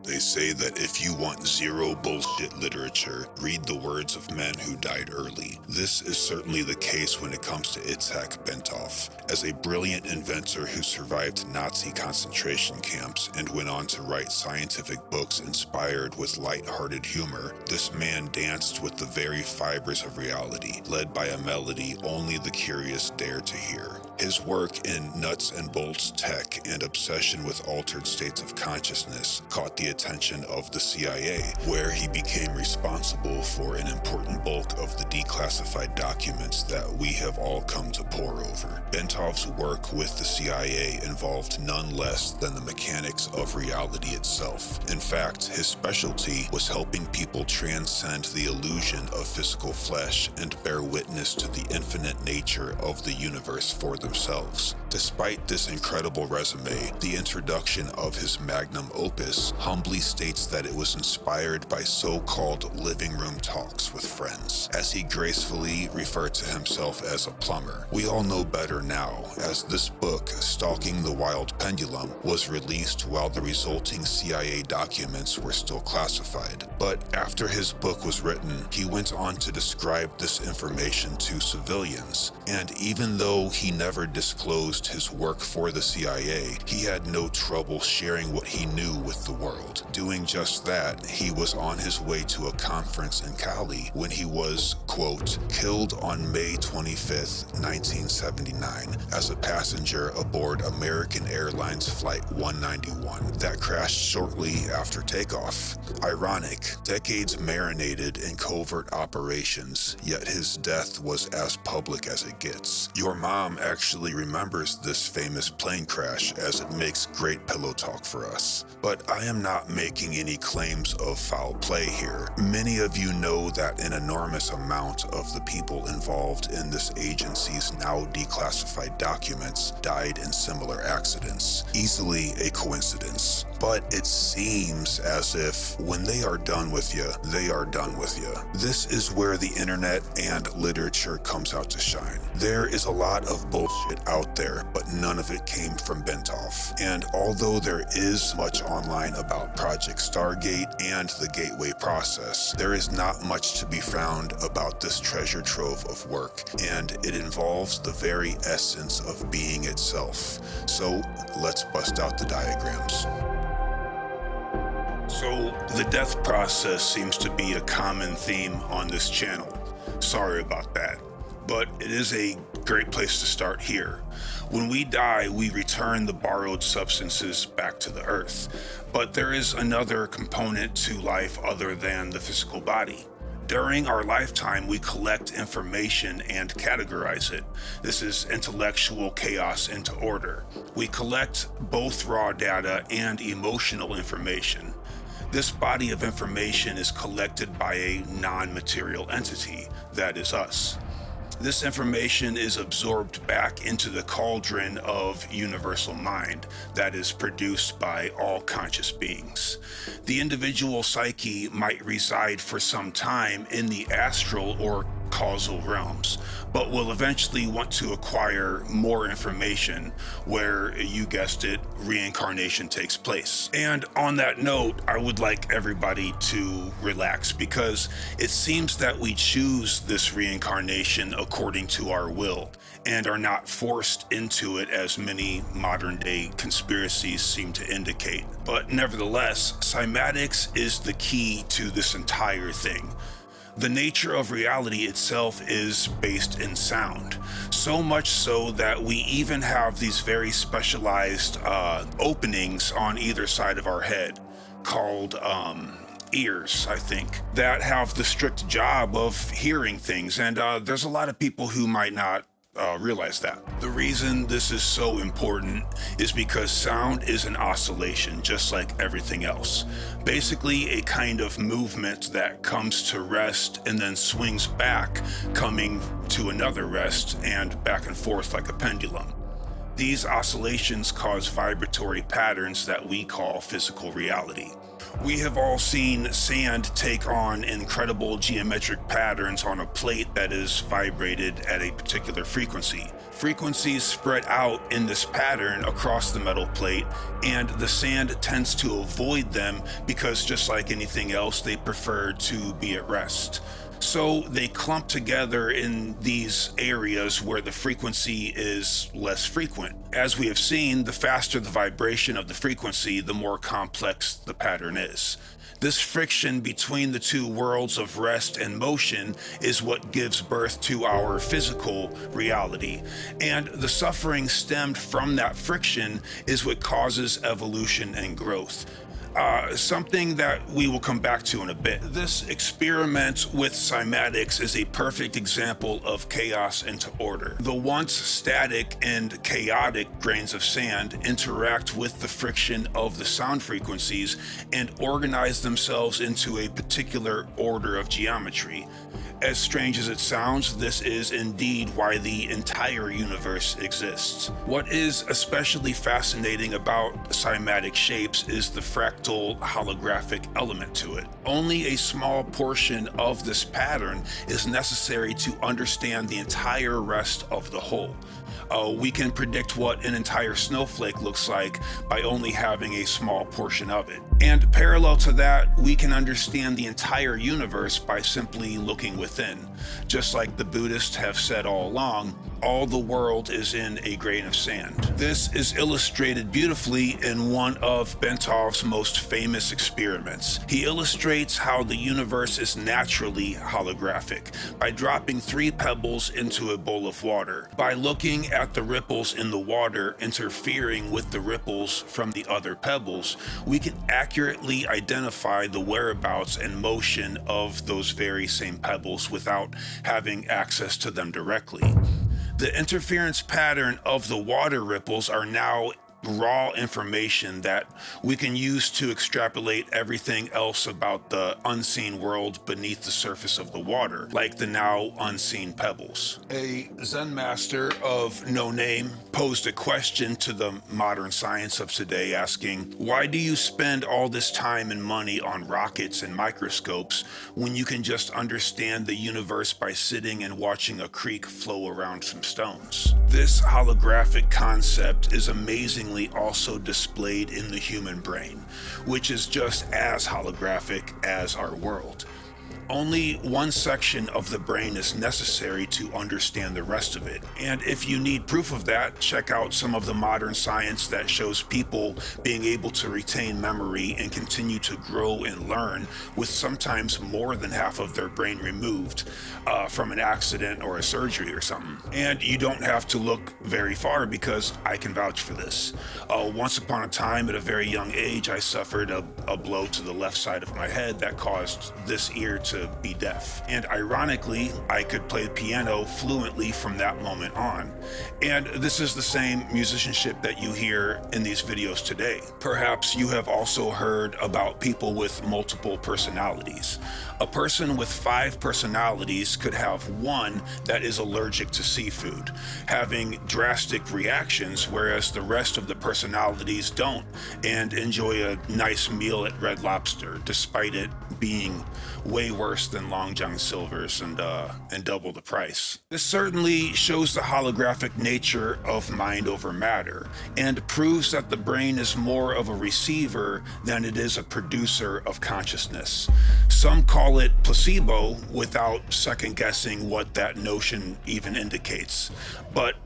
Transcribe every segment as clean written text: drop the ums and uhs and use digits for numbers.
They say that if you want zero bullshit literature, read the words of men who died early. This is certainly the case when it comes to Itzhak Bentov. As a brilliant inventor who survived Nazi concentration camps and went on to write scientific books inspired with light-hearted humor, this man danced with the very fibers of reality, led by a melody only the curious dare to hear. His work in nuts and bolts tech and obsession with altered states of consciousness caught the attention of the CIA, where he became responsible for an important bulk of the declassified documents that we have all come to pore over. Bentov's work with the CIA involved none less than the mechanics of reality itself. In fact, his specialty was helping people transcend the illusion of physical flesh and bear witness to the infinite nature of the universe for themselves. Despite this incredible resume, the introduction of his magnum opus humbly states that it was inspired by so-called living room talks with friends, as he gracefully referred to himself as a plumber. We all know better now, as this book, Stalking the Wild Pendulum, was released while the resulting CIA documents were still classified. But after his book was written, he went on to describe this information to civilians, and even though he never disclosed his work for the CIA, he had no trouble sharing what he knew with the world. Doing just that, he was on his way to a conference in Cali when he was, quote, killed on May 25th, 1979, as a passenger aboard American Airlines Flight 191 that crashed shortly after takeoff. Ironic, decades marinated in covert operations, yet his death was as public as it gets. Your mom actually remembers this famous plane crash, as it makes great pillow talk for us. But I am not making any claims of foul play here. Many of you know that an enormous amount of the people involved in this agency's now declassified documents died in similar accidents. Easily a coincidence. But it seems as if when they are done with you, they are done with you. This is where the internet and literature comes out to shine. There is a lot of bullshit out there, but none of it came from Bentov. And although there is much online about Project Stargate and the Gateway process, there is not much to be found about this treasure trove of work, and it involves the very essence of being itself. So let's bust out the diagrams. So, the death process seems to be a common theme on this channel. Sorry about that, but it is a great place to start here. When we die, we return the borrowed substances back to the earth, but there is another component to life other than the physical body. During our lifetime, we collect information and categorize it. This is intellectual chaos into order. We collect both raw data and emotional information. This body of information is collected by a non-material entity, that is us. This information is absorbed back into the cauldron of universal mind that is produced by all conscious beings. The individual psyche might reside for some time in the astral or causal realms, but will eventually want to acquire more information where, you guessed it, reincarnation takes place. And on that note, I would like everybody to relax, because it seems that we choose this reincarnation according to our will and are not forced into it, as many modern day conspiracies seem to indicate. But nevertheless, cymatics is the key to this entire thing. The nature of reality itself is based in sound, so much so that we even have these very specialized openings on either side of our head called ears, I think, that have the strict job of hearing things. And there's a lot of people who might not realize that. The reason this is so important is because sound is an oscillation, just like everything else. Basically a kind of movement that comes to rest and then swings back, coming to another rest, and back and forth like a pendulum. These oscillations cause vibratory patterns that we call physical reality. We have all seen sand take on incredible geometric patterns on a plate that is vibrated at a particular frequency. Frequencies spread out in this pattern across the metal plate, and the sand tends to avoid them because, just like anything else, they prefer to be at rest. So they clump together in these areas where the frequency is less frequent. As we have seen, the faster the vibration of the frequency, the more complex the pattern is. This friction between the two worlds of rest and motion is what gives birth to our physical reality. And the suffering stemmed from that friction is what causes evolution and growth. Something that we will come back to in a bit. This experiment with cymatics is a perfect example of chaos into order. The once static and chaotic grains of sand interact with the friction of the sound frequencies and organize themselves into a particular order of geometry. As strange as it sounds, this is indeed why the entire universe exists. What is especially fascinating about cymatic shapes is the fractal holographic element to it. Only a small portion of this pattern is necessary to understand the entire rest of the whole. We can predict what an entire snowflake looks like by only having a small portion of it. And parallel to that, we can understand the entire universe by simply looking within. Just like the Buddhists have said all along, all the world is in a grain of sand. This is illustrated beautifully in one of Bentov's most famous experiments. He illustrates how the universe is naturally holographic by dropping 3 pebbles into a bowl of water. By looking at the ripples in the water interfering with the ripples from the other pebbles, we can accurately identify the whereabouts and motion of those very same pebbles without having access to them directly. The interference pattern of the water ripples are now raw information that we can use to extrapolate everything else about the unseen world beneath the surface of the water, like the now unseen pebbles. A Zen master of no name posed a question to the modern science of today, asking, "Why do you spend all this time and money on rockets and microscopes when you can just understand the universe by sitting and watching a creek flow around some stones?" This holographic concept is amazingly also displayed in the human brain, which is just as holographic as our world. Only one section of the brain is necessary to understand the rest of it. And if you need proof of that, check out some of the modern science that shows people being able to retain memory and continue to grow and learn with sometimes more than half of their brain removed from an accident or a surgery or something. And you don't have to look very far because I can vouch for this. Once upon a time, at a very young age, I suffered a blow to the left side of my head that caused this ear to be deaf. And ironically, I could play the piano fluently from that moment on. And this is the same musicianship that you hear in these videos today. Perhaps you have also heard about people with multiple personalities. A person with 5 personalities could have one that is allergic to seafood, having drastic reactions, whereas the rest of the personalities don't, and enjoy a nice meal at Red Lobster, despite it being way worse than Long John Silver's and double the price. This certainly shows the holographic nature of mind over matter, and proves that the brain is more of a receiver than it is a producer of consciousness. Some call it placebo without second guessing what that notion even indicates. But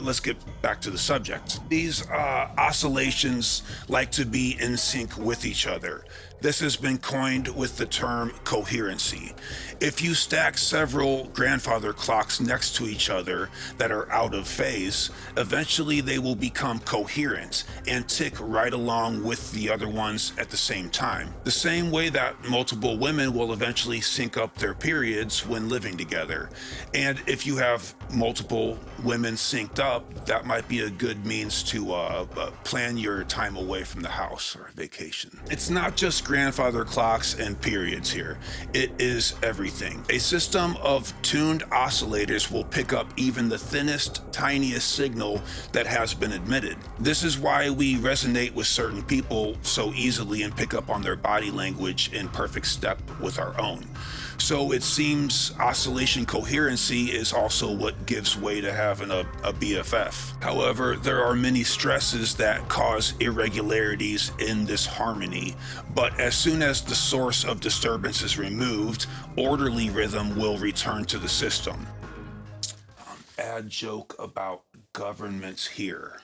let's get back to the subject. These oscillations like to be in sync with each other. This has been coined with the term coherency. If you stack several grandfather clocks next to each other that are out of phase, eventually they will become coherent and tick right along with the other ones at the same time. The same way that multiple women will eventually sync up their periods when living together. And if you have multiple women synced up, that might be a good means to plan your time away from the house or vacation. It's not just grandfather clocks and periods here. It is everything. A system of tuned oscillators will pick up even the thinnest, tiniest signal that has been emitted. This is why we resonate with certain people so easily and pick up on their body language in perfect step with our own. So it seems oscillation coherency is also what gives way to having a BFF. However, there are many stresses that cause irregularities in this harmony, but as soon as the source of disturbance is removed, orderly rhythm will return to the system. Add joke about governments here.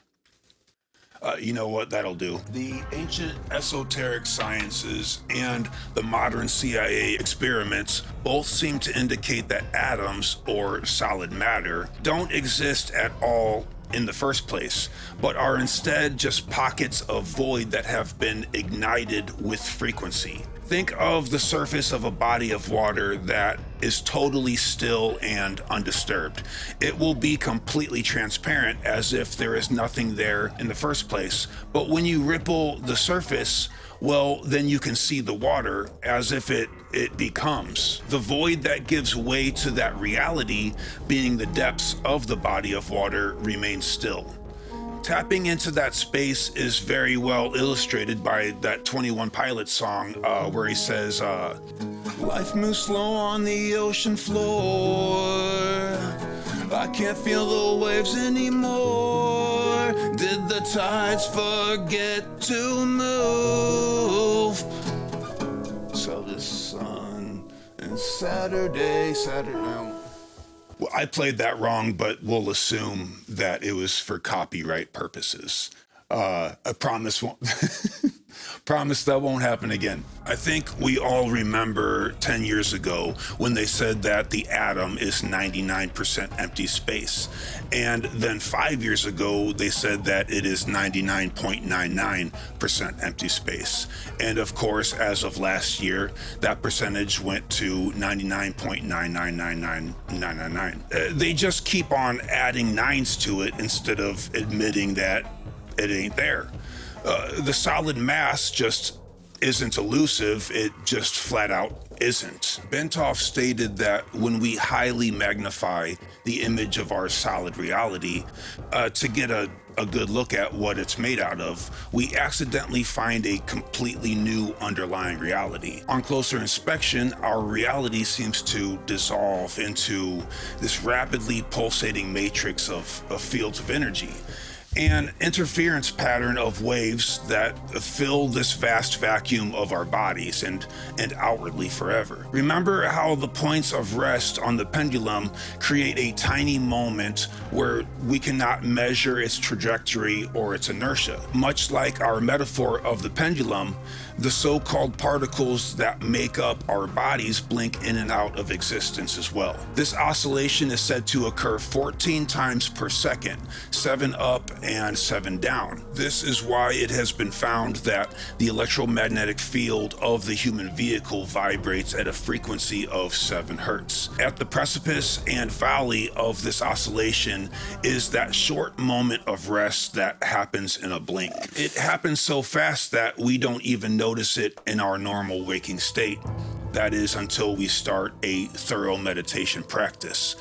You know what, that'll do. The ancient esoteric sciences and the modern C.I.A. experiments both seem to indicate that atoms, or solid matter, don't exist at all in the first place, but are instead just pockets of void that have been ignited with frequency. Think of the surface of a body of water that is totally still and undisturbed. It will be completely transparent, as if there is nothing there in the first place. But when you ripple the surface, well, then you can see the water as if it becomes. The void that gives way to that reality, being the depths of the body of water, remains still. Tapping into that space is very well illustrated by that 21 Pilots song where he says, life moves slow on the ocean floor. I can't feel the waves anymore. Did the tides forget to move? So the sun and Saturday. Well, I played that wrong, but we'll assume that it was for copyright purposes. I promise that won't happen again. I think we all remember 10 years ago when they said that the atom is 99% empty space. And then 5 years ago, they said that it is 99.99% empty space. And of course, as of last year, that percentage went to 99.9999999. They just keep on adding nines to it instead of admitting that it ain't there. The solid mass just isn't elusive, it just flat out isn't. Bentov stated that when we highly magnify the image of our solid reality to get a good look at what it's made out of, we accidentally find a completely new underlying reality. On closer inspection, our reality seems to dissolve into this rapidly pulsating matrix of fields of energy. An interference pattern of waves that fill this vast vacuum of our bodies and outwardly forever. Remember how the points of rest on the pendulum create a tiny moment where we cannot measure its trajectory or its inertia. Much like our metaphor of the pendulum, the so-called particles that make up our bodies blink in and out of existence as well. This oscillation is said to occur 14 times per second, 7 up and 7 down. This is why it has been found that the electromagnetic field of the human vehicle vibrates at a frequency of 7 hertz. At the precipice and valley of this oscillation is that short moment of rest that happens in a blink. It happens so fast that we don't even notice it in our normal waking state. That is, until we start a thorough meditation practice.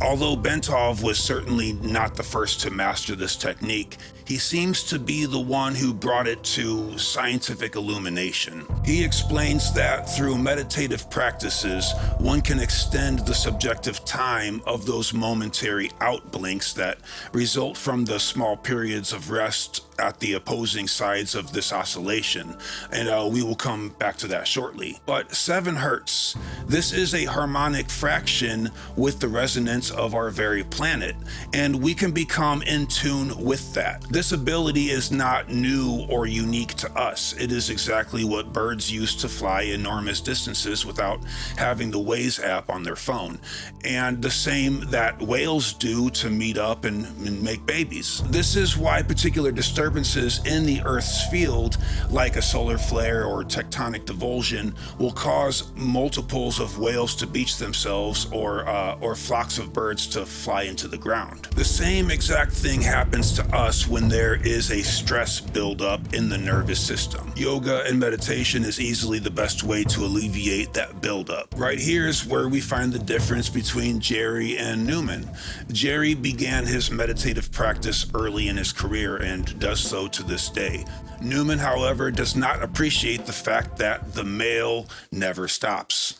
Although Bentov was certainly not the first to master this technique, he seems to be the one who brought it to scientific illumination. He explains that through meditative practices, one can extend the subjective time of those momentary outblinks that result from the small periods of rest at the opposing sides of this oscillation, and we will come back to that shortly. But 7 hertz, this is a harmonic fraction with the resonance of our very planet, and we can become in tune with that. This ability is not new or unique to us. It is exactly what birds use to fly enormous distances without having the Waze app on their phone, and the same that whales do to meet up and make babies. This is why particular disturbances in the Earth's field, like a solar flare or tectonic divulsion, will cause multiples of whales to beach themselves or flocks of birds to fly into the ground. The same exact thing happens to us when there is a stress buildup in the nervous system. Yoga and meditation is easily the best way to alleviate that buildup. Right here is where we find the difference between Jerry and Newman. Jerry began his meditative practice early in his career and does so to this day. Newman, however, does not appreciate the fact that the male never stops.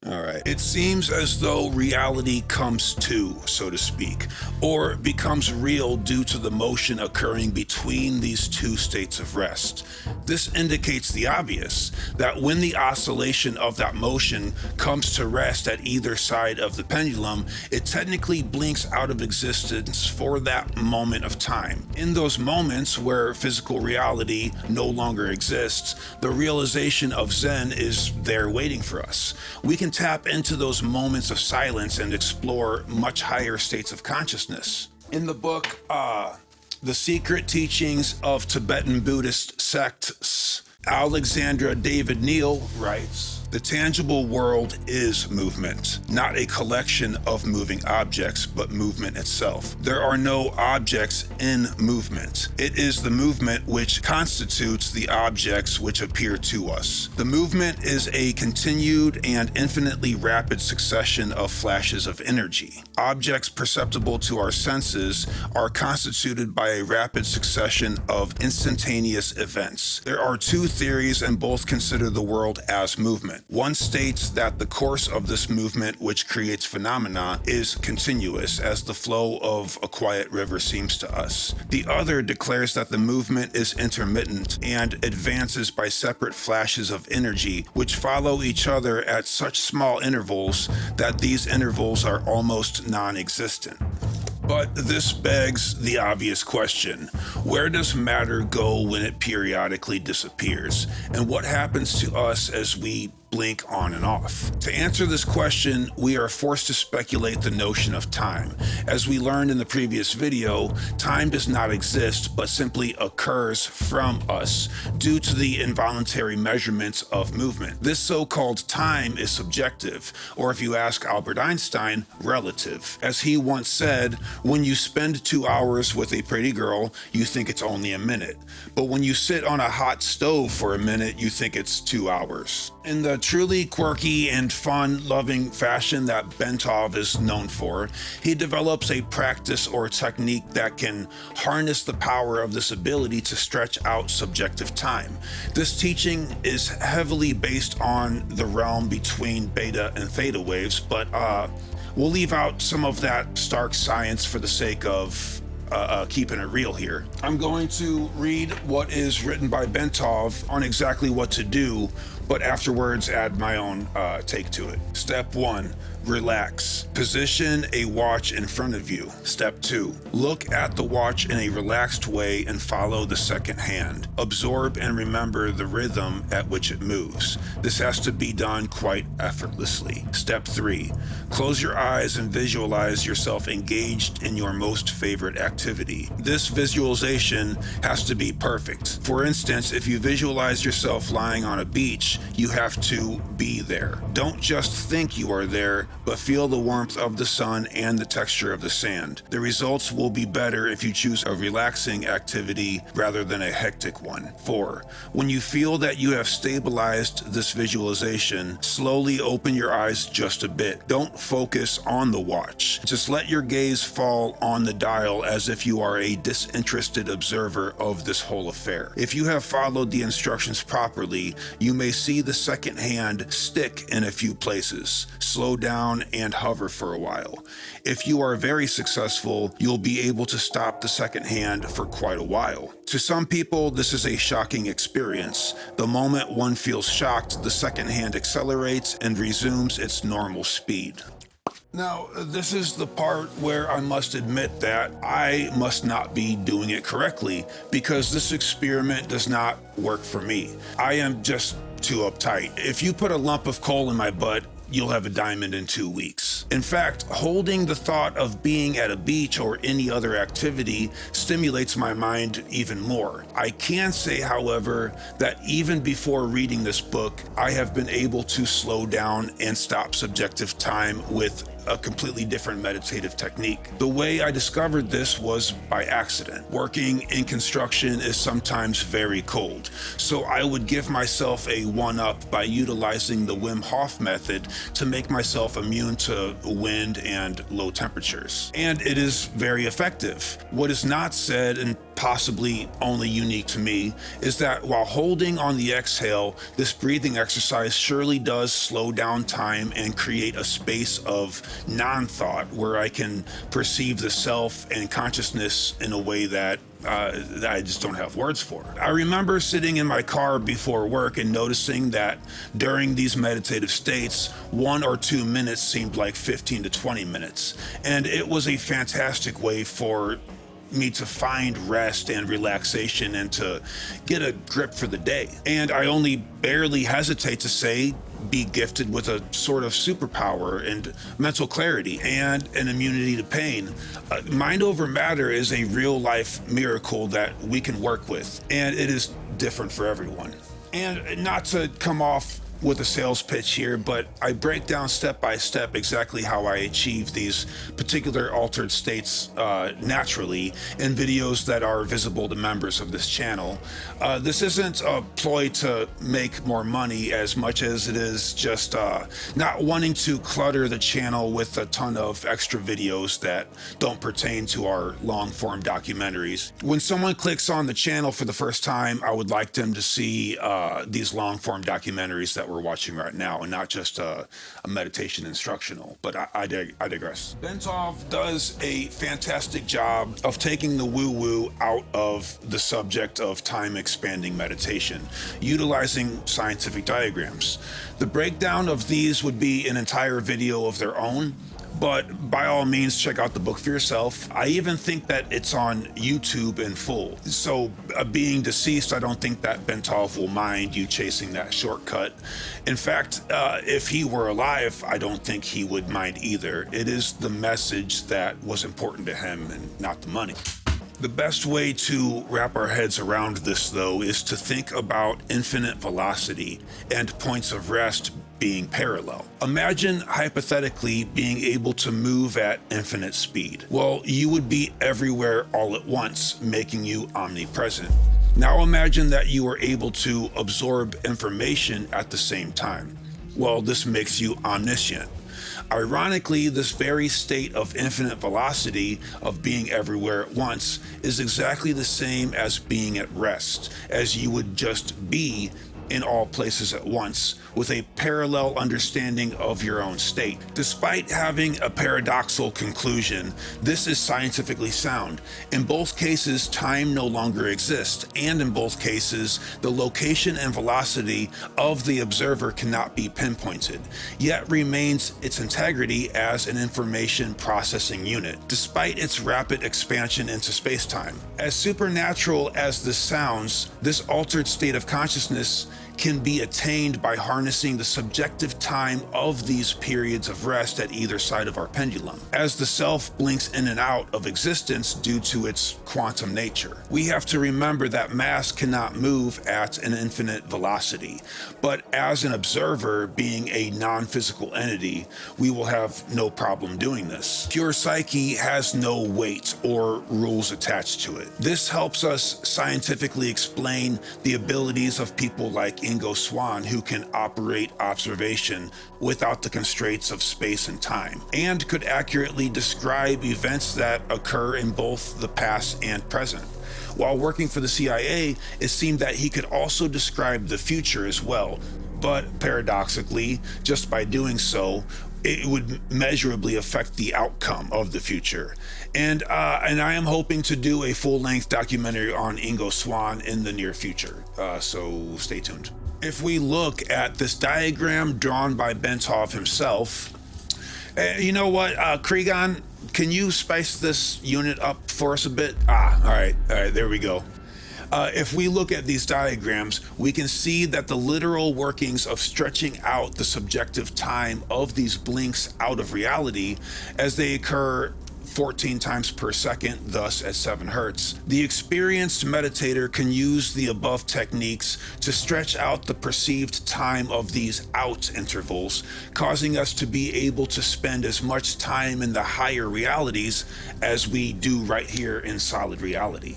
All right. It seems as though reality comes to, so to speak, or becomes real due to the motion occurring between these two states of rest. This indicates the obvious, that when the oscillation of that motion comes to rest at either side of the pendulum, it technically blinks out of existence for that moment of time. In those moments where physical reality no longer exists, the realization of Zen is there waiting for us. We can tap into those moments of silence and explore much higher states of consciousness. In the book, The Secret Teachings of Tibetan Buddhist Sects, Alexandra David Neal writes, "The tangible world is movement, not a collection of moving objects, but movement itself. There are no objects in movement. It is the movement which constitutes the objects which appear to us. The movement is a continued and infinitely rapid succession of flashes of energy. Objects perceptible to our senses are constituted by a rapid succession of instantaneous events. There are two theories, and both consider the world as movement. One states that the course of this movement, which creates phenomena, is continuous, as the flow of a quiet river seems to us. The other declares that the movement is intermittent and advances by separate flashes of energy, which follow each other at such small intervals that these intervals are almost non-existent." But this begs the obvious question: where does matter go when it periodically disappears? And what happens to us as we blink on and off? To answer this question, we are forced to speculate the notion of time. As we learned in the previous video, time does not exist, but simply occurs from us due to the involuntary measurements of movement. This so-called time is subjective, or if you ask Albert Einstein, relative. As he once said, when you spend 2 hours with a pretty girl, you think it's only a minute. But when you sit on a hot stove for a minute, you think it's 2 hours. In the truly quirky and fun-loving fashion that Bentov is known for, he develops a practice or technique that can harness the power of this ability to stretch out subjective time. This teaching is heavily based on the realm between beta and theta waves, but we'll leave out some of that stark science for the sake of keeping it real here. I'm going to read what is written by Bentov on exactly what to do, but afterwards add my own take to it. Step 1. Relax. Position a watch in front of you. Step 2. Look at the watch in a relaxed way and follow the second hand. Absorb and remember the rhythm at which it moves. This has to be done quite effortlessly. Step 3. Close your eyes and visualize yourself engaged in your most favorite activity. This visualization has to be perfect. For instance, if you visualize yourself lying on a beach, you have to be there. Don't just think you are there, but feel the warmth of the sun and the texture of the sand. The results will be better if you choose a relaxing activity rather than a hectic one. 4. When you feel that you have stabilized this visualization, slowly open your eyes just a bit. Don't focus on the watch. Just let your gaze fall on the dial as if you are a disinterested observer of this whole affair. If you have followed the instructions properly, you may see the second hand stick in a few places. Slow down and hover for a while. If you are very successful, you'll be able to stop the second hand for quite a while. To some people, this is a shocking experience. The moment one feels shocked, the second hand accelerates and resumes its normal speed. Now, this is the part where I must admit that I must not be doing it correctly, because this experiment does not work for me. I am just too uptight. If you put a lump of coal in my butt, you'll have a diamond in 2 weeks. In fact, holding the thought of being at a beach or any other activity stimulates my mind even more. I can say, however, that even before reading this book, I have been able to slow down and stop subjective time with a completely different meditative technique. The way I discovered this was by accident. Working in construction is sometimes very cold, so I would give myself a one-up by utilizing the Wim Hof method to make myself immune to wind and low temperatures. And it is very effective. What is not said, and possibly only unique to me, is that while holding on the exhale, this breathing exercise surely does slow down time and create a space of non-thought where I can perceive the self and consciousness in a way that I just don't have words for. I remember sitting in my car before work and noticing that during these meditative states, 1 or 2 minutes seemed like 15 to 20 minutes. And it was a fantastic way for me to find rest and relaxation and to get a grip for the day. And I only barely hesitate to say, be gifted with a sort of superpower and mental clarity and an immunity to pain. Mind over matter is a real life miracle that we can work with, and it is different for everyone. And not to come off with a sales pitch here, but I break down step by step exactly how I achieve these particular altered states naturally in videos that are visible to members of this channel. This isn't a ploy to make more money as much as it is just not wanting to clutter the channel with a ton of extra videos that don't pertain to our long-form documentaries. When someone clicks on the channel for the first time, I would like them to see these long-form documentaries that we're watching right now, and not just a meditation instructional. But I digress. Bentov does a fantastic job of taking the woo-woo out of the subject of time-expanding meditation, utilizing scientific diagrams. The breakdown of these would be an entire video of their own, but by all means, check out the book for yourself. I even think that it's on YouTube in full. So being deceased, I don't think that Bentov will mind you chasing that shortcut. In fact, if he were alive, I don't think he would mind either. It is the message that was important to him and not the money. The best way to wrap our heads around this, though, is to think about infinite velocity and points of rest being parallel. Imagine hypothetically being able to move at infinite speed. Well, you would be everywhere all at once, making you omnipresent. Now imagine that you are able to absorb information at the same time. Well, this makes you omniscient. Ironically, this very state of infinite velocity of being everywhere at once is exactly the same as being at rest, as you would just be in all places at once, with a parallel understanding of your own state. Despite having a paradoxical conclusion, this is scientifically sound. In both cases, time no longer exists, and in both cases, the location and velocity of the observer cannot be pinpointed, yet remains its integrity as an information processing unit, despite its rapid expansion into space-time. As supernatural as this sounds, this altered state of consciousness can be attained by harnessing the subjective time of these periods of rest at either side of our pendulum, as the self blinks in and out of existence due to its quantum nature. We have to remember that mass cannot move at an infinite velocity, but as an observer, being a non-physical entity, we will have no problem doing this. Pure psyche has no weight or rules attached to it. This helps us scientifically explain the abilities of people like Ingo Swann, who can operate observation without the constraints of space and time, and could accurately describe events that occur in both the past and present. While working for the CIA, it seemed that he could also describe the future as well, but paradoxically, just by doing so, it would measurably affect the outcome of the future. And I am hoping to do a full-length documentary on Ingo Swann in the near future, so stay tuned. If we look at this diagram drawn by Bentov himself, you know what, Kregan, can you spice this unit up for us a bit? All right, there we go. If we look at these diagrams, we can see that the literal workings of stretching out the subjective time of these blinks out of reality as they occur 14 times per second, thus at 7 Hertz. The experienced meditator can use the above techniques to stretch out the perceived time of these out intervals, causing us to be able to spend as much time in the higher realities as we do right here in solid reality.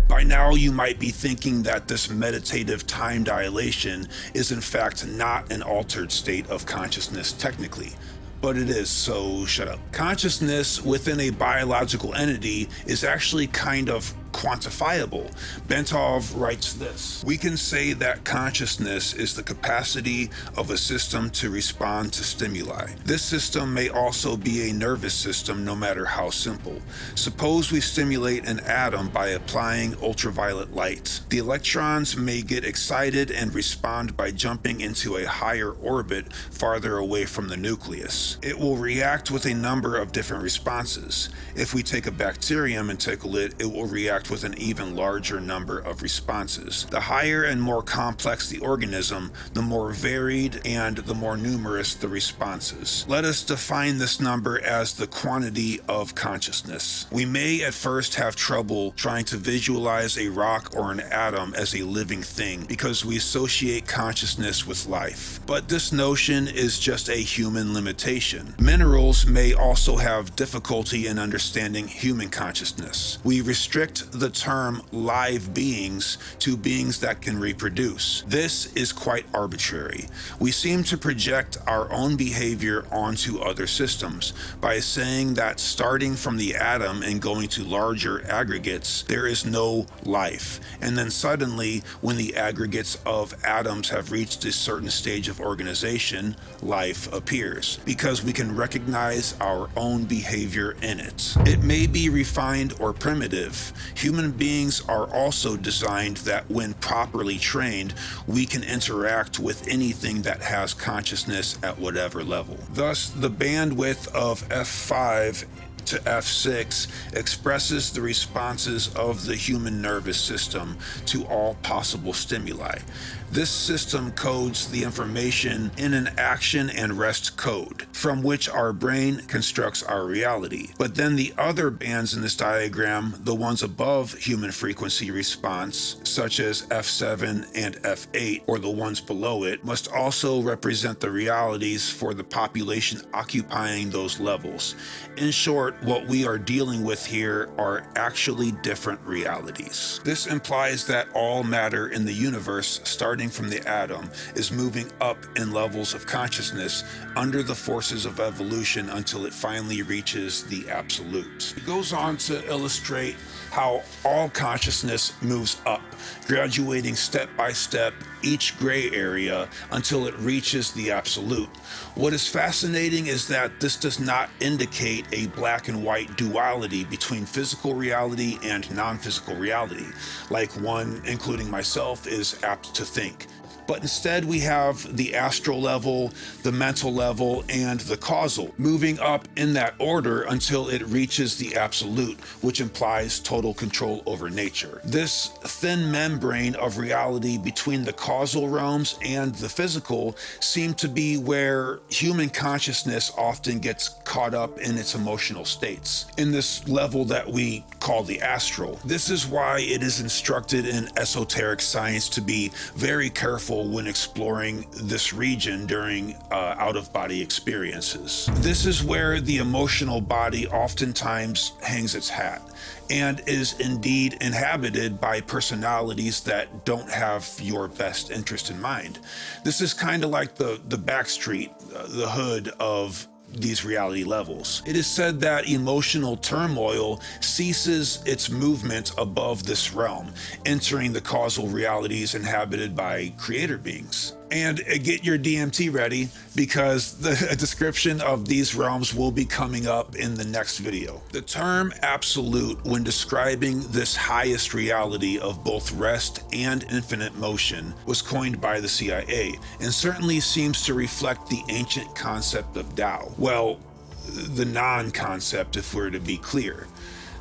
By now, you might be thinking that this meditative time dilation is in fact not an altered state of consciousness technically, but it is, so shut up. Consciousness within a biological entity is actually kind of quantifiable. Bentov writes this: "We can say that consciousness is the capacity of a system to respond to stimuli. This system may also be a nervous system, no matter how simple. Suppose we stimulate an atom by applying ultraviolet light. The electrons may get excited and respond by jumping into a higher orbit farther away from the nucleus. It will react with a number of different responses. If we take a bacterium and tickle it, it will react with an even larger number of responses. The higher and more complex the organism, the more varied and the more numerous the responses. Let us define this number as the quantity of consciousness. We may at first have trouble trying to visualize a rock or an atom as a living thing because we associate consciousness with life. But this notion is just a human limitation. Minerals may also have difficulty in understanding human consciousness. We restrict the term live beings to beings that can reproduce. This is quite arbitrary. We seem to project our own behavior onto other systems by saying that starting from the atom and going to larger aggregates, there is no life. And then suddenly, when the aggregates of atoms have reached a certain stage of organization, life appears, because we can recognize our own behavior in it. It may be refined or primitive. Human beings are also designed that when properly trained, we can interact with anything that has consciousness at whatever level. Thus, the bandwidth of F5 to F6 expresses the responses of the human nervous system to all possible stimuli. This system codes the information in an action and rest code, from which our brain constructs our reality. But then the other bands in this diagram, the ones above human frequency response, such as F7 and F8, or the ones below it, must also represent the realities for the population occupying those levels. In short, what we are dealing with here are actually different realities. This implies that all matter in the universe, starting from the atom, is moving up in levels of consciousness under the forces of evolution until it finally reaches the absolute. It goes on to illustrate how all consciousness moves up, graduating step by step each gray area until it reaches the absolute. What is fascinating is that this does not indicate a black and white duality between physical reality and non-physical reality, like one, including myself, is apt to think. But instead we have the astral level, the mental level, and the causal, moving up in that order until it reaches the absolute, which implies total control over nature. This thin membrane of reality between the causal realms and the physical seem to be where human consciousness often gets caught up in its emotional states, in this level that we call the astral. This is why it is instructed in esoteric science to be very careful when exploring this region during out-of-body experiences. This is where the emotional body oftentimes hangs its hat and is indeed inhabited by personalities that don't have your best interest in mind. This is kind of like the backstreet, the hood of these reality levels. It is said that emotional turmoil ceases its movement above this realm, entering the causal realities inhabited by creator beings. And get your DMT ready, because the description of these realms will be coming up in the next video. The term absolute, when describing this highest reality of both rest and infinite motion, was coined by the C.I.A. and certainly seems to reflect the ancient concept of Tao. Well, the non-concept, if we're to be clear.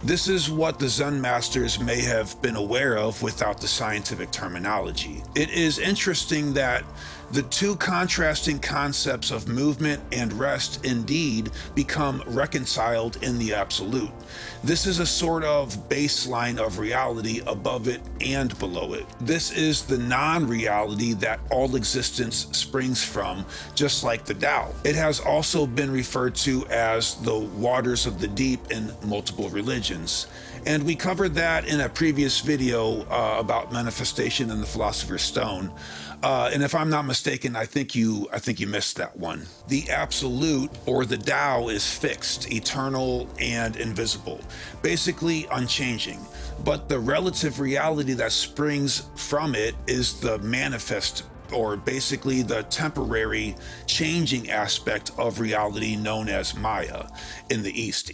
This is what the Zen masters may have been aware of without the scientific terminology. It is interesting that the two contrasting concepts of movement and rest indeed become reconciled in the absolute. This is a sort of baseline of reality above it and below it. This is the non-reality that all existence springs from, just like the Tao. It has also been referred to as the waters of the deep in multiple religions. And we covered that in a previous video about manifestation and the Philosopher's Stone. And if I'm not mistaken, I think you missed that one. The absolute, or the Tao, is fixed, eternal, and invisible, basically unchanging. But the relative reality that springs from it is the manifest, or basically the temporary changing aspect of reality known as Maya in the East.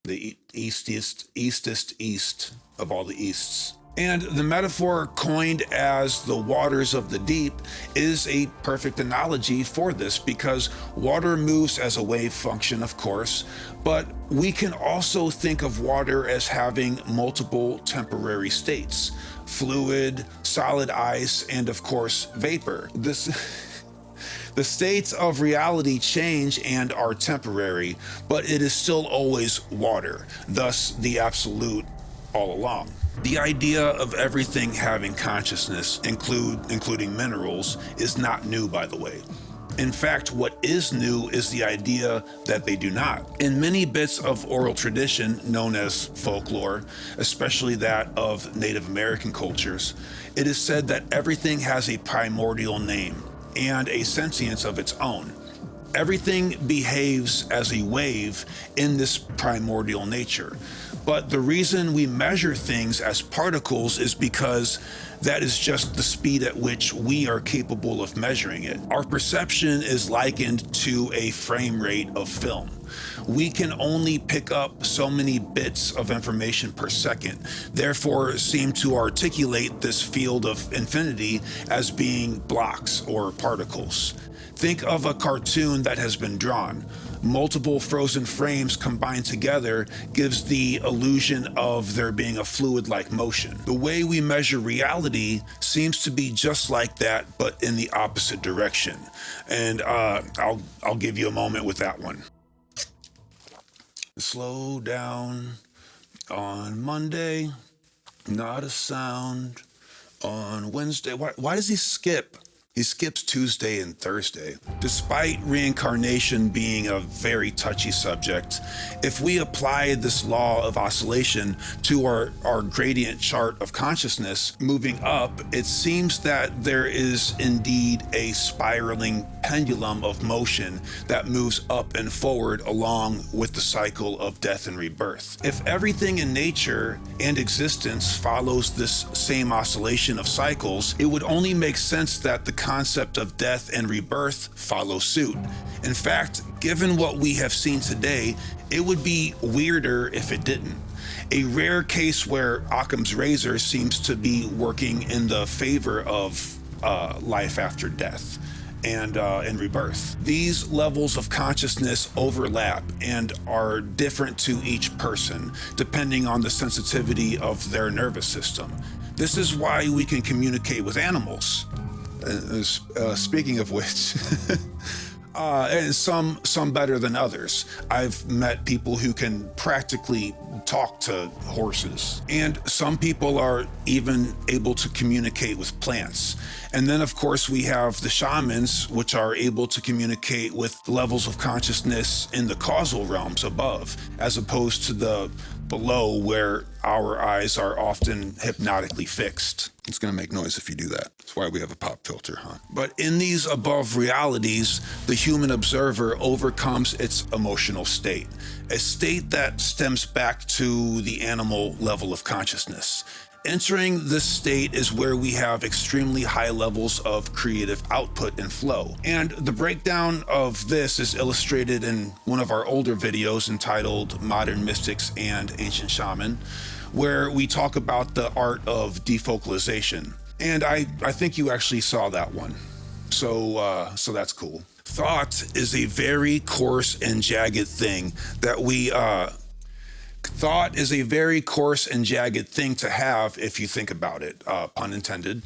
The eastest east of all the easts. And the metaphor coined as the waters of the deep is a perfect analogy for this, because water moves as a wave function, of course, but we can also think of water as having multiple temporary states: fluid, solid ice, and of course, vapor. The states of reality change and are temporary, but it is still always water, thus the absolute all along. The idea of everything having consciousness, including minerals, is not new, by the way. In fact, what is new is the idea that they do not. In many bits of oral tradition known as folklore, especially that of Native American cultures, it is said that everything has a primordial name and a sentience of its own. Everything behaves as a wave in this primordial nature. But the reason we measure things as particles is because that is just the speed at which we are capable of measuring it. Our perception is likened to a frame rate of film. We can only pick up so many bits of information per second, therefore seem to articulate this field of infinity as being blocks or particles. Think of a cartoon that has been drawn. Multiple frozen frames combined together gives the illusion of there being a fluid-like motion. The way we measure reality seems to be just like that, but in the opposite direction. And I'll give you a moment with that one. Slow down on Monday, not a sound on Wednesday. Why does he skip? He skips Tuesday and Thursday. Despite reincarnation being a very touchy subject, if we apply this law of oscillation to our gradient chart of consciousness moving up, it seems that there is indeed a spiraling pendulum of motion that moves up and forward along with the cycle of death and rebirth. If everything in nature and existence follows this same oscillation of cycles, it would only make sense that the concept of death and rebirth follow suit. In fact, given what we have seen today, it would be weirder if it didn't. A rare case where Occam's razor seems to be working in the favor of life after death and rebirth. These levels of consciousness overlap and are different to each person, depending on the sensitivity of their nervous system. This is why we can communicate with animals. Speaking of which, and some better than others. I've met people who can practically talk to horses, and some people are even able to communicate with plants. And then, of course, we have the shamans, which are able to communicate with levels of consciousness in the causal realms above, as opposed to the below, where our eyes are often hypnotically fixed. It's going to make noise if you do that. That's why we have a pop filter, huh? But in these above realities, the human observer overcomes its emotional state, a state that stems back to the animal level of consciousness. Entering this state is where we have extremely high levels of creative output and flow. And the breakdown of this is illustrated in one of our older videos entitled Modern Mystics and Ancient Shaman, where we talk about the art of defocalization. And I think you actually saw that one. So that's cool. Thought is a very coarse and jagged thing that we Thought is a very coarse and jagged thing to have if you think about it, pun intended.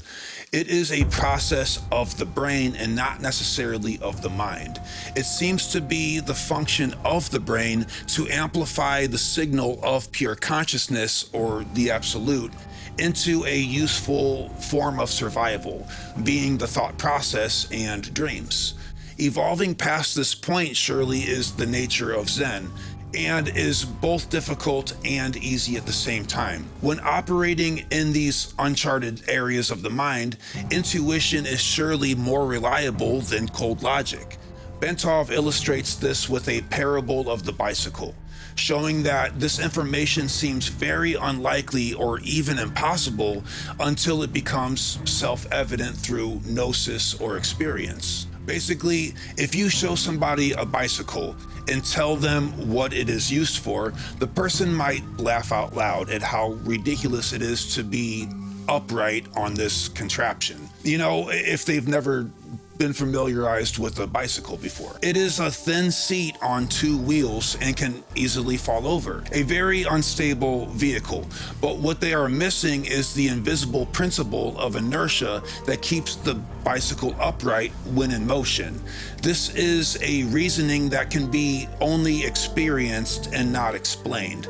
It is a process of the brain and not necessarily of the mind. It seems to be the function of the brain to amplify the signal of pure consciousness or the absolute into a useful form of survival, being the thought process and dreams. Evolving past this point surely is the nature of Zen, and is both difficult and easy at the same time. When operating in these uncharted areas of the mind, intuition is surely more reliable than cold logic. Bentov illustrates this with a parable of the bicycle, showing that this information seems very unlikely or even impossible until it becomes self-evident through gnosis or experience. Basically, if you show somebody a bicycle and tell them what it is used for, the person might laugh out loud at how ridiculous it is to be upright on this contraption. You know, if they've never been familiarized with a bicycle before. It is a thin seat on two wheels and can easily fall over. A very unstable vehicle, but what they are missing is the invisible principle of inertia that keeps the bicycle upright when in motion. This is a reasoning that can be only experienced and not explained.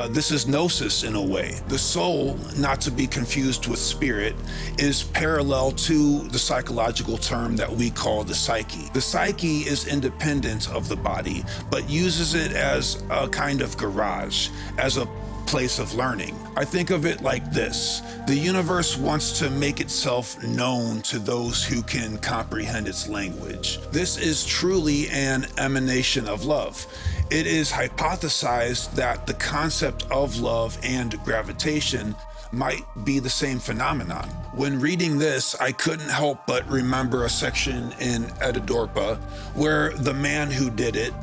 This is gnosis in a way. The soul, not to be confused with spirit, is parallel to the psychological term that we call the psyche. The psyche is independent of the body, but uses it as a kind of garage, as a place of learning. I think of it like this. The universe wants to make itself known to those who can comprehend its language. This is truly an emanation of love. It is hypothesized that the concept of love and gravitation might be the same phenomenon. When reading this, I couldn't help but remember a section in Edidorpa where the man who did it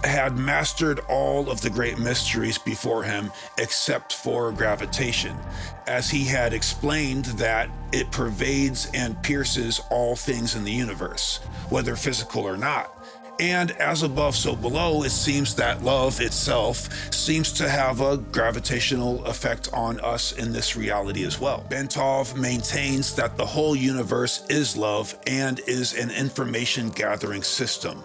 had mastered all of the great mysteries before him except for gravitation, as he had explained that it pervades and pierces all things in the universe, whether physical or not. And as above, so below, it seems that love itself seems to have a gravitational effect on us in this reality as well. Bentov maintains that the whole universe is love and is an information gathering system.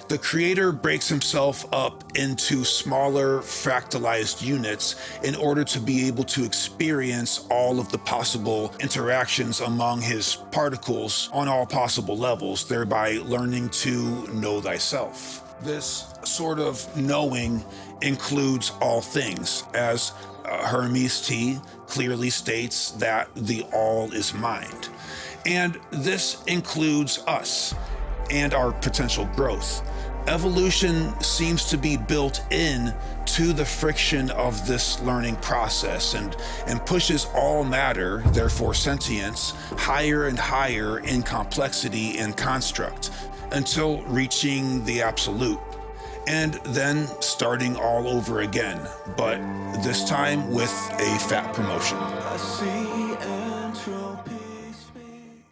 The creator breaks himself up into smaller fractalized units in order to be able to experience all of the possible interactions among his particles on all possible levels, thereby learning to know thyself. This sort of knowing includes all things, as Hermes T clearly states that the all is mind. And this includes us and our potential growth. Evolution seems to be built in to the friction of this learning process and pushes all matter, therefore sentience, higher and higher in complexity and construct until reaching the absolute, and then starting all over again, but this time with a fat promotion. I see entropy speak.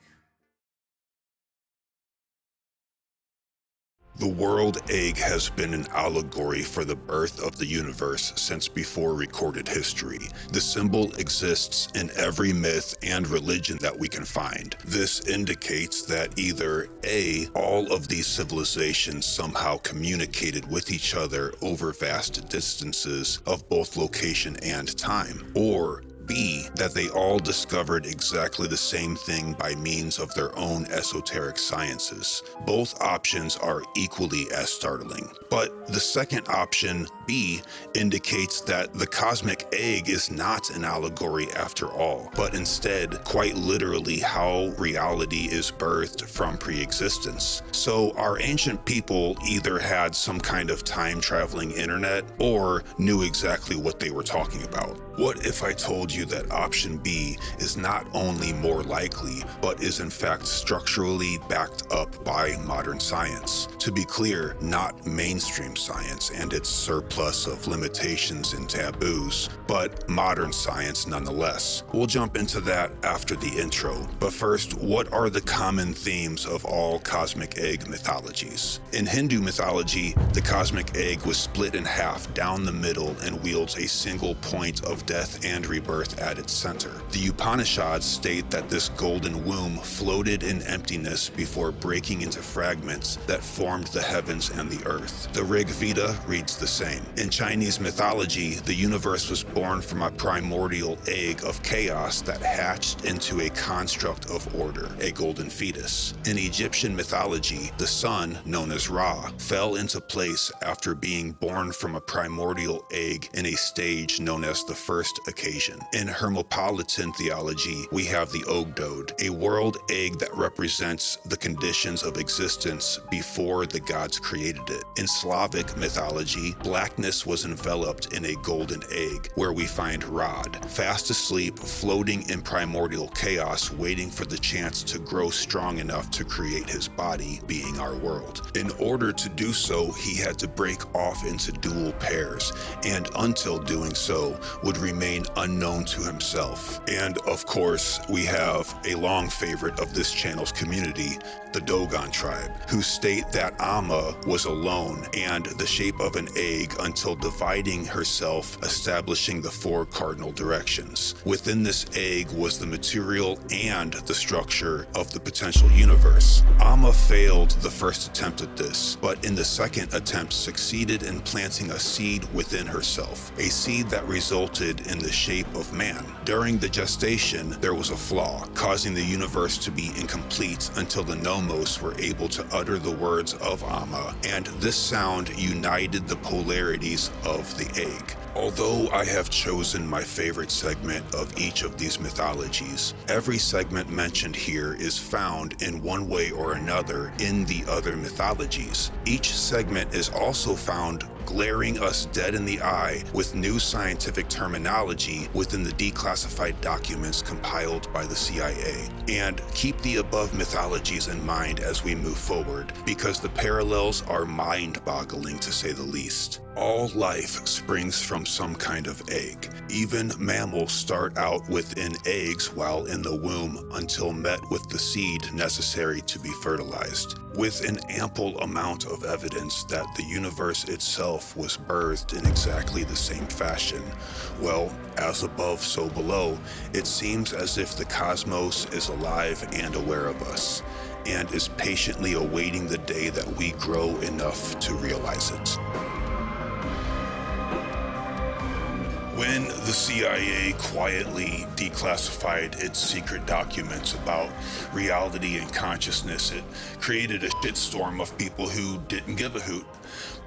The world egg has been an allegory for the birth of the universe since before recorded history. The symbol exists in every myth and religion that we can find. This indicates that either A, all of these civilizations somehow communicated with each other over vast distances of both location and time, or B, that they all discovered exactly the same thing by means of their own esoteric sciences. Both options are equally as startling. But the second option, B, indicates that the cosmic egg is not an allegory after all, but instead quite literally how reality is birthed from pre-existence. So our ancient people either had some kind of time-traveling internet or knew exactly what they were talking about. What if I told you that option B is not only more likely, but is in fact structurally backed up by modern science? To be clear, not mainstream science and its surplus of limitations and taboos, but modern science nonetheless. We'll jump into that after the intro. But first, what are the common themes of all cosmic egg mythologies? In Hindu mythology, the cosmic egg was split in half down the middle and wields a single point of death and rebirth at its center. The Upanishads state that this golden womb floated in emptiness before breaking into fragments that formed the heavens and the earth. The Rig Veda reads the same. In Chinese mythology, the universe was born from a primordial egg of chaos that hatched into a construct of order, a golden fetus. In Egyptian mythology, the sun, known as Ra, fell into place after being born from a primordial egg in a stage known as the first occasion. In Hermopolitan theology, we have the Ogdode, a world egg that represents the conditions of existence before the gods created it. In Slavic mythology, blackness was enveloped in a golden egg, where we find Rod, fast asleep, floating in primordial chaos, waiting for the chance to grow strong enough to create his body, being our world. In order to do so, he had to break off into dual pairs, and until doing so, would remain unknown to himself. And of course, we have a long favorite of this channel's community, the Dogon tribe, who state that Amma was alone and the shape of an egg until dividing herself, establishing the four cardinal directions. Within this egg was the material and the structure of the potential universe. Amma failed the first attempt at this, but in the second attempt succeeded in planting a seed within herself, a seed that resulted in the shape of man. During the gestation, there was a flaw, causing the universe to be incomplete until the Nomos were able to utter the words of Amma, and this sound united the polarities of the egg. Although I have chosen my favorite segment of each of these mythologies, every segment mentioned here is found in one way or another in the other mythologies. Each segment is also found glaring us dead in the eye with new scientific terminology within the declassified documents compiled by the CIA. And keep the above mythologies in mind as we move forward, because the parallels are mind-boggling to say the least. All life springs from some kind of egg. Even mammals start out within eggs while in the womb until met with the seed necessary to be fertilized. With an ample amount of evidence that the universe itself was birthed in exactly the same fashion, well, as above, so below, it seems as if the cosmos is alive and aware of us, and is patiently awaiting the day that we grow enough to realize it. When the CIA quietly declassified its secret documents about reality and consciousness, it created a shitstorm of people who didn't give a hoot,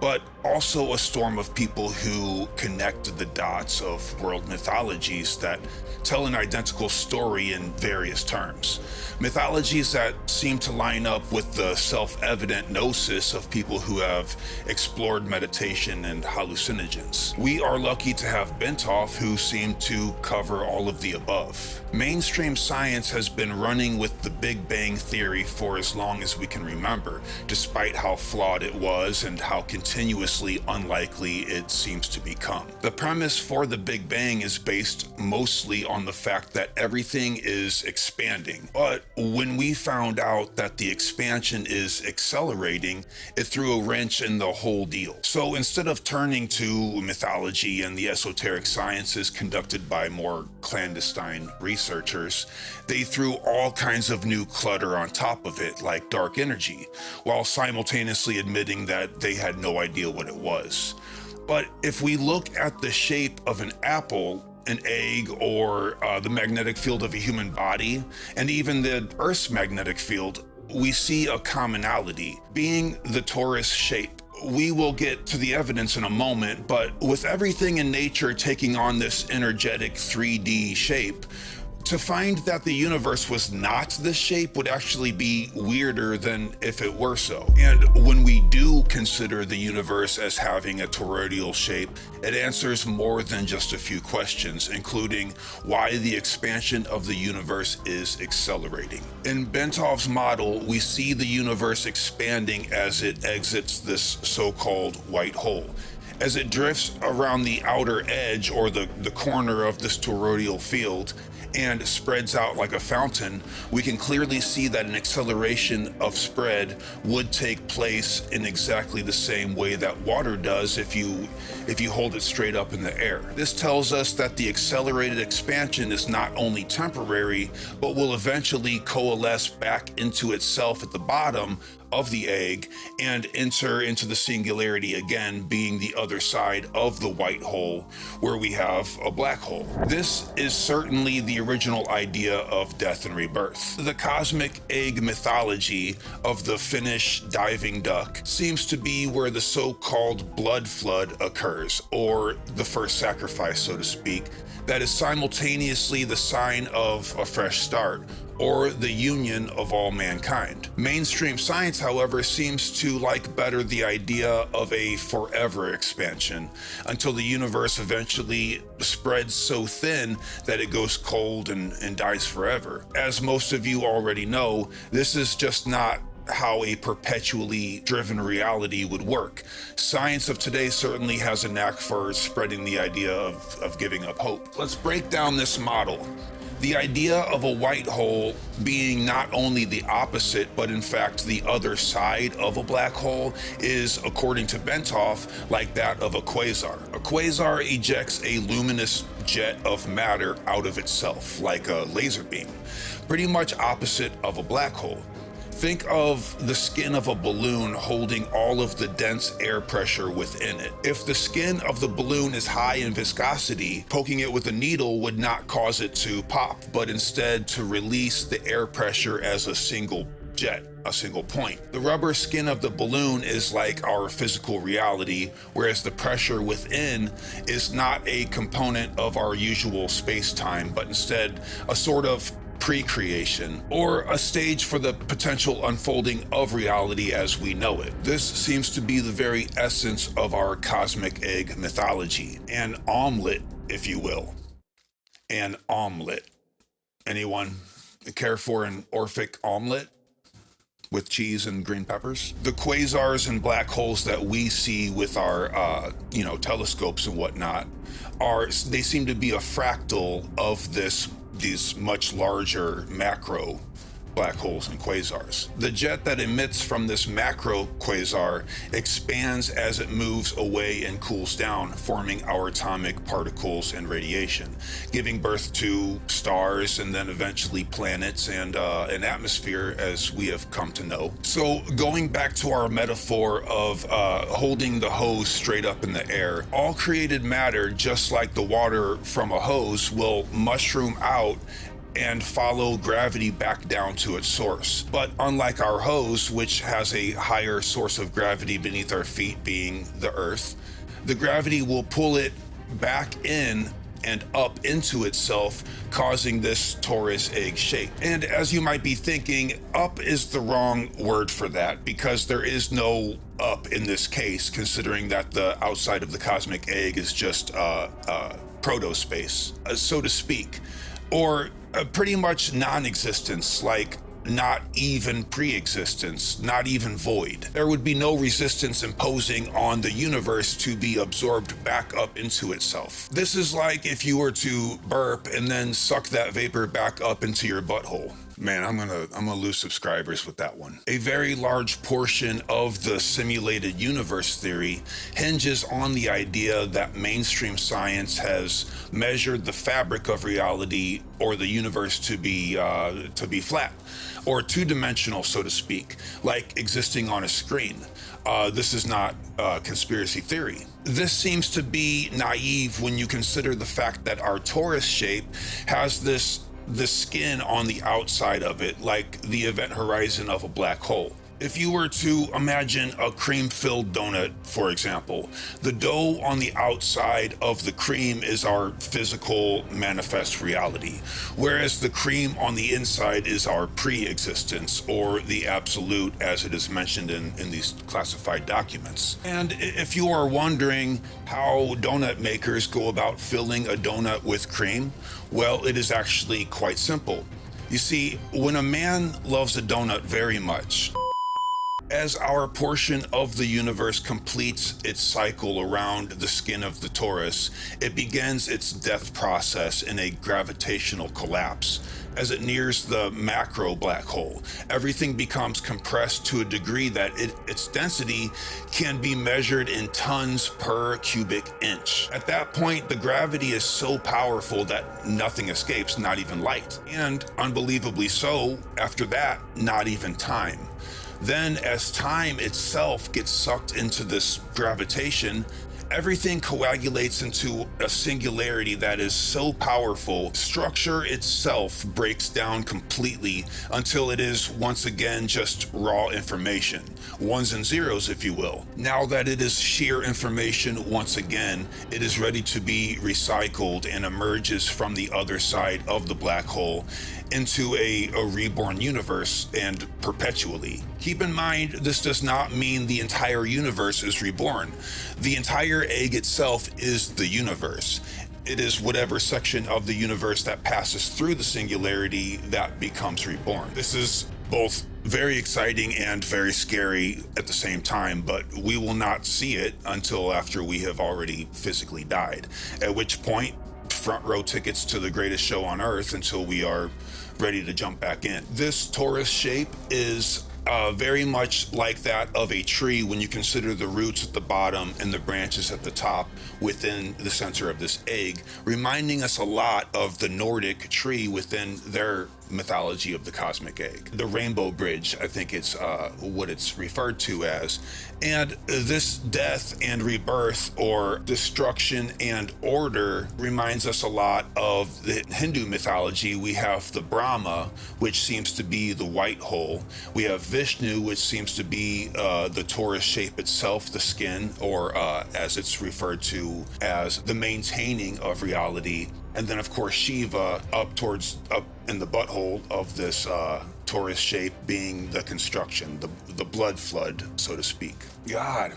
but also a storm of people who connected the dots of world mythologies that tell an identical story in various terms. Mythologies that seem to line up with the self-evident gnosis of people who have explored meditation and hallucinogens. We are lucky to have Bentov, who seemed to cover all of the above. Mainstream science has been running with the Big Bang Theory for as long as we can remember, despite how flawed it was and how continuously unlikely it seems to become. The premise for the Big Bang is based mostly on the fact that everything is expanding, but when we found out that the expansion is accelerating, it threw a wrench in the whole deal. So instead of turning to mythology and the esoteric sciences conducted by more clandestine researchers, they threw all kinds of new clutter on top of it, like dark energy, while simultaneously admitting that they had no idea what it was. But if we look at the shape of an apple, an egg, or the magnetic field of a human body, and even the Earth's magnetic field, we see a commonality, being the torus shape. We will get to the evidence in a moment, but with everything in nature taking on this energetic 3D shape, To find that the universe was not this shape would actually be weirder than if it were so. And when we do consider the universe as having a toroidal shape, it answers more than just a few questions, including why the expansion of the universe is accelerating. In Bentov's model, we see the universe expanding as it exits this so-called white hole. As it drifts around the outer edge or the corner of this toroidal field, and spreads out like a fountain, we can clearly see that an acceleration of spread would take place in exactly the same way that water does if you hold it straight up in the air. This tells us that the accelerated expansion is not only temporary, but will eventually coalesce back into itself at the bottom of the egg and enter into the singularity again, being the other side of the white hole where we have a black hole. This is certainly the original idea of death and rebirth. The cosmic egg mythology of the Finnish diving duck seems to be where the so-called blood flood occurs, or the first sacrifice, so to speak, that is simultaneously the sign of a fresh start, or the union of all mankind. Mainstream science, however, seems to like better the idea of a forever expansion until the universe eventually spreads so thin that it goes cold and dies forever. As most of you already know, this is just not how a perpetually driven reality would work. Science of today certainly has a knack for spreading the idea of giving up hope. Let's break down this model. The idea of a white hole being not only the opposite, but in fact the other side of a black hole is, according to Bentov, like that of a quasar. A quasar ejects a luminous jet of matter out of itself, like a laser beam, pretty much opposite of a black hole. Think of the skin of a balloon holding all of the dense air pressure within it. If the skin of the balloon is high in viscosity, poking it with a needle would not cause it to pop, but instead to release the air pressure as a single jet, a single point. The rubber skin of the balloon is like our physical reality, whereas the pressure within is not a component of our usual space-time, but instead a sort of pre-creation, or a stage for the potential unfolding of reality as we know it. This seems to be the very essence of our cosmic egg mythology, an omelet, if you will. An omelet. Anyone care for an Orphic omelet with cheese and green peppers? The quasars and black holes that we see with our, telescopes and whatnot they seem to be a fractal of these much larger macro black holes and quasars. The jet that emits from this macro quasar expands as it moves away and cools down, forming our atomic particles and radiation, giving birth to stars and then eventually planets and an atmosphere as we have come to know. So going back to our metaphor of holding the hose straight up in the air, all created matter, just like the water from a hose, will mushroom out and follow gravity back down to its source. But unlike our hose, which has a higher source of gravity beneath our feet, being the earth, the gravity will pull it back in and up into itself, causing this torus egg shape. And as you might be thinking, up is the wrong word for that, because there is no up in this case, considering that the outside of the cosmic egg is just protospace, so to speak, or pretty much non-existence, like not even pre-existence, not even void. There would be no resistance imposing on the universe to be absorbed back up into itself. This is like if you were to burp and then suck that vapor back up into your butthole. Man, I'm gonna lose subscribers with that one. A very large portion of the simulated universe theory hinges on the idea that mainstream science has measured the fabric of reality or the universe to be flat or two-dimensional, so to speak, like existing on a screen. This is not conspiracy theory. This seems to be naive when you consider the fact that our torus shape has the skin on the outside of it, like the event horizon of a black hole. If you were to imagine a cream-filled donut, for example, the dough on the outside of the cream is our physical manifest reality, whereas the cream on the inside is our pre-existence, or the absolute, as it is mentioned in these classified documents. And if you are wondering how donut makers go about filling a donut with cream, well, it is actually quite simple. You see, when a man loves a donut very much, as our portion of the universe completes its cycle around the skin of the torus, it begins its death process in a gravitational collapse. As it nears the macro black hole, everything becomes compressed to a degree that its density can be measured in tons per cubic inch. At that point, the gravity is so powerful that nothing escapes, not even light. And unbelievably so, after that, not even time. Then, as time itself gets sucked into this gravitation, everything coagulates into a singularity that is so powerful, structure itself breaks down completely until it is once again just raw information, ones and zeros, if you will. Now that it is sheer information once again, it is ready to be recycled and emerges from the other side of the black hole into a reborn universe, and perpetually. Keep in mind, this does not mean the entire universe is reborn. The entire egg itself is the universe. It is whatever section of the universe that passes through the singularity that becomes reborn. This is both very exciting and very scary at the same time, but we will not see it until after we have already physically died, at which point, front row tickets to the greatest show on earth until we are ready to jump back in. This torus shape is very much like that of a tree when you consider the roots at the bottom and the branches at the top within the center of this egg, reminding us a lot of the Nordic tree within their mythology of the cosmic egg. The rainbow bridge, I think it's what it's referred to as. And this death and rebirth, or destruction and order, reminds us a lot of the Hindu mythology. We have the Brahma, which seems to be the white hole. We have Vishnu, which seems to be the torus shape itself, the skin, or as it's referred to as the maintaining of reality. And then, of course, Shiva up in the butthole of this torus shape being the construction, the blood flood, so to speak. God,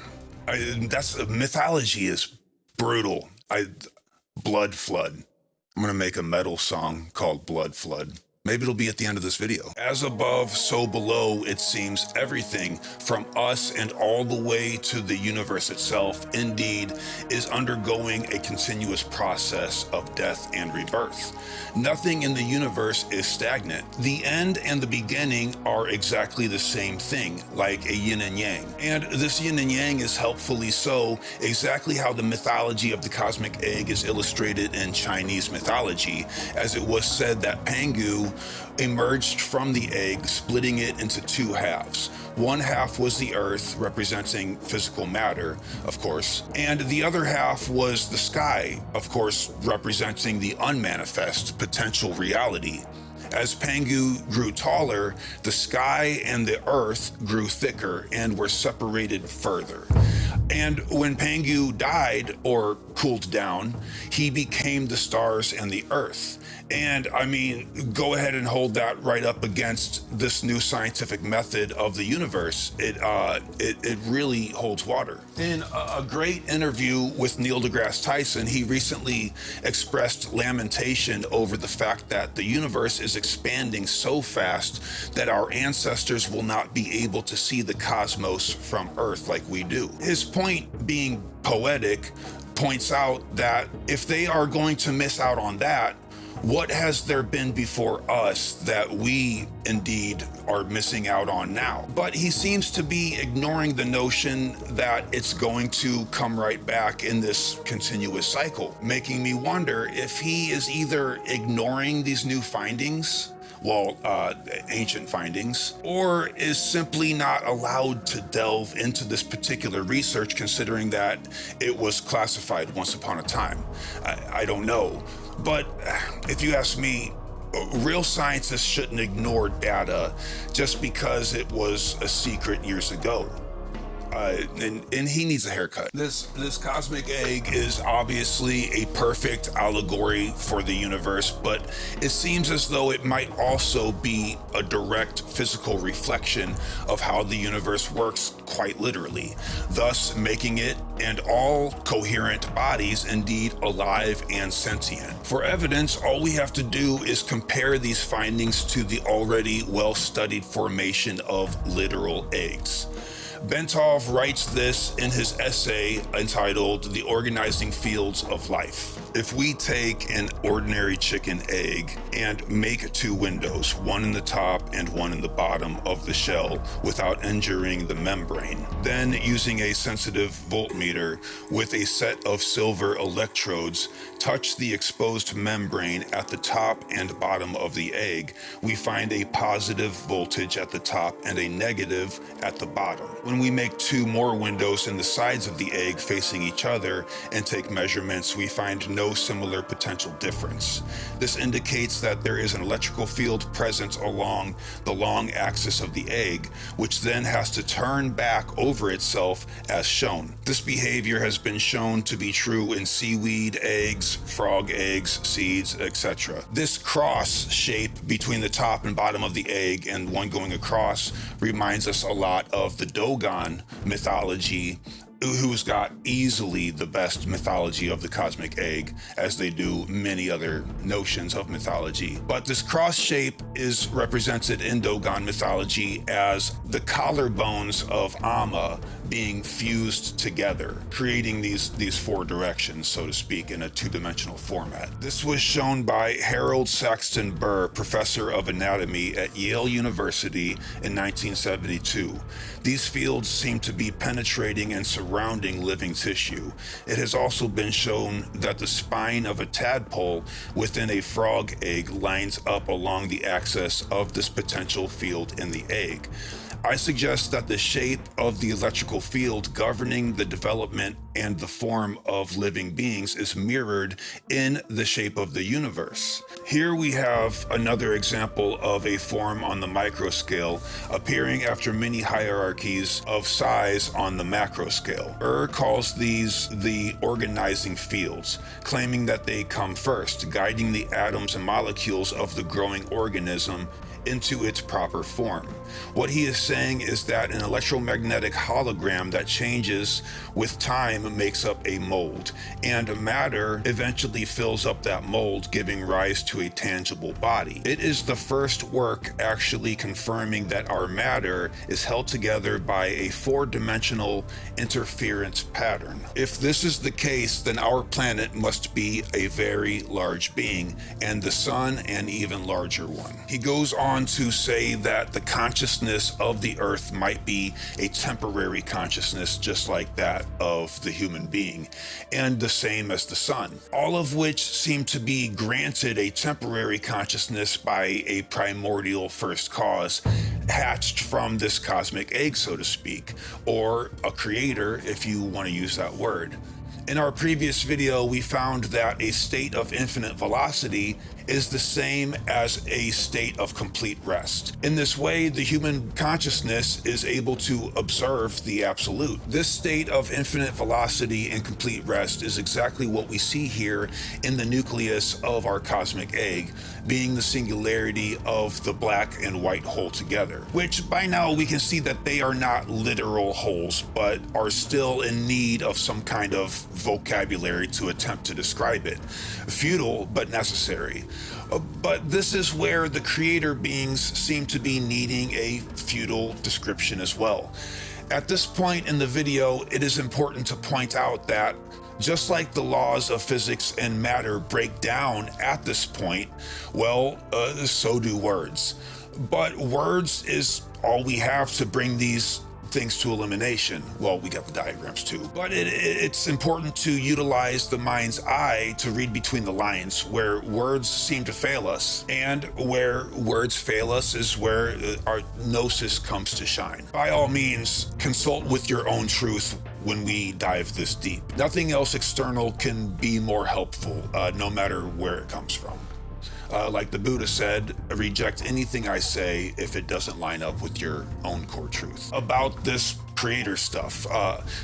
that's mythology is brutal. Blood flood. I'm gonna make a metal song called Blood Flood. Maybe it'll be at the end of this video. As above, so below, it seems everything from us and all the way to the universe itself, indeed, is undergoing a continuous process of death and rebirth. Nothing in the universe is stagnant. The end and the beginning are exactly the same thing, like a yin and yang. And this yin and yang is helpfully so exactly how the mythology of the cosmic egg is illustrated in Chinese mythology, as it was said that Pangu emerged from the egg, splitting it into two halves. One half was the earth, representing physical matter, of course, and the other half was the sky, of course, representing the unmanifest potential reality. As Pangu grew taller, the sky and the earth grew thicker and were separated further. And when Pangu died or cooled down, he became the stars and the earth. And I mean, go ahead and hold that right up against this new scientific method of the universe. It really holds water. In a great interview with Neil deGrasse Tyson, he recently expressed lamentation over the fact that the universe is expanding so fast that our ancestors will not be able to see the cosmos from Earth like we do. His point, being poetic, points out that if they are going to miss out on that, what has there been before us that we indeed are missing out on now? But he seems to be ignoring the notion that it's going to come right back in this continuous cycle, making me wonder if he is either ignoring these new findings, ancient findings, or is simply not allowed to delve into this particular research, considering that it was classified once upon a time. I don't know. But if you ask me, Real scientists shouldn't ignore data just because it was a secret years ago. And he needs a haircut. This cosmic egg is obviously a perfect allegory for the universe, but it seems as though it might also be a direct physical reflection of how the universe works, quite literally, thus making it and all coherent bodies indeed alive and sentient. For evidence, all we have to do is compare these findings to the already well-studied formation of literal eggs. Bentov writes this in his essay entitled The Organizing Fields of Life. If we take an ordinary chicken egg and make two windows, one in the top and one in the bottom of the shell without injuring the membrane, then using a sensitive voltmeter with a set of silver electrodes, touch the exposed membrane at the top and bottom of the egg, we find a positive voltage at the top and a negative at the bottom. When we make two more windows in the sides of the egg facing each other and take measurements, we find no similar potential difference. This indicates that there is an electrical field present along the long axis of the egg, which then has to turn back over itself as shown. This behavior has been shown to be true in seaweed eggs, frog eggs, seeds, etc. This cross shape between the top and bottom of the egg and one going across reminds us a lot of the Dogon mythology, who's got easily the best mythology of the cosmic egg, as they do many other notions of mythology. But this cross shape is represented in Dogon mythology as the collarbones of Amma being fused together, creating these four directions, so to speak, in a two-dimensional format. This was shown by Harold Saxton Burr, professor of anatomy at Yale University in 1972. These fields seem to be penetrating and surrounding living tissue. It has also been shown that the spine of a tadpole within a frog egg lines up along the axis of this potential field in the egg. I suggest that the shape of the electrical field governing the development and the form of living beings is mirrored in the shape of the universe. Here we have another example of a form on the micro scale appearing after many hierarchies of size on the macro scale. Burr calls these the organizing fields, claiming that they come first, guiding the atoms and molecules of the growing organism into its proper form. What he is saying is that an electromagnetic hologram that changes with time makes up a mold, and matter eventually fills up that mold, giving rise to a tangible body. It is the first work actually confirming that our matter is held together by a four-dimensional interference pattern. If this is the case, then our planet must be a very large being, and the sun an even larger one. He goes on to say that the consciousness of the earth might be a temporary consciousness just like that of the human being, and the same as the sun, all of which seem to be granted a temporary consciousness by a primordial first cause hatched from this cosmic egg, so to speak, or a creator, if you want to use that word. In our previous video, we found that a state of infinite velocity is the same as a state of complete rest. In this way, the human consciousness is able to observe the absolute. This state of infinite velocity and complete rest is exactly what we see here in the nucleus of our cosmic egg, being the singularity of the black and white hole together, which by now we can see that they are not literal holes, but are still in need of some kind of vocabulary to attempt to describe it. Futile, but necessary. But this is where the creator beings seem to be needing a futile description as well. At this point in the video, it is important to point out that just like the laws of physics and matter break down at this point, well, so do words. But words is all we have to bring these things to elimination. Well, we got the diagrams too, but it's important to utilize the mind's eye to read between the lines where words seem to fail us, and where words fail us is where our gnosis comes to shine. By all means, consult with your own truth when we dive this deep. Nothing else external can be more helpful, no matter where it comes from. Like the Buddha said, reject anything I say if it doesn't line up with your own core truth. About this creator stuff,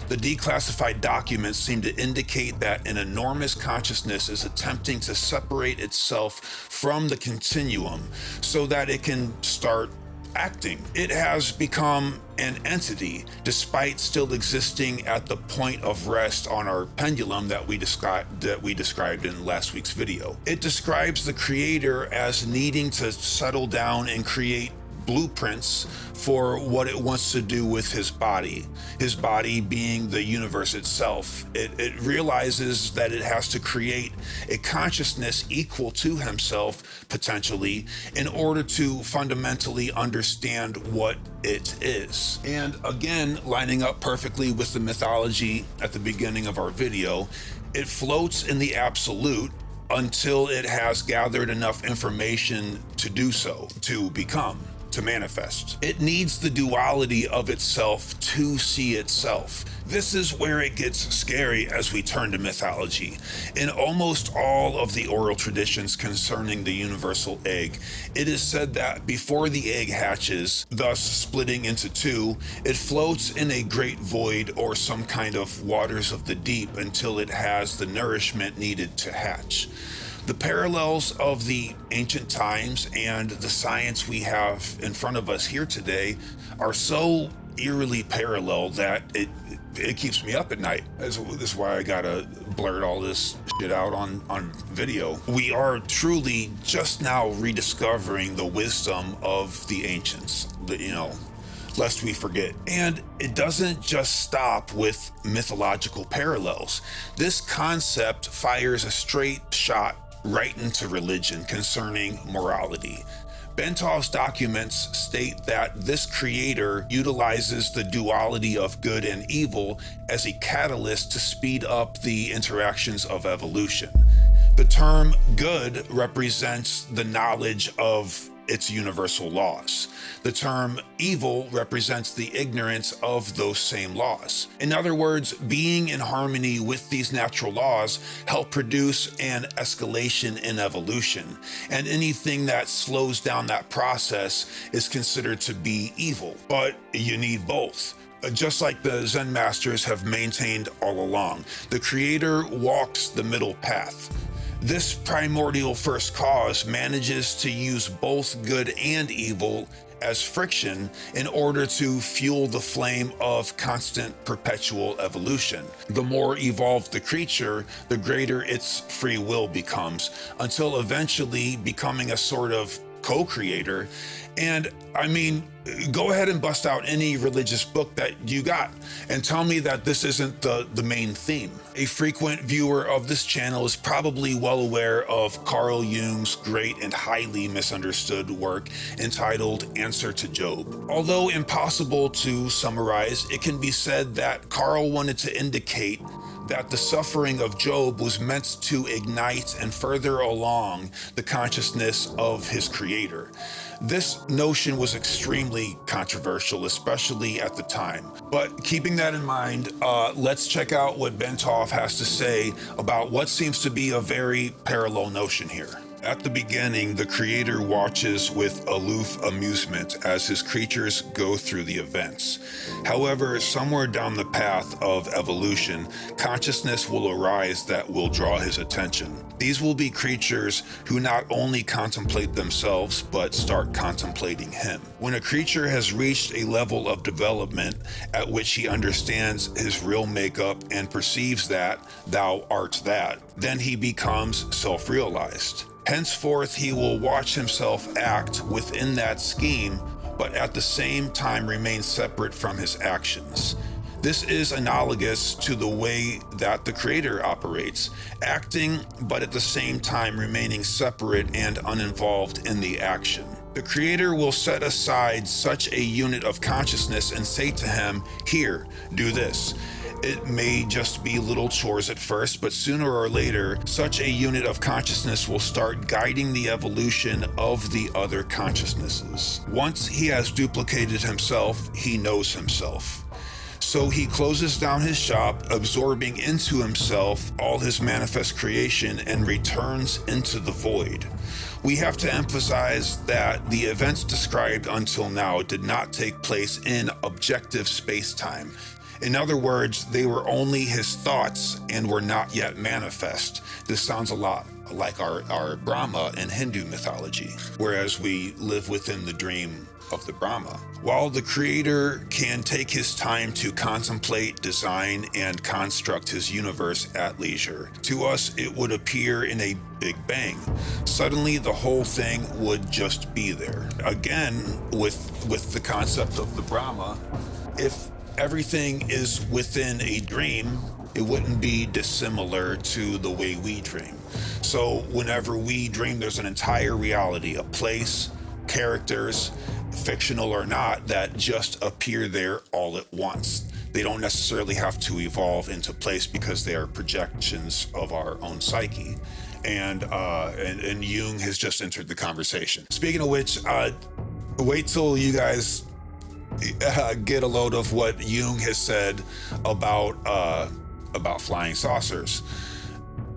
the declassified documents seem to indicate that an enormous consciousness is attempting to separate itself from the continuum so that it can start acting. It has become an entity despite still existing at the point of rest on our pendulum that we described in last week's video. It describes the creator as needing to settle down and create blueprints for what it wants to do with his body being the universe itself. It realizes that it has to create a consciousness equal to himself, potentially, in order to fundamentally understand what it is. And again, lining up perfectly with the mythology at the beginning of our video, it floats in the absolute until it has gathered enough information to do so, to become, to manifest. It needs the duality of itself to see itself. This is where it gets scary as we turn to mythology. In almost all of the oral traditions concerning the universal egg, it is said that before the egg hatches, thus splitting into two, it floats in a great void or some kind of waters of the deep until it has the nourishment needed to hatch. The parallels of the ancient times and the science we have in front of us here today are so eerily parallel that it keeps me up at night. This is why I gotta blurt all this shit out on video. We are truly just now rediscovering the wisdom of the ancients, lest we forget. And it doesn't just stop with mythological parallels. This concept fires a straight shot right into religion concerning morality. Bentov's documents state that this creator utilizes the duality of good and evil as a catalyst to speed up the interactions of evolution. The term good represents the knowledge of its universal laws. The term evil represents the ignorance of those same laws. In other words, being in harmony with these natural laws help produce an escalation in evolution, and anything that slows down that process is considered to be evil. But you need both. Just like the Zen masters have maintained all along, the creator walks the middle path. This primordial first cause manages to use both good and evil as friction in order to fuel the flame of constant perpetual evolution. The more evolved the creature, the greater its free will becomes, until eventually becoming a sort of co-creator. And I mean, go ahead and bust out any religious book that you got and tell me that this isn't the main theme. A frequent viewer of this channel is probably well aware of Carl Jung's great and highly misunderstood work entitled Answer to Job. Although impossible to summarize, it can be said that Carl wanted to indicate that the suffering of Job was meant to ignite and further along the consciousness of his creator. This notion was extremely controversial, especially at the time. But keeping that in mind, let's check out what Bentov has to say about what seems to be a very parallel notion here. At the beginning, the creator watches with aloof amusement as his creatures go through the events. However, somewhere down the path of evolution, consciousness will arise that will draw his attention. These will be creatures who not only contemplate themselves, but start contemplating him. When a creature has reached a level of development at which he understands his real makeup and perceives that thou art that, then he becomes self-realized. Henceforth, he will watch himself act within that scheme, but at the same time remain separate from his actions. This is analogous to the way that the creator operates, acting, but at the same time remaining separate and uninvolved in the action. The creator will set aside such a unit of consciousness and say to him, "Here, do this." It may just be little chores at first, but sooner or later, such a unit of consciousness will start guiding the evolution of the other consciousnesses. Once he has duplicated himself, he knows himself. So he closes down his shop, absorbing into himself all his manifest creation, and returns into the void. we have to emphasize that the events described until now did not take place in objective space-time. In other words, they were only his thoughts and were not yet manifest. This sounds a lot like our Brahma in Hindu mythology, whereas we live within the dream of the Brahma. While the creator can take his time to contemplate, design, and construct his universe at leisure, to us it would appear in a Big Bang. Suddenly the whole thing would just be there. Again, with the concept of the Brahma, if everything is within a dream, it wouldn't be dissimilar to the way we dream. So whenever we dream, there's an entire reality, a place, characters, fictional or not, that just appear there all at once. They don't necessarily have to evolve into place because they are projections of our own psyche. And Jung has just entered the conversation. Speaking of which, wait till you guys get a load of what Jung has said about flying saucers.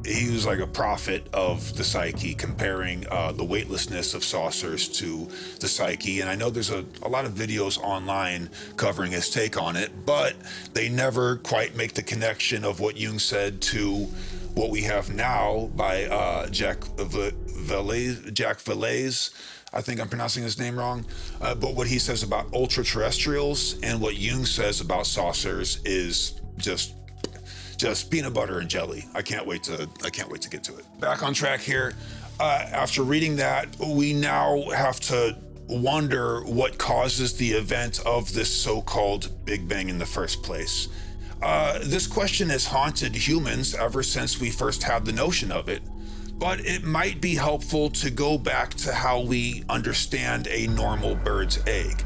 He was like a prophet of the psyche, comparing the weightlessness of saucers to the psyche. And I know there's a lot of videos online covering his take on it, but they never quite make the connection of what Jung said to what we have now by Jack Valais. I think I'm pronouncing his name wrong, but what he says about ultra-terrestrials and what Jung says about saucers is just peanut butter and jelly. I can't wait to get to it. Back on track here. After reading that, we now have to wonder what causes the event of this so-called Big Bang in the first place. This question has haunted humans ever since we first had the notion of it. But it might be helpful to go back to how we understand a normal bird's egg.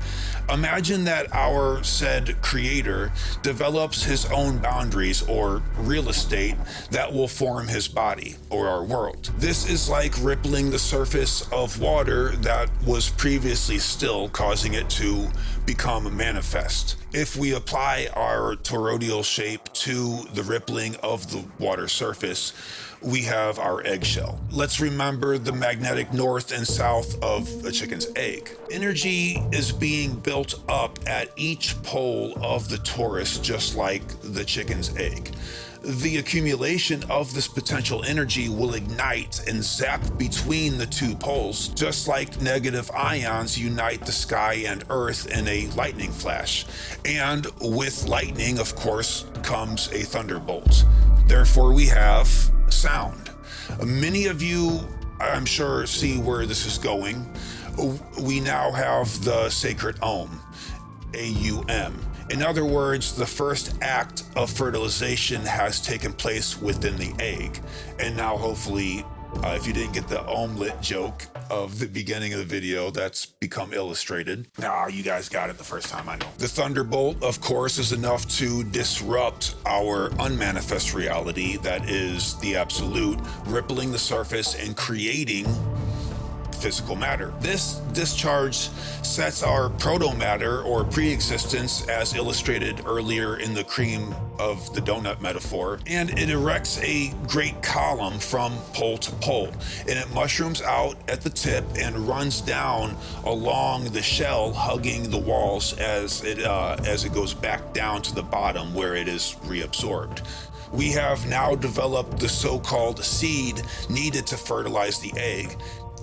Imagine that our said creator develops his own boundaries or real estate that will form his body or our world. This is like rippling the surface of water that was previously still, causing it to become manifest. If we apply our toroidal shape to the rippling of the water surface, we have our eggshell. Let's remember the magnetic north and south of a chicken's egg. Energy is being built up at each pole of the torus, just like the chicken's egg. The accumulation of this potential energy will ignite and zap between the two poles, just like negative ions unite the sky and earth in a lightning flash. And with lightning, of course, comes a thunderbolt. Therefore, we have sound. Many of you, I'm sure, see where this is going. We now have the sacred Om, A-U-M. In other words, the first act of fertilization has taken place within the egg. And now, hopefully, if you didn't get the omelet joke of the beginning of the video, that's become illustrated. Nah, you guys got it the first time, I know. The thunderbolt, of course, is enough to disrupt our unmanifest reality, that is the absolute, rippling the surface and creating physical matter. This discharge sets our proto-matter or pre-existence, as illustrated earlier in the cream of the donut metaphor, and it erects a great column from pole to pole, and it mushrooms out at the tip and runs down along the shell, hugging the walls as it goes back down to the bottom where it is reabsorbed. We have now developed the so-called seed needed to fertilize the egg,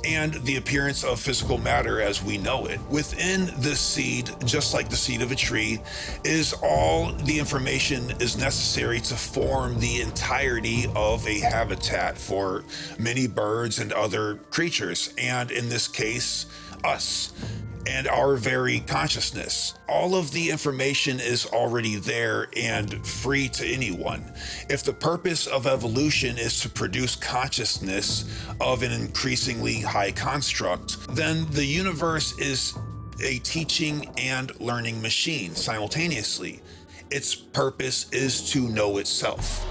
and the appearance of physical matter as we know it. Within this seed, just like the seed of a tree, is all the information is necessary to form the entirety of a habitat for many birds and other creatures, and in this case, us and our very consciousness. All of the information is already there and free to anyone. If the purpose of evolution is to produce consciousness of an increasingly high construct, then the universe is a teaching and learning machine simultaneously. Its purpose is to know itself,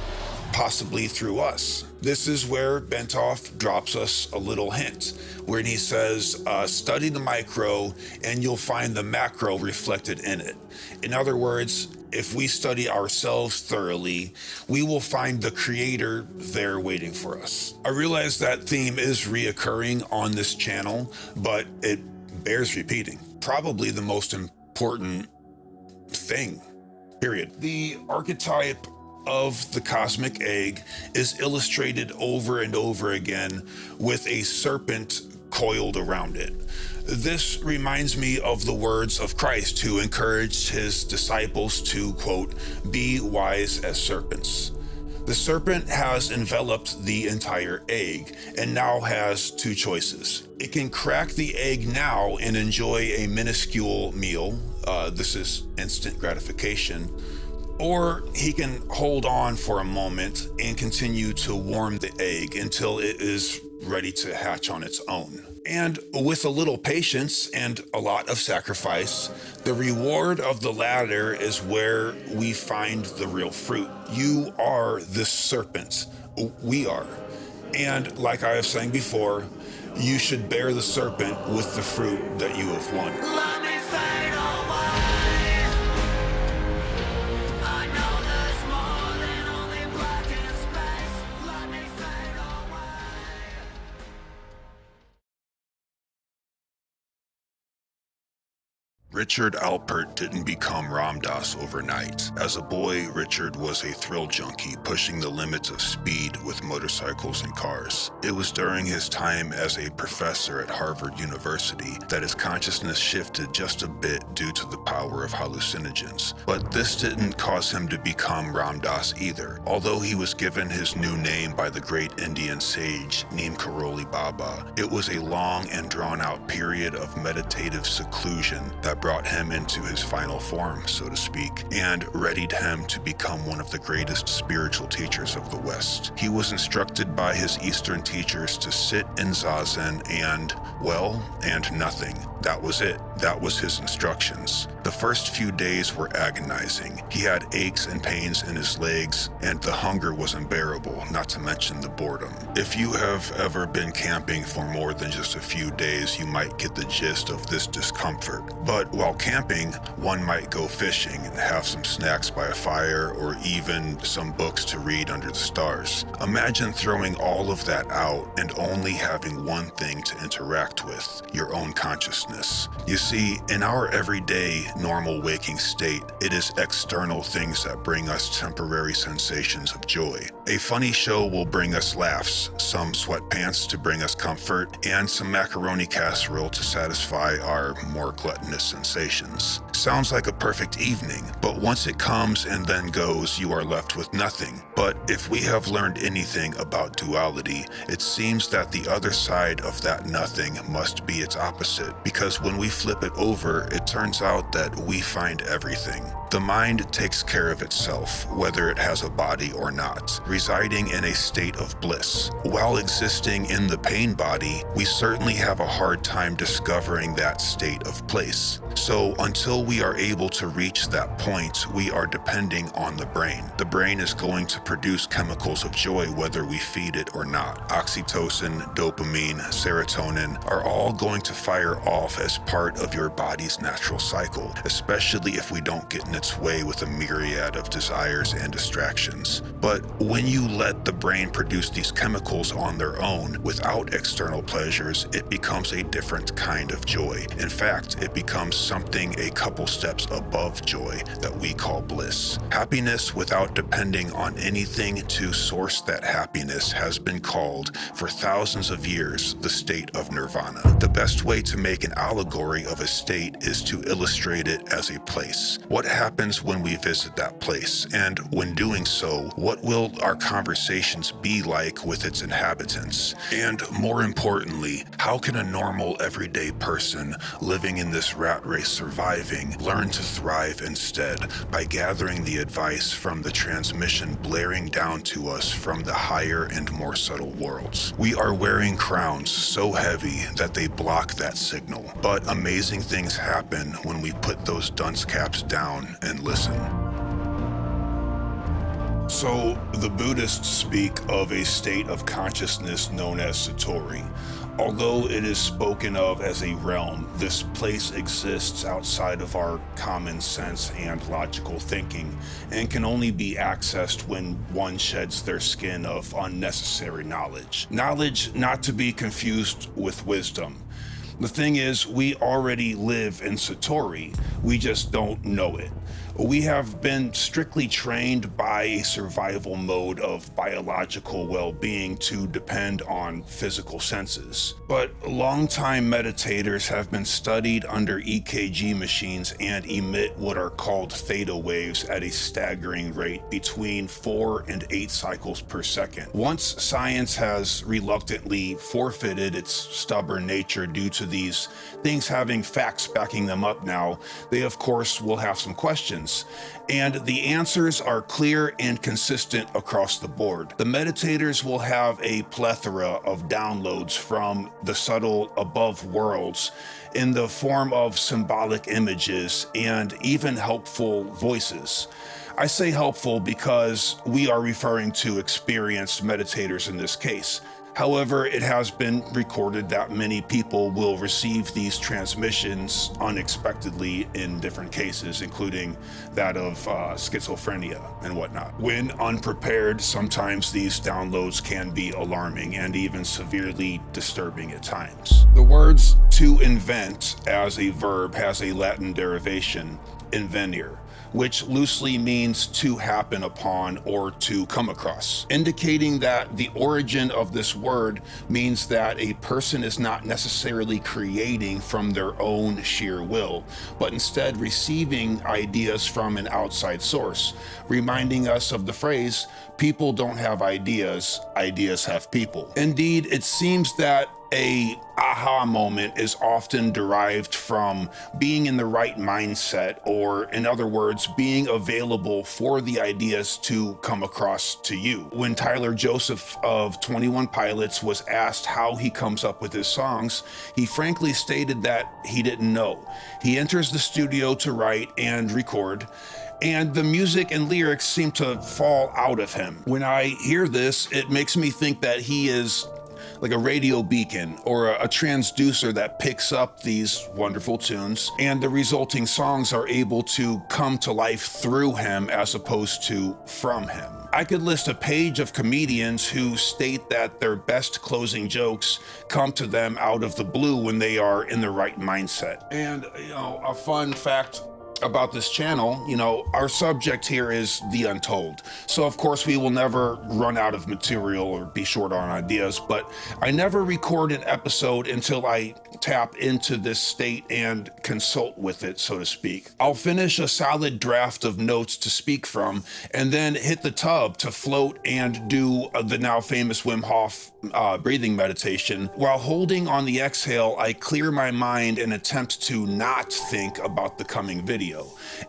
possibly through us. This is where Bentov drops us a little hint, where he says, study the micro and you'll find the macro reflected in it. In other words, if we study ourselves thoroughly, we will find the Creator there waiting for us. I realize that theme is reoccurring on this channel, but it bears repeating. Probably the most important thing, period. The archetype of the cosmic egg is illustrated over and over again with a serpent coiled around it. This reminds me of the words of Christ, who encouraged his disciples to, quote, be wise as serpents. The serpent has enveloped the entire egg and now has two choices. It can crack the egg now and enjoy a minuscule meal. This is instant gratification. Or he can hold on for a moment and continue to warm the egg until it is ready to hatch on its own. And with a little patience and a lot of sacrifice, the reward of the latter is where we find the real fruit. You are this serpent. We are. And like I have saying before, you should bear the serpent with the fruit that you have won. Let me fade away. I know there's more than only black and space. Let me fade away. Richard Alpert didn't become Ram Dass overnight. As a boy, Richard was a thrill junkie, pushing the limits of speed with motorcycles and cars. It was during his time as a professor at Harvard University that his consciousness shifted just a bit due to the power of hallucinogens. But this didn't cause him to become Ram Dass either. Although he was given his new name by the great Indian sage Neem Karoli Baba, it was a long and drawn-out period of meditative seclusion that brought him into his final form, so to speak, and readied him to become one of the greatest spiritual teachers of the West. He was instructed by his Eastern teachers to sit in Zazen and, well, and nothing. That was it. That was his instructions. The first few days were agonizing. He had aches and pains in his legs, and the hunger was unbearable, not to mention the boredom. If you have ever been camping for more than just a few days, you might get the gist of this discomfort. But while camping, one might go fishing and have some snacks by a fire or even some books to read under the stars. Imagine throwing all of that out and only having one thing to interact with, your own consciousness. You see, in our everyday, normal waking state, it is external things that bring us temporary sensations of joy. A funny show will bring us laughs, some sweatpants to bring us comfort, and some macaroni casserole to satisfy our more gluttonous sensations. Sounds like a perfect evening, but once it comes and then goes, you are left with nothing. But if we have learned anything about duality, it seems that the other side of that nothing must be its opposite, because when we flip it over, it turns out that we find everything. The mind takes care of itself, whether it has a body or not, residing in a state of bliss. While existing in the pain body, we certainly have a hard time discovering that state of place. So until we are able to reach that point, we are depending on the brain. The brain is going to produce chemicals of joy whether we feed it or not. Oxytocin, dopamine, serotonin are all going to fire off as part of your body's natural cycle, especially if we don't get in its way with a myriad of desires and distractions. But when you let the brain produce these chemicals on their own without external pleasures, it becomes a different kind of joy. In fact, it becomes something a couple steps above joy that we call bliss. Happiness without depending on anything to source that happiness has been called for thousands of years the state of nirvana. The best way to make an allegory of a state is to illustrate it as a place. What happens when we visit that place? And when doing so, what will our conversations be like with its inhabitants? And more importantly, how can a normal everyday person living in this rat race surviving learn to thrive instead by gathering the advice from the transmission blaring down to us from the higher and more subtle worlds? We are wearing crowns so heavy that they block that signal, but amazing things happen when we put those dunce caps down and listen. So, the Buddhists speak of a state of consciousness known as Satori. Although it is spoken of as a realm, this place exists outside of our common sense and logical thinking, and can only be accessed when one sheds their skin of unnecessary knowledge. Knowledge not to be confused with wisdom. The thing is, we already live in Satori, we just don't know it. We have been strictly trained by a survival mode of biological well-being to depend on physical senses. But longtime meditators have been studied under EKG machines and emit what are called theta waves at a staggering rate between 4 and 8 cycles per second. Once science has reluctantly forfeited its stubborn nature due to these things having facts backing them up now, they of course will have some questions. And the answers are clear and consistent across the board. The meditators will have a plethora of downloads from the subtle above worlds in the form of symbolic images and even helpful voices. I say helpful because we are referring to experienced meditators in this case. However, it has been recorded that many people will receive these transmissions unexpectedly in different cases, including that of schizophrenia and whatnot. When unprepared, sometimes these downloads can be alarming and even severely disturbing at times. The words to invent as a verb has a Latin derivation, invenire, which loosely means to happen upon or to come across, indicating that the origin of this word means that a person is not necessarily creating from their own sheer will, but instead receiving ideas from an outside source, reminding us of the phrase, people don't have ideas, ideas have people. Indeed, it seems that a aha moment is often derived from being in the right mindset, or in other words, being available for the ideas to come across to you. When Tyler Joseph of 21 Pilots was asked how he comes up with his songs, he frankly stated that he didn't know. He enters the studio to write and record, and the music and lyrics seem to fall out of him. When I hear this, it makes me think that he is like a radio beacon or a transducer that picks up these wonderful tunes, and the resulting songs are able to come to life through him as opposed to from him. I could list a page of comedians who state that their best closing jokes come to them out of the blue when they are in the right mindset. And, a fun fact about this channel, our subject here is the untold. So of course we will never run out of material or be short on ideas, but I never record an episode until I tap into this state and consult with it, so to speak. I'll finish a solid draft of notes to speak from, and then hit the tub to float and do the now famous Wim Hof breathing meditation. While holding on the exhale, I clear my mind and attempt to not think about the coming video.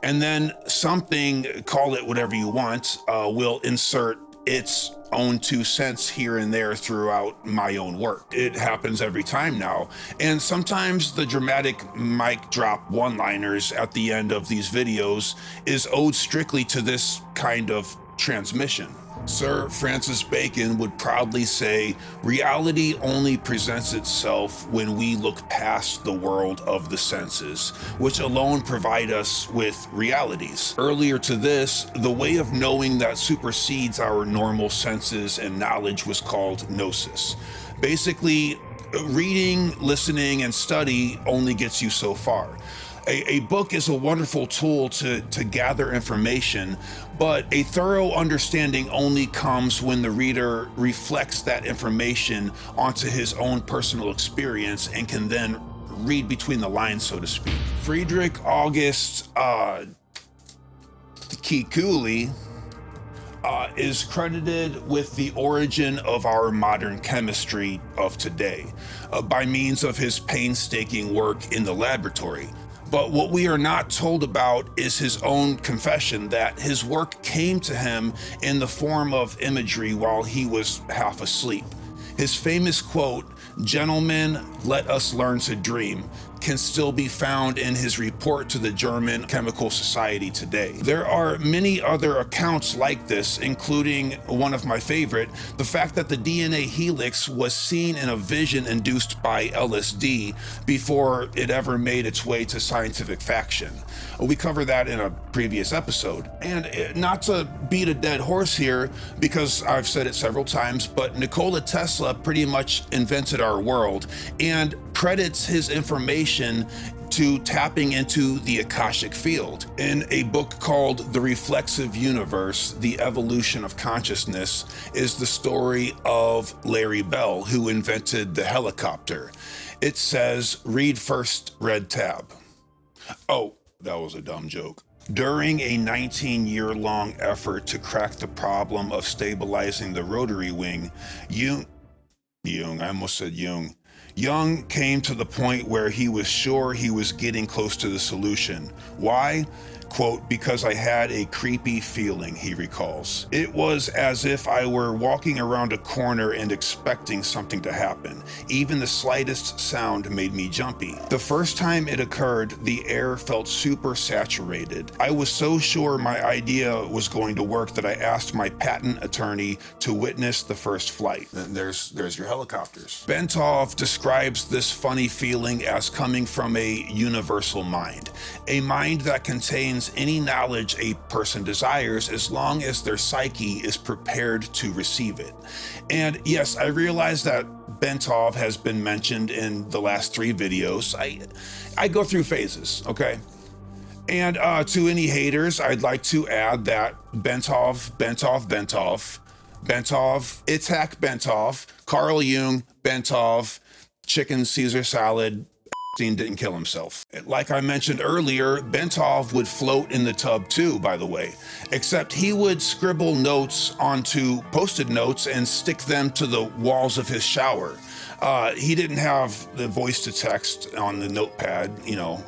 And then something, call it whatever you want, will insert its own 2 cents here and there throughout my own work. It happens every time now. And sometimes the dramatic mic drop one-liners at the end of these videos is owed strictly to this kind of transmission. Sir Francis Bacon would proudly say, reality only presents itself when we look past the world of the senses, which alone provide us with realities. Earlier to this, the way of knowing that supersedes our normal senses and knowledge was called gnosis. Basically, reading, listening, and study only gets you so far. A book is a wonderful tool to gather information, but a thorough understanding only comes when the reader reflects that information onto his own personal experience and can then read between the lines, so to speak. Friedrich August Kekule is credited with the origin of our modern chemistry of today by means of his painstaking work in the laboratory. But what we are not told about is his own confession that his work came to him in the form of imagery while he was half asleep. His famous quote, "Gentlemen, let us learn to dream," can still be found in his report to the German Chemical Society today. There are many other accounts like this, including one of my favorite, the fact that the DNA helix was seen in a vision induced by LSD before it ever made its way to scientific faction. We covered that in a previous episode. And not to beat a dead horse here, because I've said it several times, but Nikola Tesla pretty much invented our world and credits his information to tapping into the Akashic field. In a book called The Reflexive Universe, The Evolution of Consciousness, is the story of Larry Bell, who invented the helicopter. It says, read first red tab. Oh, that was a dumb joke. During a 19-year-long effort to crack the problem of stabilizing the rotary wing, Jung came to the point where he was sure he was getting close to the solution. Why? Quote, because I had a creepy feeling, he recalls. It was as if I were walking around a corner and expecting something to happen. Even the slightest sound made me jumpy. The first time it occurred, the air felt super saturated. I was so sure my idea was going to work that I asked my patent attorney to witness the first flight. And there's your helicopters. Bentov describes this funny feeling as coming from a universal mind, a mind that contains any knowledge a person desires as long as their psyche is prepared to receive it. And yes, I realize that Bentov has been mentioned in the last 3 videos. I go through phases, okay? And to any haters, I'd like to add that Bentov, Itzhak Bentov, Carl Jung, Bentov, chicken Caesar salad, didn't kill himself. Like I mentioned earlier, Bentov would float in the tub too, by the way, except he would scribble notes onto Post-it notes and stick them to the walls of his shower. He didn't have the voice to text on the notepad,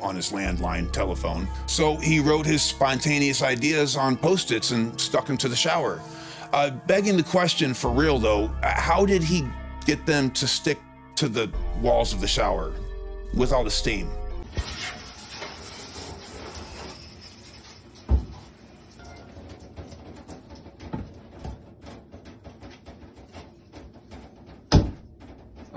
on his landline telephone. So he wrote his spontaneous ideas on Post-its and stuck them to the shower. Begging the question for real though, how did he get them to stick to the walls of the shower with all the steam?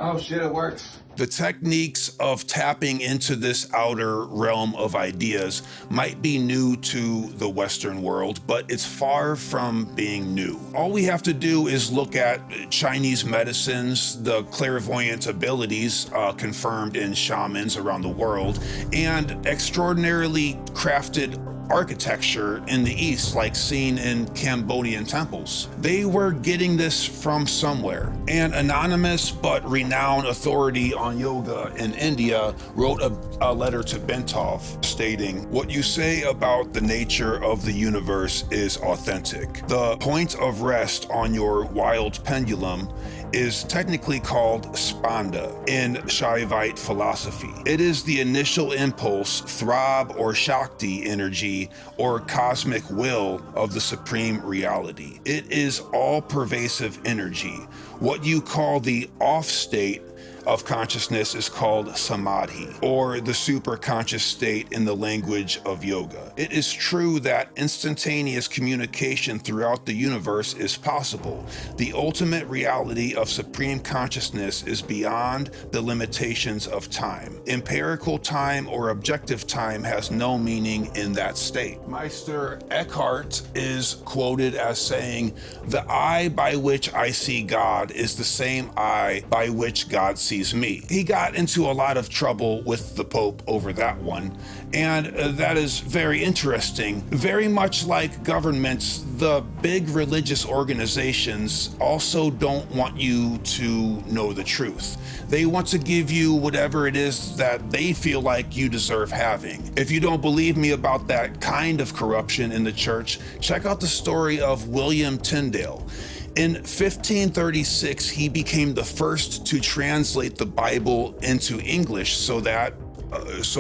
Oh shit, it works. The techniques of tapping into this outer realm of ideas might be new to the Western world, but it's far from being new. All we have to do is look at Chinese medicines, the clairvoyant abilities confirmed in shamans around the world, and extraordinarily crafted architecture in the East, like seen in Cambodian temples. They were getting this from somewhere. An anonymous but renowned authority on yoga in India wrote a letter to Bentov stating, "What you say about the nature of the universe is authentic. The point of rest on your wild pendulum is technically called spanda in Shaivite philosophy. It is the initial impulse, throb, or shakti energy, or cosmic will of the supreme reality. It is all-pervasive energy. What you call the off state of consciousness is called samadhi, or the superconscious state in the language of yoga. It is true that instantaneous communication throughout the universe is possible. The ultimate reality of supreme consciousness is beyond the limitations of time. Empirical time or objective time has no meaning in that state." Meister Eckhart is quoted as saying, "The eye by which I see God is the same eye by which God sees me." He got into a lot of trouble with the Pope over that one, and that is very interesting. Very much like governments, the big religious organizations also don't want you to know the truth. They want to give you whatever it is that they feel like you deserve having. If you don't believe me about that kind of corruption in the church, check out the story of William Tyndale. In 1536, he became the first to translate the Bible into English so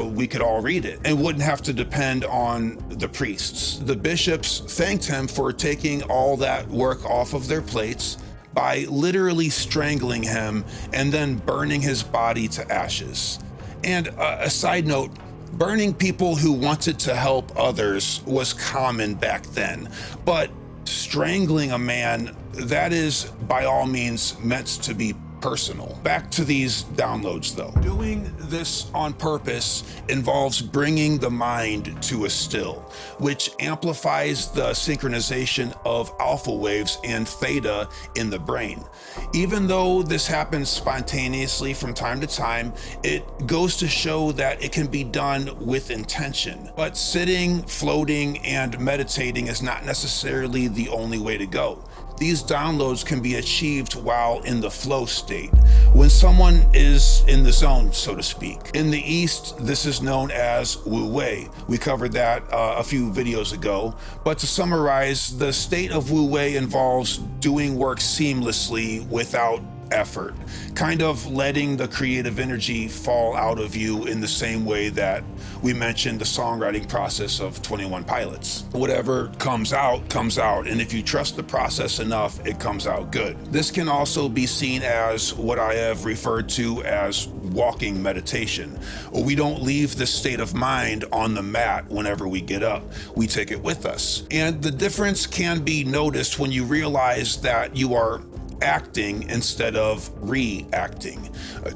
we could all read it and wouldn't have to depend on the priests. The bishops thanked him for taking all that work off of their plates by literally strangling him and then burning his body to ashes. And a side note, burning people who wanted to help others was common back then, but strangling a man, that is by all means meant to be personal. Back to these downloads though. Doing this on purpose involves bringing the mind to a still, which amplifies the synchronization of alpha waves and theta in the brain. Even though this happens spontaneously from time to time, it goes to show that it can be done with intention. But sitting, floating, and meditating is not necessarily the only way to go. These downloads can be achieved while in the flow state, when someone is in the zone, so to speak. In the East, this is known as Wu Wei. We covered that a few videos ago. But to summarize, the state of Wu Wei involves doing work seamlessly without effort, kind of letting the creative energy fall out of you in the same way that we mentioned the songwriting process of 21 Pilots. Whatever comes out, and if you trust the process enough, it comes out good. This can also be seen as what I have referred to as walking meditation. We don't leave this state of mind on the mat whenever we get up. We take it with us. And the difference can be noticed when you realize that you are acting instead of reacting.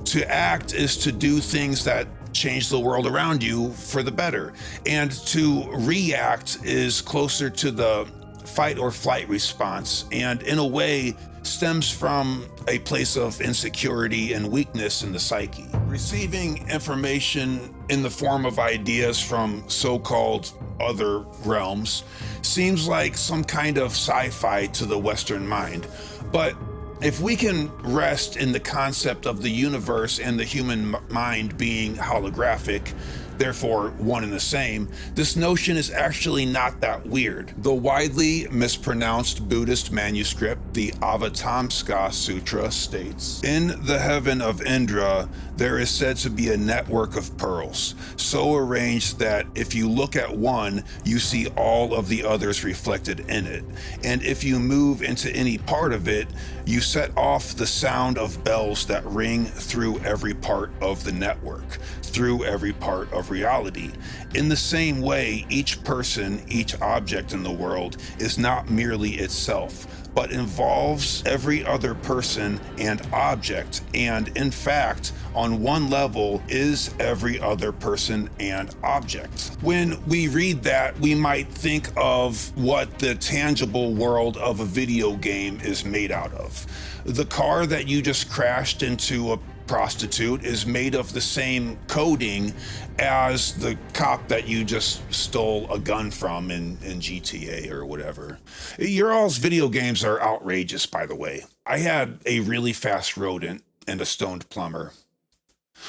To act is to do things that change the world around you for the better, and to react is closer to the fight or flight response, and in a way stems from a place of insecurity and weakness in the psyche. Receiving information in the form of ideas from so-called other realms seems like some kind of sci-fi to the Western mind, but if we can rest in the concept of the universe and the human mind being holographic, therefore one and the same, this notion is actually not that weird. The widely mispronounced Buddhist manuscript, the Avatamsaka Sutra, states, "In the heaven of Indra, there is said to be a network of pearls, so arranged that if you look at one, you see all of the others reflected in it. And if you move into any part of it, you set off the sound of bells that ring through every part of the network, through every part of reality. In the same way, each person, each object in the world is not merely itself, but involves every other person and object, and in fact, on one level, is every other person and object." When we read that, we might think of what the tangible world of a video game is made out of. The car that you just crashed into a prostitute is made of the same coding as the cop that you just stole a gun from in GTA or whatever. Your all's video games are outrageous, by the way. I had a really fast rodent and a stoned plumber.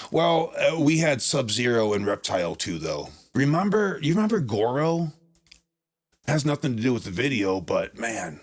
Well, we had Sub-Zero and Reptile too, though. You remember Goro? It has nothing to do with the video, but man,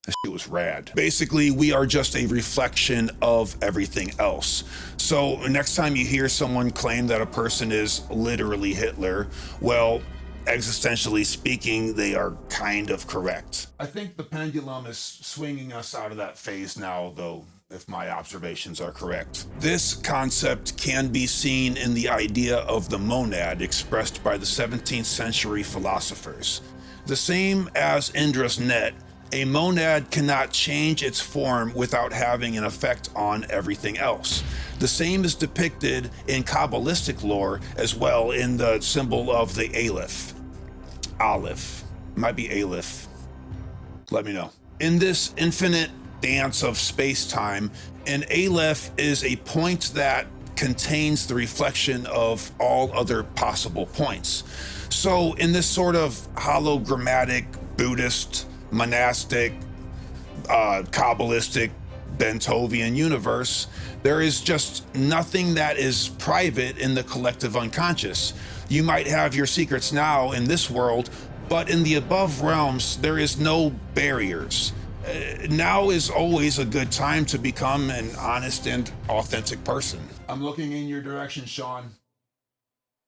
that shit was rad. Basically, we are just a reflection of everything else. So next time you hear someone claim that a person is literally Hitler, well, existentially speaking, they are kind of correct. I think the pendulum is swinging us out of that phase now, though, if my observations are correct. This concept can be seen in the idea of the monad expressed by the 17th century philosophers. The same as Indra's net, a monad cannot change its form without having an effect on everything else. The same is depicted in Kabbalistic lore as well in the symbol of the Aleph. Aleph. Might be Aleph. Let me know. In this infinite dance of space-time, an Aleph is a point that contains the reflection of all other possible points. So in this sort of hologrammatic Buddhist monastic, Kabbalistic, Bentovian universe, there is just nothing that is private in the collective unconscious. You might have your secrets now in this world, but in the above realms, there is no barriers. Now is always a good time to become an honest and authentic person. I'm looking in your direction, Sean.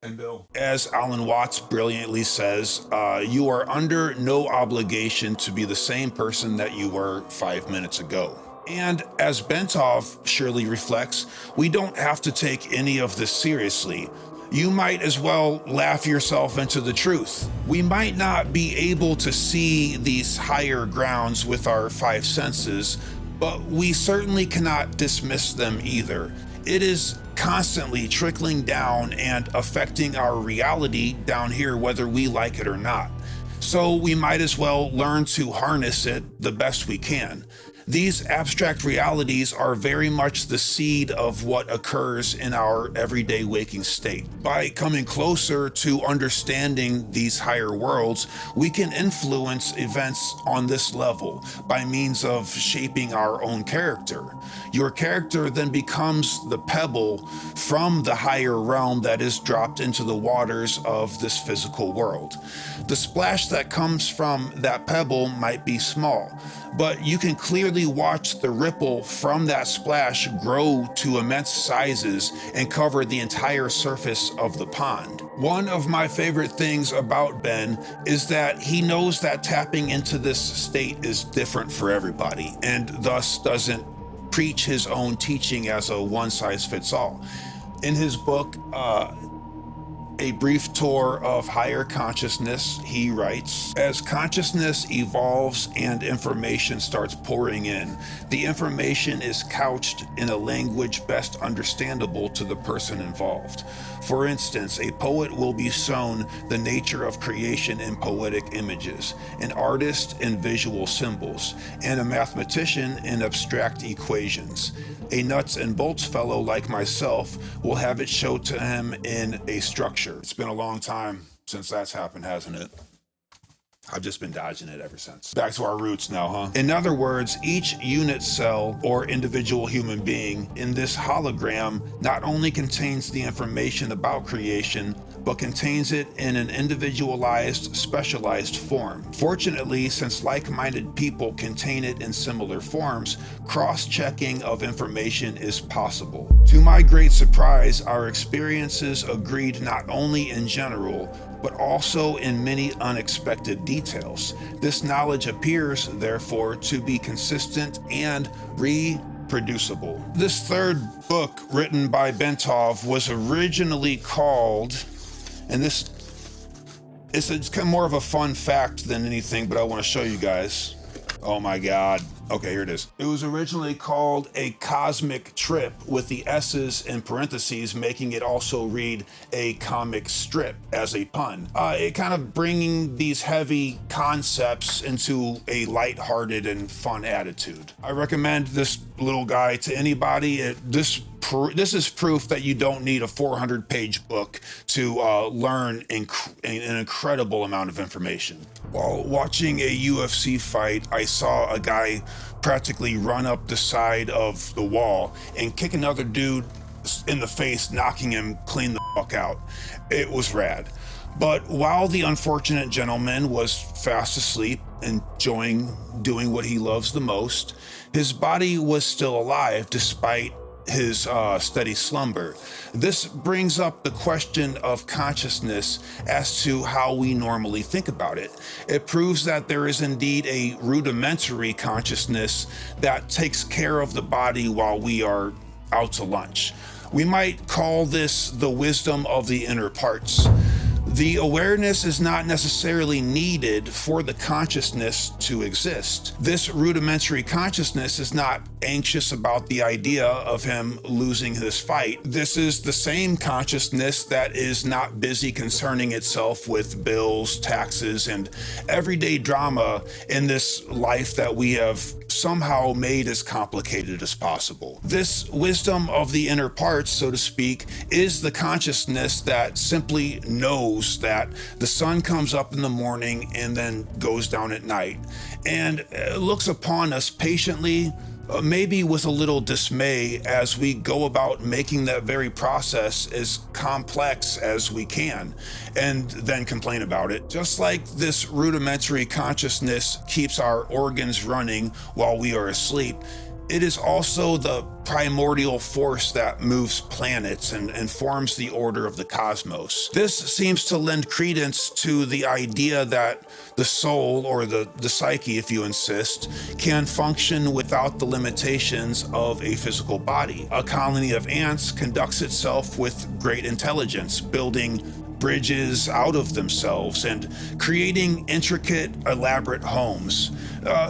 And Bill. As Alan Watts brilliantly says, you are under no obligation to be the same person that you were 5 minutes ago. And as Bentov surely reflects, we don't have to take any of this seriously. You might as well laugh yourself into the truth. We might not be able to see these higher grounds with our five senses, but we certainly cannot dismiss them either. It is constantly trickling down and affecting our reality down here, whether we like it or not. So we might as well learn to harness it the best we can. These abstract realities are very much the seed of what occurs in our everyday waking state. By coming closer to understanding these higher worlds, we can influence events on this level by means of shaping our own character. Your character then becomes the pebble from the higher realm that is dropped into the waters of this physical world. The splash that comes from that pebble might be small, but you can clearly watch the ripple from that splash grow to immense sizes and cover the entire surface of the pond. One of my favorite things about Ben is that he knows that tapping into this state is different for everybody, and thus doesn't preach his own teaching as a one-size-fits-all. In his book, A Brief Tour of Higher Consciousness, he writes, as consciousness evolves and information starts pouring in, the information is couched in a language best understandable to the person involved. For instance, a poet will be shown the nature of creation in poetic images, an artist in visual symbols, and a mathematician in abstract equations. A nuts and bolts fellow like myself will have it shown to him in a structure. It's been a long time since that's happened, hasn't it? I've just been dodging it ever since. Back to our roots now, huh? In other words, each unit cell or individual human being in this hologram not only contains the information about creation, but contains it in an individualized, specialized form. Fortunately, since like-minded people contain it in similar forms, cross-checking of information is possible. To my great surprise, our experiences agreed not only in general, but also in many unexpected details. This knowledge appears, therefore, to be consistent and reproducible. This third book, written by Bentov, was originally called, and this is kind of more of a fun fact than anything, but I want to show you guys. Oh my God. Okay, here it is. It was originally called A Cosmic Trip, with the S's in parentheses, making it also read A Comic Strip as a pun. It kind of bringing these heavy concepts into a lighthearted and fun attitude. I recommend this little guy to anybody. This is proof that you don't need a 400-page book to learn an incredible amount of information. While watching a UFC fight, I saw a guy practically run up the side of the wall and kick another dude in the face, knocking him clean the fuck out. It was rad. But while the unfortunate gentleman was fast asleep, enjoying doing what he loves the most, his body was still alive despite his steady slumber. This brings up the question of consciousness as to how we normally think about it. It proves that there is indeed a rudimentary consciousness that takes care of the body while we are out to lunch. We might call this the wisdom of the inner parts. The awareness is not necessarily needed for the consciousness to exist. This rudimentary consciousness is not anxious about the idea of him losing this fight. This is the same consciousness that is not busy concerning itself with bills, taxes, and everyday drama in this life that we have somehow made as complicated as possible. This wisdom of the inner parts, so to speak, is the consciousness that simply knows that the sun comes up in the morning and then goes down at night, and looks upon us patiently, maybe with a little dismay, as we go about making that very process as complex as we can, and then complain about it. Just like this rudimentary consciousness keeps our organs running while we are asleep, It is also the primordial force that moves planets and forms the order of the cosmos. This seems to lend credence to the idea that the soul, or the psyche if you insist, can function without the limitations of a physical body. A colony of ants conducts itself with great intelligence, building bridges out of themselves and creating intricate, elaborate homes.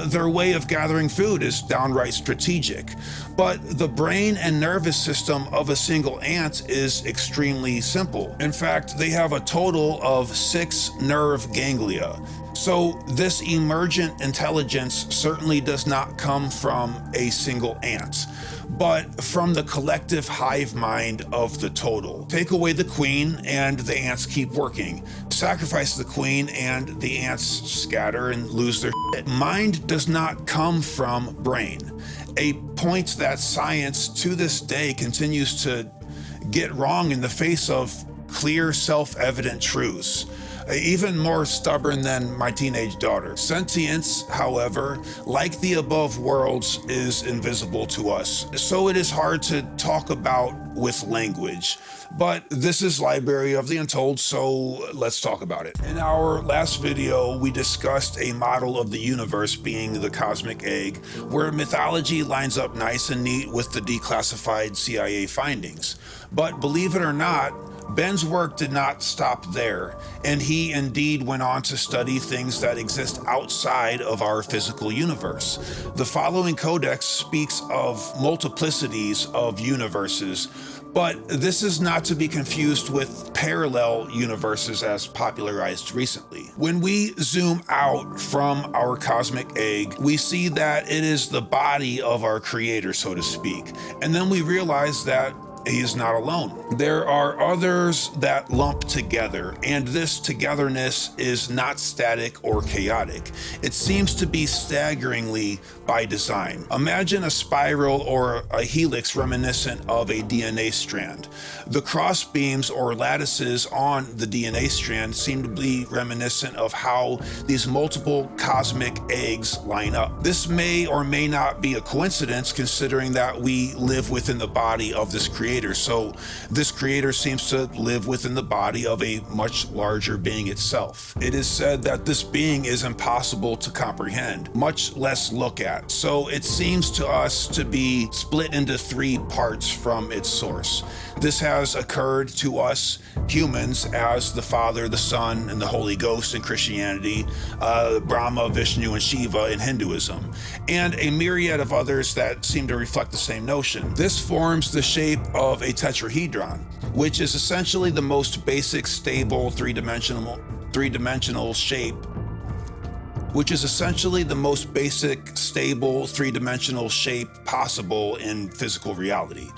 Their way of gathering food is downright strategic, but the brain and nervous system of a single ant is extremely simple. In fact, they have a total of 6 nerve ganglia. So this emergent intelligence certainly does not come from a single ant, but from the collective hive mind of the total. Take away the queen and the ants keep working. Sacrifice the queen and the ants scatter and lose their shit. Mind does not come from brain, a point that science to this day continues to get wrong in the face of clear, self-evident truths. Even more stubborn than my teenage daughter. Sentience, however, like the above worlds, is invisible to us, so it is hard to talk about with language. But this is Library of the Untold, so let's talk about it. In our last video, we discussed a model of the universe being the cosmic egg, where mythology lines up nice and neat with the declassified CIA findings. But believe it or not, Ben's work did not stop there, and he indeed went on to study things that exist outside of our physical universe. The following codex speaks of multiplicities of universes, but this is not to be confused with parallel universes as popularized recently. When we zoom out from our cosmic egg, we see that it is the body of our creator, so to speak, and then we realize that he is not alone. There are others that lump together, and this togetherness is not static or chaotic. It seems to be staggeringly by design. Imagine a spiral or a helix reminiscent of a DNA strand. The cross beams or lattices on the DNA strand seem to be reminiscent of how these multiple cosmic eggs line up. This may or may not be a coincidence, considering that we live within the body of this creator. So this creator seems to live within the body of a much larger being itself. It is said that this being is impossible to comprehend, much less look at. So it seems to us to be split into 3 parts from its source. This has occurred to us humans as the Father, the Son, and the Holy Ghost in Christianity, Brahma, Vishnu, and Shiva in Hinduism, and a myriad of others that seem to reflect the same notion. This forms the shape of a tetrahedron, which is essentially the most basic, stable, three-dimensional shape possible in physical reality.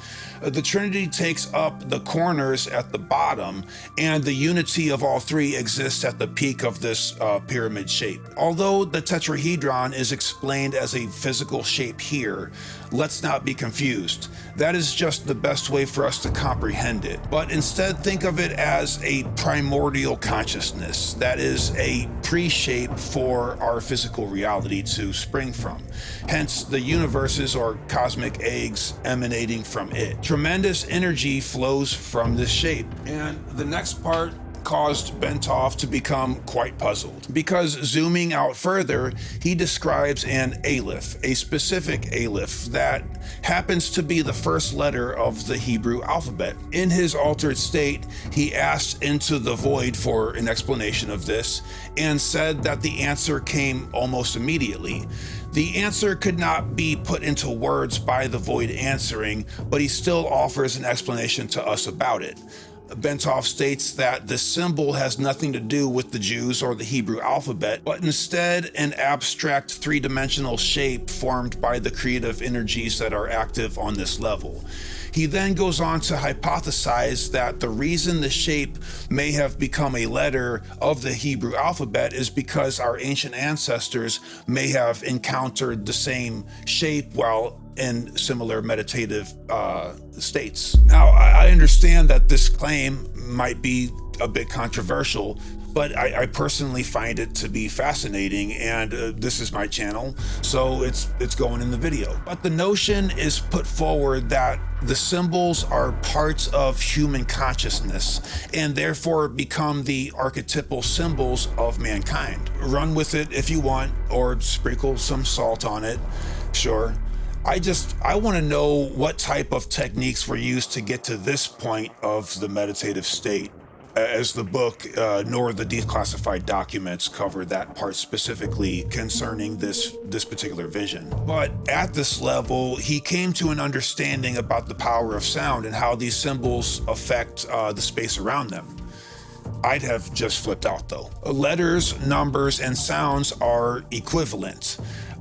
The Trinity takes up the corners at the bottom, and the unity of all 3 exists at the peak of this pyramid shape. Although the tetrahedron is explained as a physical shape here, let's not be confused. That is just the best way for us to comprehend it. But instead, think of it as a primordial consciousness that is a pre-shape for our physical reality to spring from. Hence, the universes or cosmic eggs emanating from it. Tremendous energy flows from this shape. And the next part caused Bentov to become quite puzzled, because zooming out further, he describes an aleph, a specific aleph that happens to be the first letter of the Hebrew alphabet. In his altered state, he asked into the void for an explanation of this and said that the answer came almost immediately. The answer could not be put into words by the void answering, but he still offers an explanation to us about it. Bentov states that the symbol has nothing to do with the Jews or the Hebrew alphabet, but instead an abstract 3-dimensional shape formed by the creative energies that are active on this level. He then goes on to hypothesize that the reason the shape may have become a letter of the Hebrew alphabet is because our ancient ancestors may have encountered the same shape while in similar meditative states. Now, I understand that this claim might be a bit controversial, but I personally find it to be fascinating, and this is my channel, so it's going in the video. But the notion is put forward that the symbols are parts of human consciousness and therefore become the archetypal symbols of mankind. Run with it if you want, or sprinkle some salt on it, sure. I want to know what type of techniques were used to get to this point of the meditative state, as the book nor the declassified documents cover that part specifically concerning this particular vision. But at this level, he came to an understanding about the power of sound and how these symbols affect the space around them. I'd have just flipped out though. Letters, numbers, and sounds are equivalent.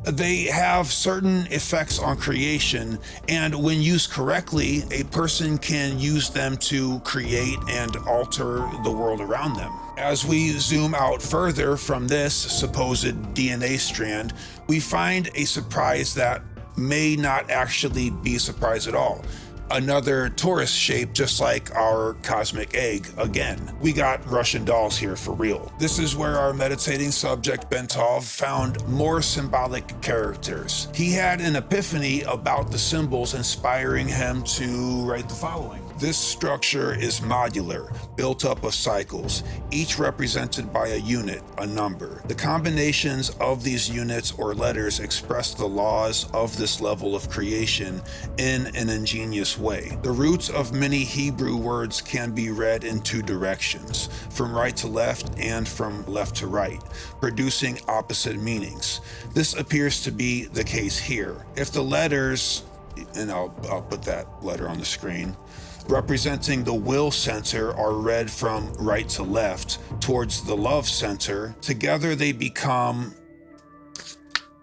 They have certain effects on creation, and when used correctly, a person can use them to create and alter the world around them. As we zoom out further from this supposed DNA strand, we find a surprise that may not actually be a surprise at all. Another torus shape, just like our cosmic egg again. We got Russian dolls here for real. This is where our meditating subject Bentov found more symbolic characters. He had an epiphany about the symbols, inspiring him to write the following. This structure is modular, built up of cycles, each represented by a unit, a number. The combinations of these units or letters express the laws of this level of creation in an ingenious way. The roots of many Hebrew words can be read in two directions, from right to left and from left to right, producing opposite meanings. This appears to be the case here. If the letters, and I'll put that letter on the screen, representing the will center are read from right to left towards the love center, together they become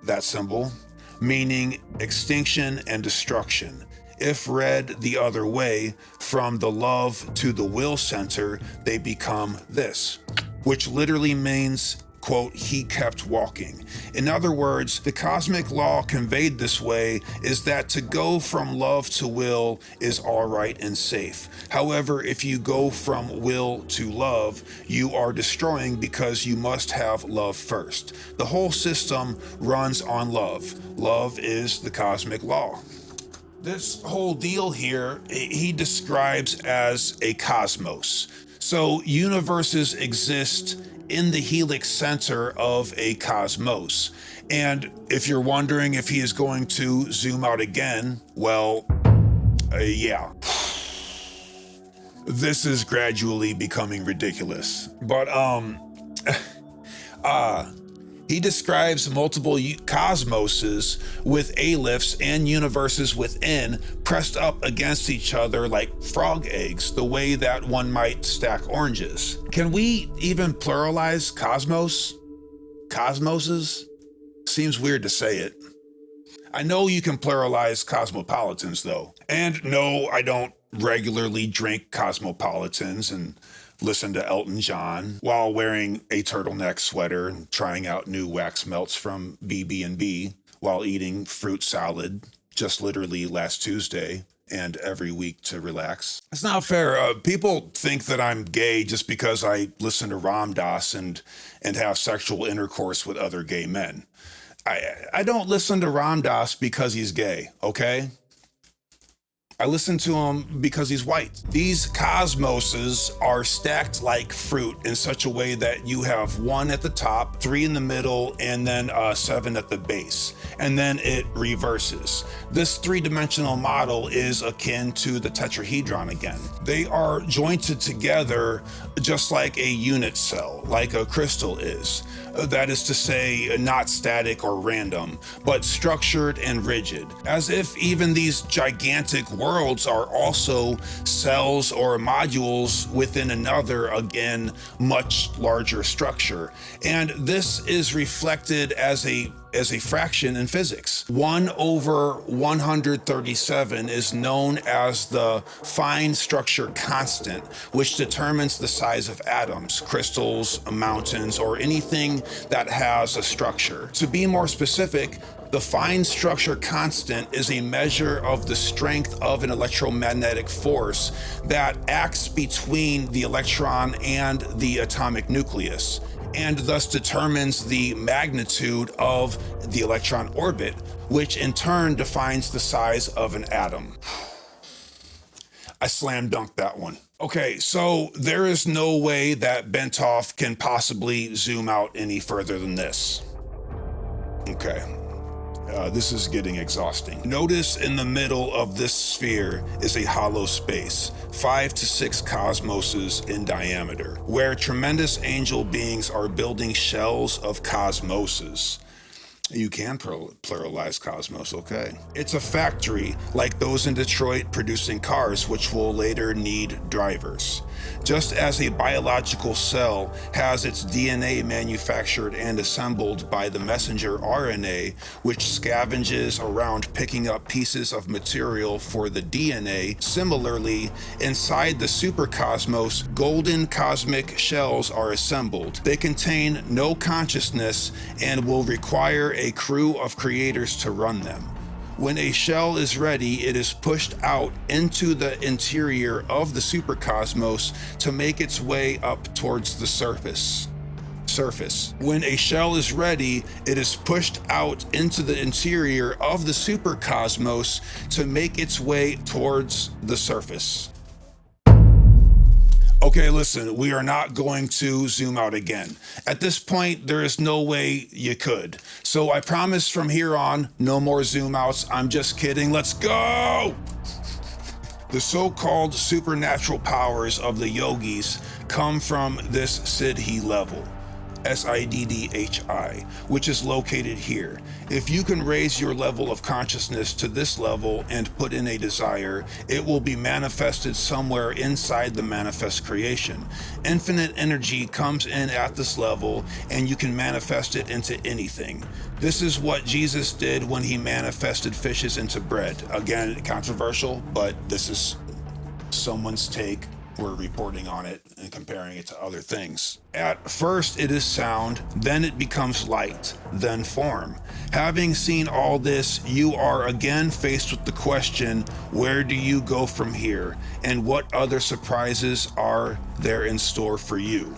that symbol, meaning extinction and destruction. If read the other way, from the love to the will center, they become this, which literally means, quote, he kept walking. In other words, the cosmic law conveyed this way is that to go from love to will is all right and safe. However, if you go from will to love, you are destroying because you must have love first. The whole system runs on love. Love is the cosmic law. This whole deal here, he describes as a cosmos. So universes exist in the helix center of a cosmos. And if you're wondering if he is going to zoom out again, well, yeah. This is gradually becoming ridiculous. But, he describes multiple cosmoses with aleph and universes within pressed up against each other like frog eggs, the way that one might stack oranges. Can we even pluralize cosmos? Cosmoses? Seems weird to say it. I know you can pluralize cosmopolitans though. And no, I don't regularly drink cosmopolitans and listen to Elton John while wearing a turtleneck sweater and trying out new wax melts from BB&B while eating fruit salad just literally last Tuesday and every week to relax. It's not fair. People think that I'm gay just because I listen to Ram Dass and have sexual intercourse with other gay men. I don't listen to Ram Dass because he's gay, okay? I listen to him because he's white. These cosmoses are stacked like fruit in such a way that you have 1 at the top, 3 in the middle, and then 7 at the base. And then it reverses. This 3-dimensional model is akin to the tetrahedron again. They are jointed together just like a unit cell, like a crystal is. That is to say, not static or random, but structured and rigid, as if even these gigantic worlds are also cells or modules within another, again, much larger structure. And this is reflected as a fraction in physics. 1/137 is known as the fine structure constant, which determines the size of atoms, crystals, mountains, or anything that has a structure. To be more specific, The fine structure constant is a measure of the strength of an electromagnetic force that acts between the electron and the atomic nucleus, and thus determines the magnitude of the electron orbit, which in turn defines the size of an atom. I slam dunked that one. Okay, so there is no way that Bentov can possibly zoom out any further than this. Okay, this is getting exhausting. Notice in the middle of this sphere is a hollow space, 5 to 6 cosmoses in diameter, where tremendous angel beings are building shells of cosmoses. You can pluralize cosmos, okay. It's a factory like those in Detroit producing cars, which will later need drivers. Just as a biological cell has its DNA manufactured and assembled by the messenger RNA, which scavenges around picking up pieces of material for the DNA, similarly, inside the supercosmos, golden cosmic shells are assembled. They contain no consciousness and will require a crew of creators to run them. When a shell is ready, it is pushed out into the interior of the supercosmos to make its way up towards the surface. When a shell is ready, it is pushed out into the interior of the supercosmos to make its way towards the surface. Okay, listen, we are not going to zoom out again. At this point, there is no way you could. So I promise from here on, no more zoom outs. I'm just kidding. Let's go! The so-called supernatural powers of the yogis come from this Siddhi level, Siddhi, which is located here. If you can raise your level of consciousness to this level and put in a desire, it will be manifested somewhere inside the manifest creation. Infinite energy comes in at this level, and you can manifest it into anything. This is what Jesus did when he manifested fishes into bread. Again, controversial, but this is someone's take. We're reporting on it and comparing it to other things. At first it is sound, then it becomes light, then form. Having seen all this, you are again faced with the question, where do you go from here? And what other surprises are there in store for you?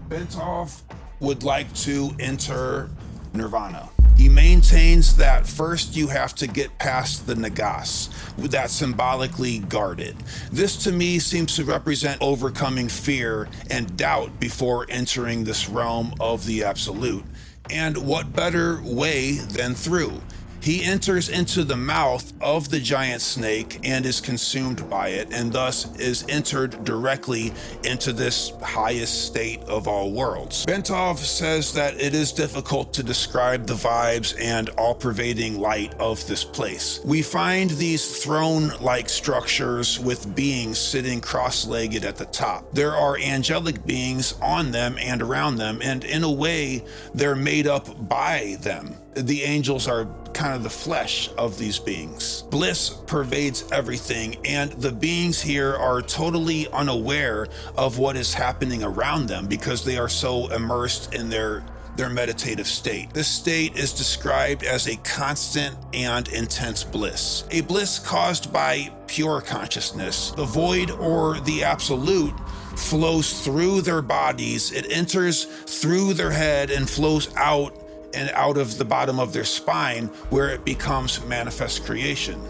Bentov would like to enter nirvana. He maintains that first you have to get past the nagas, that's symbolically guarded. This to me seems to represent overcoming fear and doubt before entering this realm of the absolute. And what better way than through? He enters into the mouth of the giant snake and is consumed by it, and thus is entered directly into this highest state of all worlds. Bentov says that it is difficult to describe the vibes and all-pervading light of this place. We find these throne-like structures with beings sitting cross-legged at the top. There are angelic beings on them and around them, and in a way, they're made up by them. The angels are kind of the flesh of these beings. Bliss pervades everything, and the beings here are totally unaware of what is happening around them because they are so immersed in their meditative state. This state is described as a constant and intense bliss, a bliss caused by pure consciousness. The void or the absolute flows through their bodies, it enters through their head and flows out and out of the bottom of their spine, where it becomes manifest creation.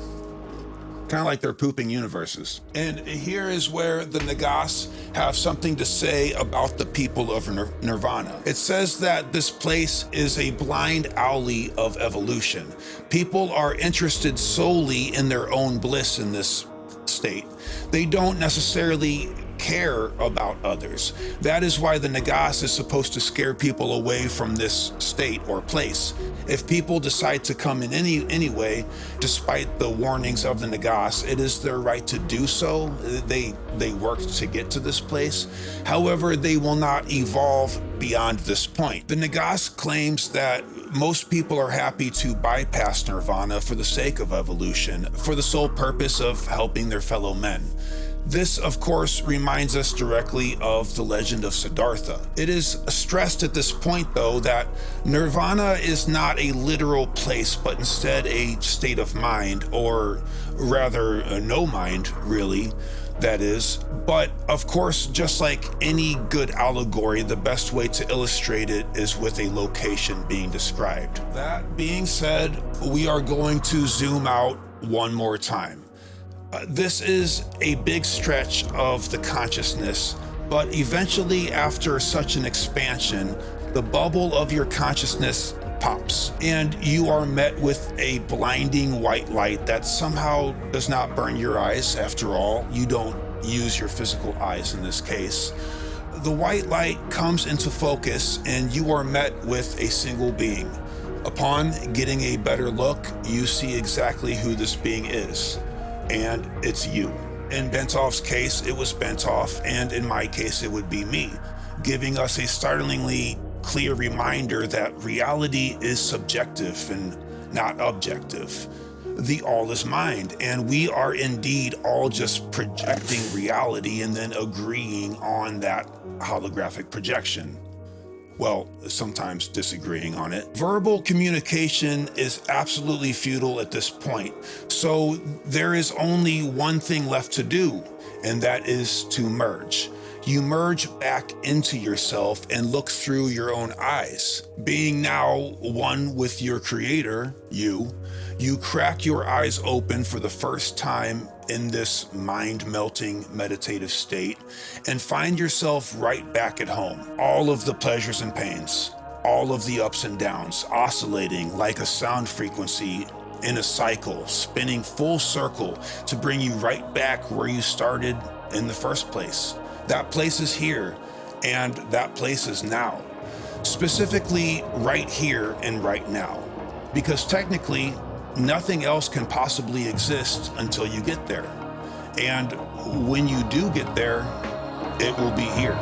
Kind of like they're pooping universes. And here is where the Nagas have something to say about the people of Nirvana. It says that this place is a blind alley of evolution. People are interested solely in their own bliss in this state. They don't necessarily care about others. That is why the Nagas is supposed to scare people away from this state or place. If people decide to come in any way, despite the warnings of the Nagas, it is their right to do so. They worked to get to this place. However, they will not evolve beyond this point. The Nagas claims that most people are happy to bypass nirvana for the sake of evolution, for the sole purpose of helping their fellow men. This, of course, reminds us directly of the legend of Siddhartha. It is stressed at this point, though, that nirvana is not a literal place, but instead a state of mind, or rather, no mind, really, that is. But, of course, just like any good allegory, the best way to illustrate it is with a location being described. That being said, we are going to zoom out one more time. This is a big stretch of the consciousness, but eventually after such an expansion, the bubble of your consciousness pops, and you are met with a blinding white light that somehow does not burn your eyes. After all, you don't use your physical eyes in this case. The white light comes into focus, and you are met with a single being. Upon getting a better look, you see exactly who this being is. And it's you. In Bentov's case, it was Bentov, and in my case, it would be me, giving us a startlingly clear reminder that reality is subjective and not objective. The all is mind, and we are indeed all just projecting reality and then agreeing on that holographic projection. Well, sometimes disagreeing on it. Verbal communication is absolutely futile at this point, so there is only one thing left to do, and that is to merge. You merge back into yourself and look through your own eyes. Being now one with your creator, you crack your eyes open for the first time in this mind-melting meditative state and find yourself right back at home. All of the pleasures and pains, all of the ups and downs, oscillating like a sound frequency in a cycle, spinning full circle to bring you right back where you started in the first place. That place is here, and that place is now. Specifically, right here and right now. Because technically, nothing else can possibly exist until you get there. And when you do get there, it will be here.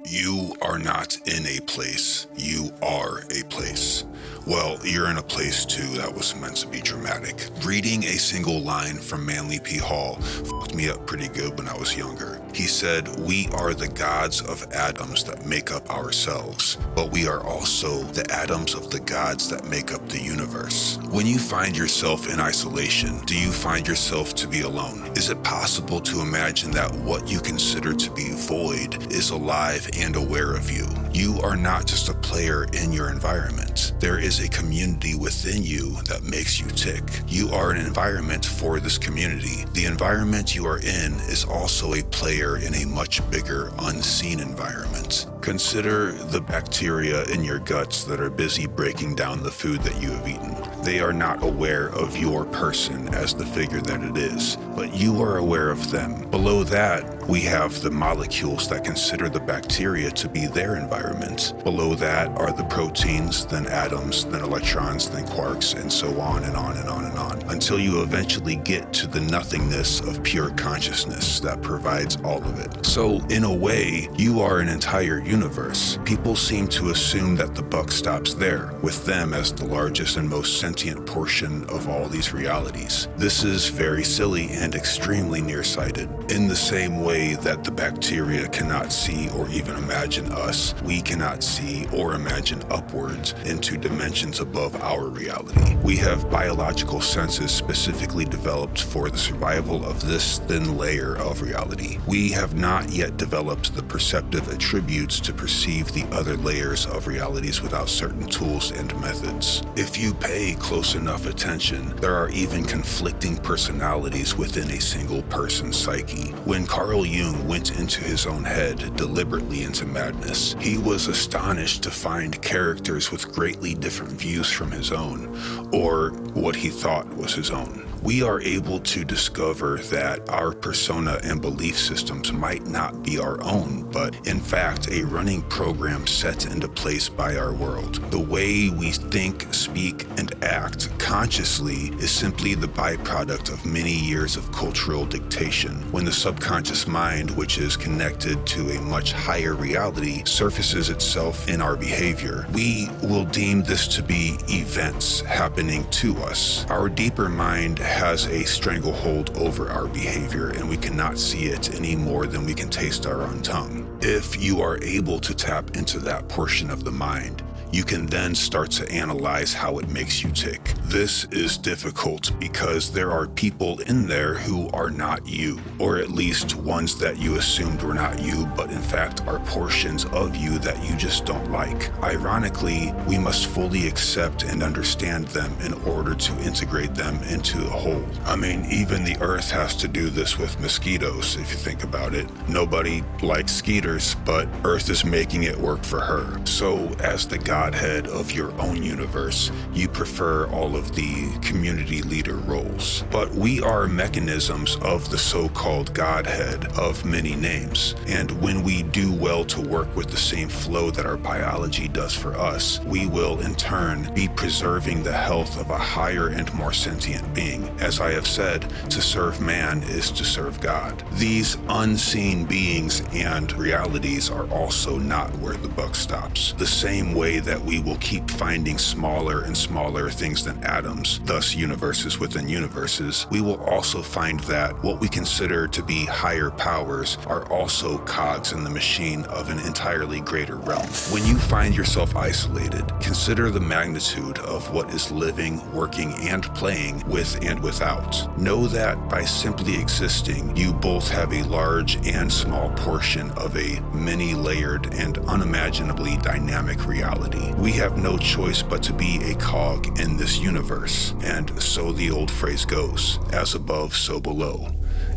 You are not in a place, you are a place. Well, you're in a place too that was meant to be dramatic. Reading a single line from Manly P. Hall fucked me up pretty good when I was younger. He said, "We are the gods of atoms that make up ourselves, but we are also the atoms of the gods that make up the universe." When you find yourself in isolation, do you find yourself to be alone? Is it possible to imagine that what you consider to be void is alive and aware of you? You are not just a player in your environment. There is a community within you that makes you tick. You are an environment for this community. The environment you are in is also a player in a much bigger, unseen environment. Consider the bacteria in your guts that are busy breaking down the food that you have eaten. They are not aware of your person as the figure that it is, but you are aware of them. Below that, we have the molecules that consider the bacteria to be their environment. Below that are the proteins, then atoms, then electrons, then quarks, and so on and on and on and on, until you eventually get to the nothingness of pure consciousness that provides all of it. So, in a way, you are an entire universe. People seem to assume that the buck stops there, with them as the largest and most sentient portion of all these realities. This is very silly and extremely nearsighted. In the same way that the bacteria cannot see or even imagine us, we cannot see or imagine upwards into dimensions above our reality. We have biological senses specifically developed for the survival of this thin layer of reality. We have not yet developed the perceptive attributes to perceive the other layers of realities without certain tools and methods. If you pay close enough attention, there are even conflicting personalities within a single person's psyche. When Carl Jung went into his own head, deliberately into madness, he was astonished to find characters with greatly different views from his own, or what he thought was his own. We are able to discover that our persona and belief systems might not be our own, but in fact a running program set into place by our world. The way we think, speak, and act consciously is simply the byproduct of many years of cultural dictation. When the subconscious mind, which is connected to a much higher reality, surfaces itself in our behavior, we will deem this to be events happening to us. Our deeper mind has a stranglehold over our behavior, and we cannot see it any more than we can taste our own tongue. If you are able to tap into that portion of the mind, you can then start to analyze how it makes you tick. This is difficult because there are people in there who are not you, or at least ones that you assumed were not you, but in fact are portions of you that you just don't like. Ironically, we must fully accept and understand them in order to integrate them into a whole. I mean, even the earth has to do this with mosquitoes, if you think about it. Nobody likes skeeters, but earth is making it work for her. So as the Godhead of your own universe, you prefer all of the community leader roles. But we are mechanisms of the so-called Godhead of many names. And when we do well to work with the same flow that our biology does for us, we will in turn be preserving the health of a higher and more sentient being. As I have said, to serve man is to serve God. These unseen beings and realities are also not where the buck stops. The same way that we will keep finding smaller and smaller things than atoms, thus universes within universes, we will also find that what we consider to be higher powers are also cogs in the machine of an entirely greater realm. When you find yourself isolated, consider the magnitude of what is living, working, and playing with and without. Know that by simply existing, you both have a large and small portion of a many-layered and unimaginably dynamic reality. We have no choice but to be a cog in this universe, and so the old phrase goes, as above, so below,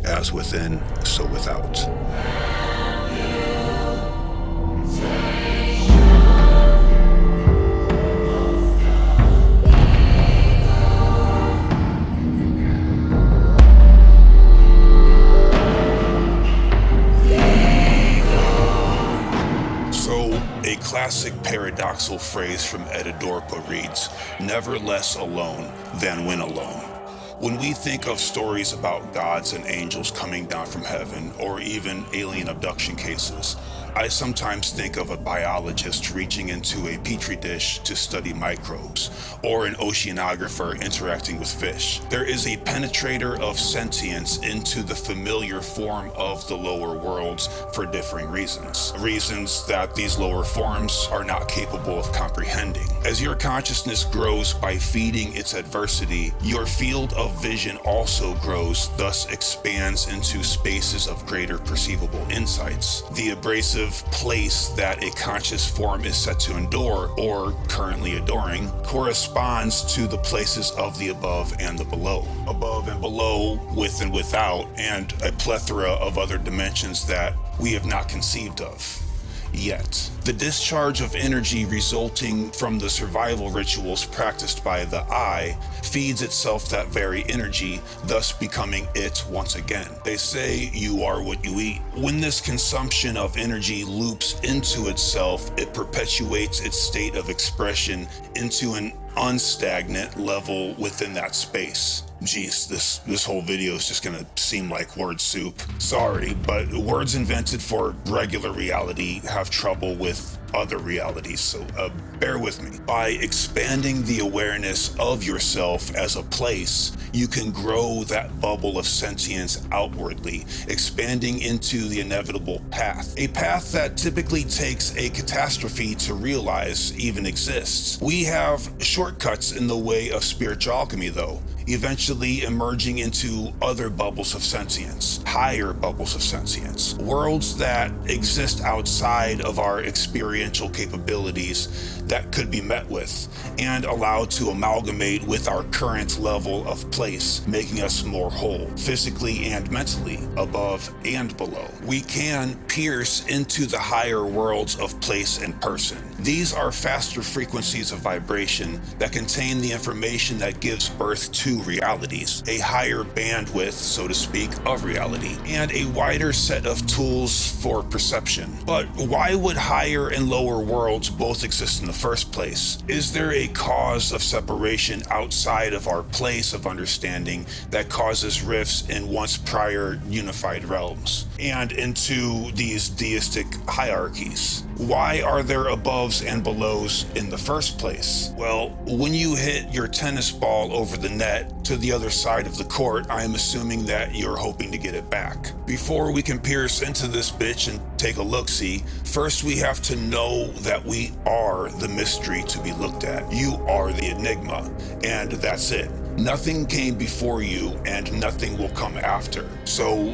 as within, so without. A classic paradoxal phrase from Edidorpa reads, "Never less alone than when alone." When we think of stories about gods and angels coming down from heaven, or even alien abduction cases, I sometimes think of a biologist reaching into a petri dish to study microbes, or an oceanographer interacting with fish. There is a penetrator of sentience into the familiar form of the lower worlds for differing reasons. Reasons that these lower forms are not capable of comprehending. As your consciousness grows by feeding its adversity, your field of vision also grows, thus expands into spaces of greater perceivable insights. The abrasive place that a conscious form is set to endure, or currently adoring, corresponds to the places of the above and the below. Above and below, with and without, and a plethora of other dimensions that we have not conceived of yet. The discharge of energy resulting from the survival rituals practiced by the I feeds itself that very energy, thus becoming it once again. They say you are what you eat. When this consumption of energy loops into itself, it perpetuates its state of expression into an unstagnant level within that space. Geez, this whole video is just gonna seem like word soup. Sorry, but words invented for regular reality have trouble with other realities, so bear with me. By expanding the awareness of yourself as a place, you can grow that bubble of sentience outwardly, expanding into the inevitable path. A path that typically takes a catastrophe to realize even exists. We have shortcuts in the way of spiritual alchemy, though, eventually emerging into other bubbles of sentience, higher bubbles of sentience, worlds that exist outside of our experiential capabilities that could be met with and allowed to amalgamate with our current level of place, making us more whole, physically and mentally, above and below. We can pierce into the higher worlds of place and person. These are faster frequencies of vibration that contain the information that gives birth to to realities, a higher bandwidth, so to speak, of reality, and a wider set of tools for perception. But why would higher and lower worlds both exist in the first place? Is there a cause of separation outside of our place of understanding that causes rifts in once prior unified realms and into these deistic hierarchies? Why are there aboves and belows in the first place? Well, when you hit your tennis ball over the net to the other side of the court, I am assuming that you're hoping to get it back. Before we can pierce into this bitch and take a look-see, first we have to know that we are the mystery to be looked at. You are the enigma, and that's it. Nothing came before you, and nothing will come after. So,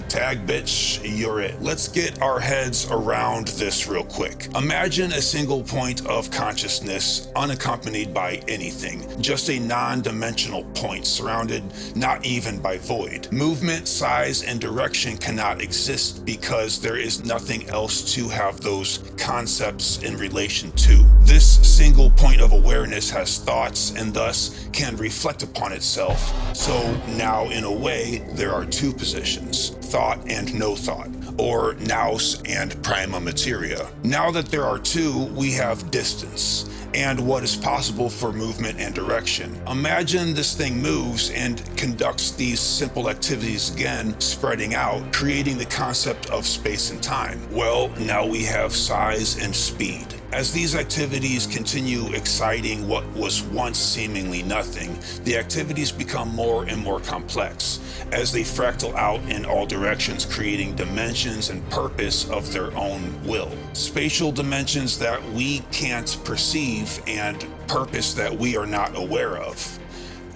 tag bitch, you're it. Let's get our heads around this real quick. Imagine a single point of consciousness unaccompanied by anything, just a non-dimensional point surrounded not even by void. Movement, size, and direction cannot exist because there is nothing else to have those concepts in relation to. This single point of awareness has thoughts and thus can reflect upon itself. So now, in a way, there are two positions, thought and no thought, or nous and prima materia. Now that there are two, we have distance and what is possible for movement and direction. Imagine this thing moves and conducts these simple activities again, spreading out, creating the concept of space and time. Well, now we have size and speed. As these activities continue exciting what was once seemingly nothing, the activities become more and more complex as they fractal out in all directions, creating dimensions and purpose of their own will. Spatial dimensions that we can't perceive and purpose that we are not aware of.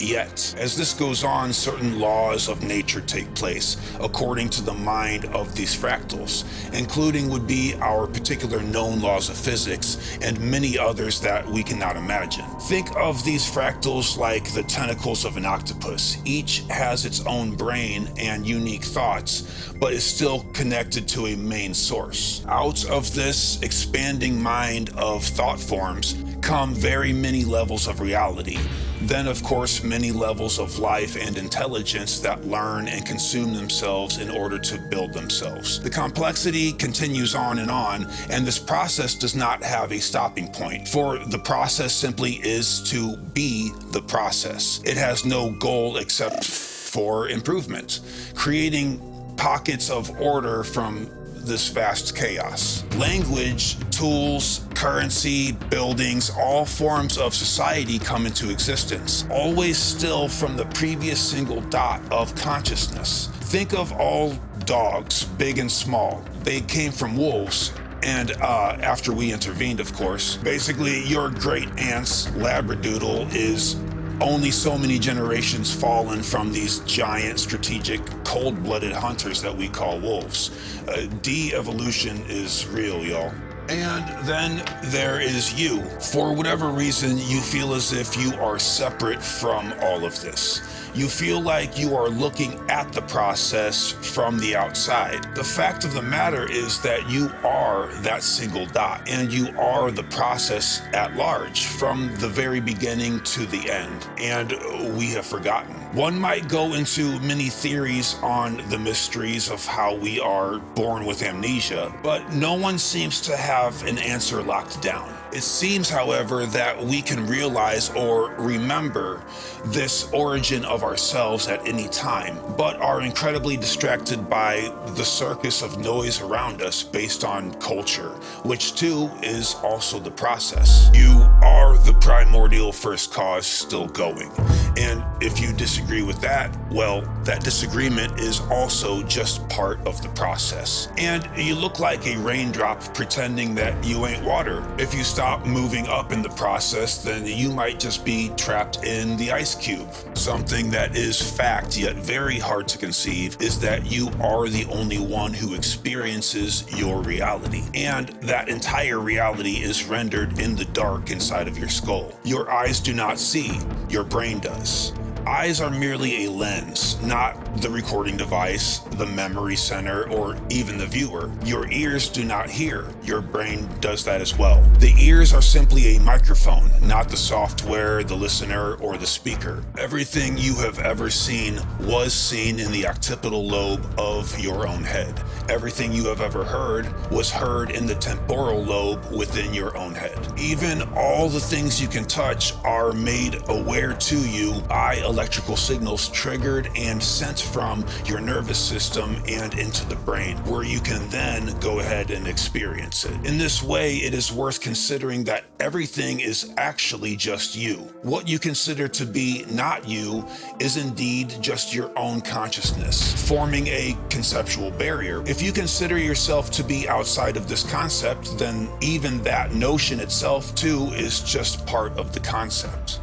Yet, as this goes on, certain laws of nature take place according to the mind of these fractals, including would be our particular known laws of physics and many others that we cannot imagine. Think of these fractals like the tentacles of an octopus. Each has its own brain and unique thoughts, but is still connected to a main source. Out of this expanding mind of thought forms come very many levels of reality. Then, of course, many levels of life and intelligence that learn and consume themselves in order to build themselves. The complexity continues on, and this process does not have a stopping point, for the process simply is to be the process. It has no goal except for improvement, creating pockets of order from this vast chaos. Language, tools, currency, buildings, all forms of society come into existence, always still from the previous single dot of consciousness. Think of all dogs, big and small. They came from wolves. And after we intervened, of course, basically your great aunt's Labradoodle is only so many generations fallen from these giant, strategic, cold-blooded hunters that we call wolves. De-evolution is real, y'all. And then there is you. For whatever reason, you feel as if you are separate from all of this. You feel like you are looking at the process from the outside. The fact of the matter is that you are that single dot, and you are the process at large from the very beginning to the end. And we have forgotten. One might go into many theories on the mysteries of how we are born with amnesia, but no one seems to have an answer locked down. It seems, however, that we can realize or remember this origin of ourselves at any time, but are incredibly distracted by the circus of noise around us based on culture, which too is also the process. You are the primordial first cause still going. And if you disagree with that, well, that disagreement is also just part of the process. And you look like a raindrop pretending that you ain't water. If you stop moving up in the process, then you might just be trapped in the ice cube. Something that is fact yet very hard to conceive is that you are the only one who experiences your reality. And that entire reality is rendered in the dark inside of your skull. Your eyes do not see, your brain does. Eyes are merely a lens, not the recording device, the memory center, or even the viewer. Your ears do not hear. Your brain does that as well. The ears are simply a microphone, not the software, the listener, or the speaker. Everything you have ever seen was seen in the occipital lobe of your own head. Everything you have ever heard was heard in the temporal lobe within your own head. Even all the things you can touch are made aware to you by electrical signals triggered and sent from your nervous system and into the brain, where you can then go ahead and experience it. In this way, it is worth considering that everything is actually just you. What you consider to be not you is indeed just your own consciousness, forming a conceptual barrier. If you consider yourself to be outside of this concept, then even that notion itself too is just part of the concept.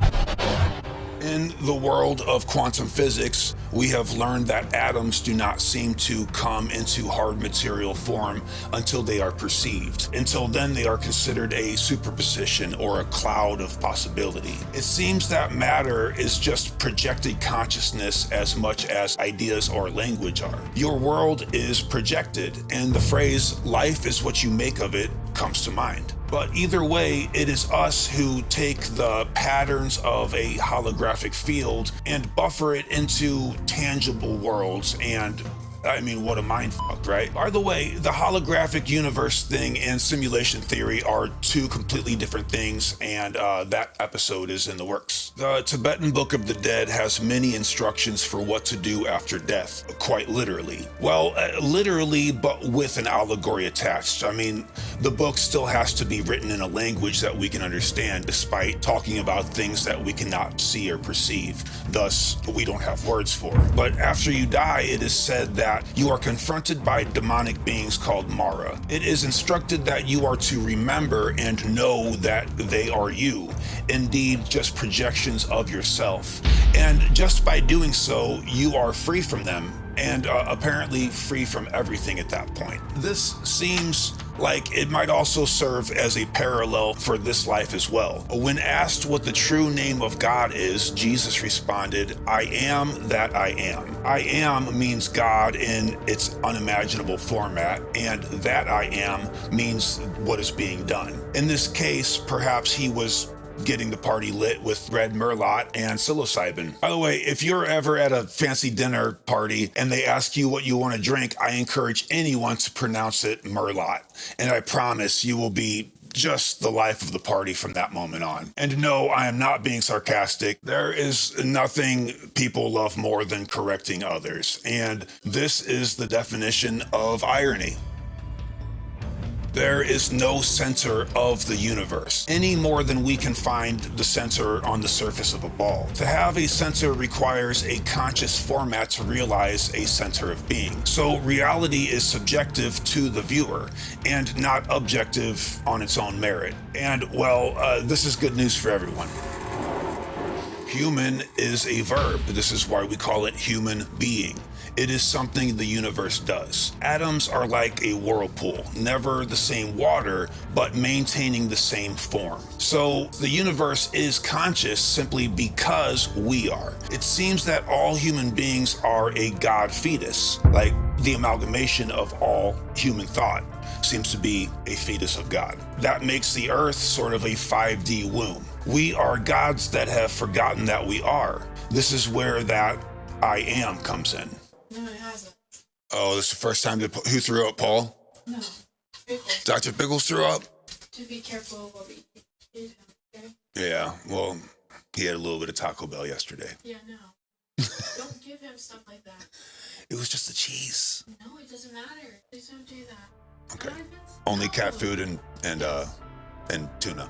In the world of quantum physics, we have learned that atoms do not seem to come into hard material form until they are perceived. Until then, they are considered a superposition or a cloud of possibility. It seems that matter is just projected consciousness as much as ideas or language are. Your world is projected, and the phrase, "life is what you make of it," comes to mind. But either way, it is us who take the patterns of a holographic field and buffer it into tangible worlds, and I mean, what a mindfuck, right? By the way, the holographic universe thing and simulation theory are two completely different things, and that episode is in the works. The Tibetan Book of the Dead has many instructions for what to do after death, quite literally. Well, literally, but with an allegory attached. I mean, the book still has to be written in a language that we can understand, despite talking about things that we cannot see or perceive. Thus, we don't have words for. But after you die, it is said that you are confronted by demonic beings called Mara. It is instructed that you are to remember and know that they are you, indeed just projections of yourself. And just by doing so, you are free from them, and apparently free from everything at that point. This seems like it might also serve as a parallel for this life as well. When asked what the true name of God is, Jesus responded, "I am that I am." I am means God in its unimaginable format, and that I am means what is being done. In this case, perhaps he was getting the party lit with red merlot and psilocybin. By the way, if you're ever at a fancy dinner party and they ask you what you want to drink, I encourage anyone to pronounce it merlot. And I promise you will be just the life of the party from that moment on. And no, I am not being sarcastic. There is nothing people love more than correcting others. And this is the definition of irony. There is no center of the universe, any more than we can find the center on the surface of a ball. To have a center requires a conscious format to realize a center of being. So reality is subjective to the viewer and not objective on its own merit. And well, this is good news for everyone. Human is a verb. This is why we call it human being. It is something the universe does. Atoms are like a whirlpool, never the same water, but maintaining the same form. So the universe is conscious simply because we are. It seems that all human beings are a God fetus, like the amalgamation of all human thought seems to be a fetus of God. That makes the earth sort of a 5D womb. We are gods that have forgotten that we are. This is where that I am comes in. No, it hasn't. Oh, this is the first time who threw up, Paul? No. Pickles. Dr. Pickles threw up? To be careful of what we feed him, okay? Yeah, well, he had a little bit of Taco Bell yesterday. Yeah, no. Don't give him stuff like that. It was just the cheese. No, it doesn't matter. Please don't do that. Okay. Not if it's- Only no. cat food and tuna.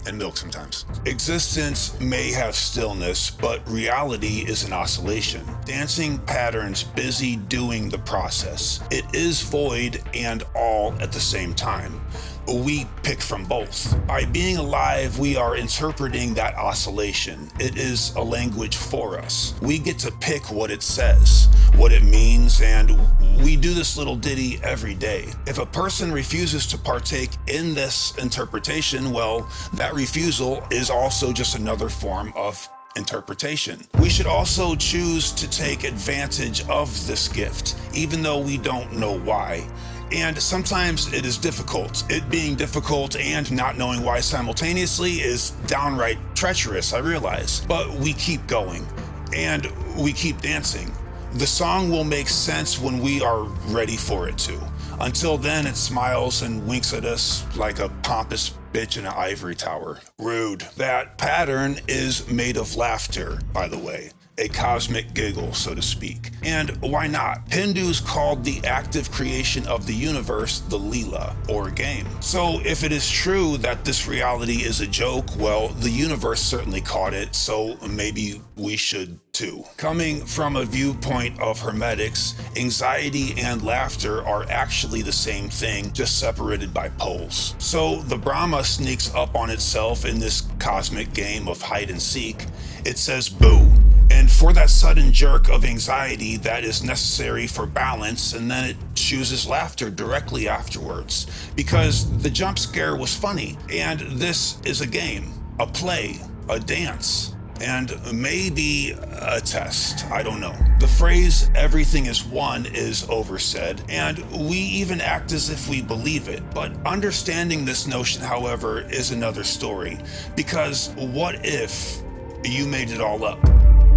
And milk sometimes. Existence may have stillness, but reality is an oscillation. Dancing patterns busy doing the process. It is void and all at the same time. We pick from both. By being alive, we are interpreting that oscillation. It is a language for us. We get to pick what it says, what it means, and we do this little ditty every day. If a person refuses to partake in this interpretation, well, that refusal is also just another form of interpretation. We should also choose to take advantage of this gift, even though we don't know why. And sometimes it is difficult. It being difficult and not knowing why simultaneously is downright treacherous, I realize. But we keep going, and we keep dancing. The song will make sense when we are ready for it to. Until then, it smiles and winks at us like a pompous bitch in an ivory tower. Rude. That pattern is made of laughter, by the way. A cosmic giggle, so to speak. And why not? Hindus called the active creation of the universe the Leela, or game. So if it is true that this reality is a joke, well, the universe certainly caught it, so maybe we should too. Coming from a viewpoint of Hermetics, anxiety and laughter are actually the same thing, just separated by poles. So the Brahma sneaks up on itself in this cosmic game of hide and seek. It says boo. And for that sudden jerk of anxiety that is necessary for balance, and then it chooses laughter directly afterwards. Because the jump scare was funny, and this is a game, a play, a dance, and maybe a test, I don't know. The phrase, everything is one, is oversaid, and we even act as if we believe it. But understanding this notion, however, is another story. Because what if you made it all up?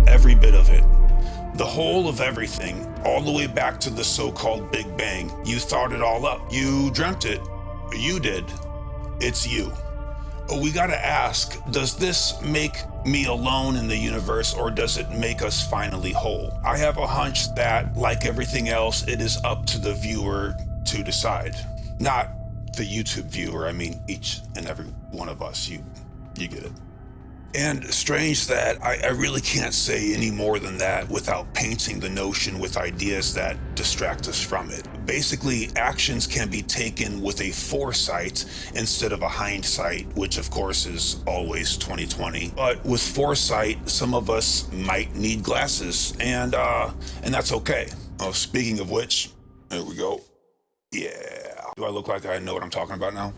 Every bit of it. The whole of everything, all the way back to the so-called Big Bang. You thought it all up. You dreamt it. You did. It's you. We gotta ask, does this make me alone in the universe, or does it make us finally whole? I have a hunch that, like everything else, it is up to the viewer to decide. Not the YouTube viewer, I mean each and every one of us. You get it. And strange that I really can't say any more than that without painting the notion with ideas that distract us from it. Basically, actions can be taken with a foresight instead of a hindsight, which of course is always 2020. But with foresight, some of us might need glasses, and that's okay. Oh, speaking of which, there we go. Yeah. Do I look like I know what I'm talking about now?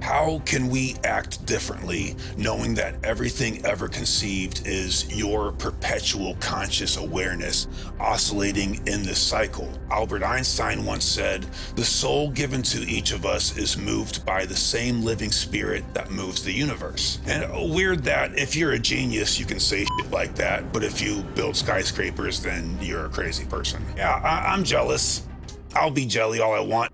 How can we act differently knowing that everything ever conceived is your perpetual conscious awareness oscillating in this cycle? Albert Einstein once said, the soul given to each of us is moved by the same living spirit that moves the universe. And weird that if you're a genius, you can say shit like that, but if you build skyscrapers, then you're a crazy person. Yeah, I'm jealous. I'll be jelly all I want.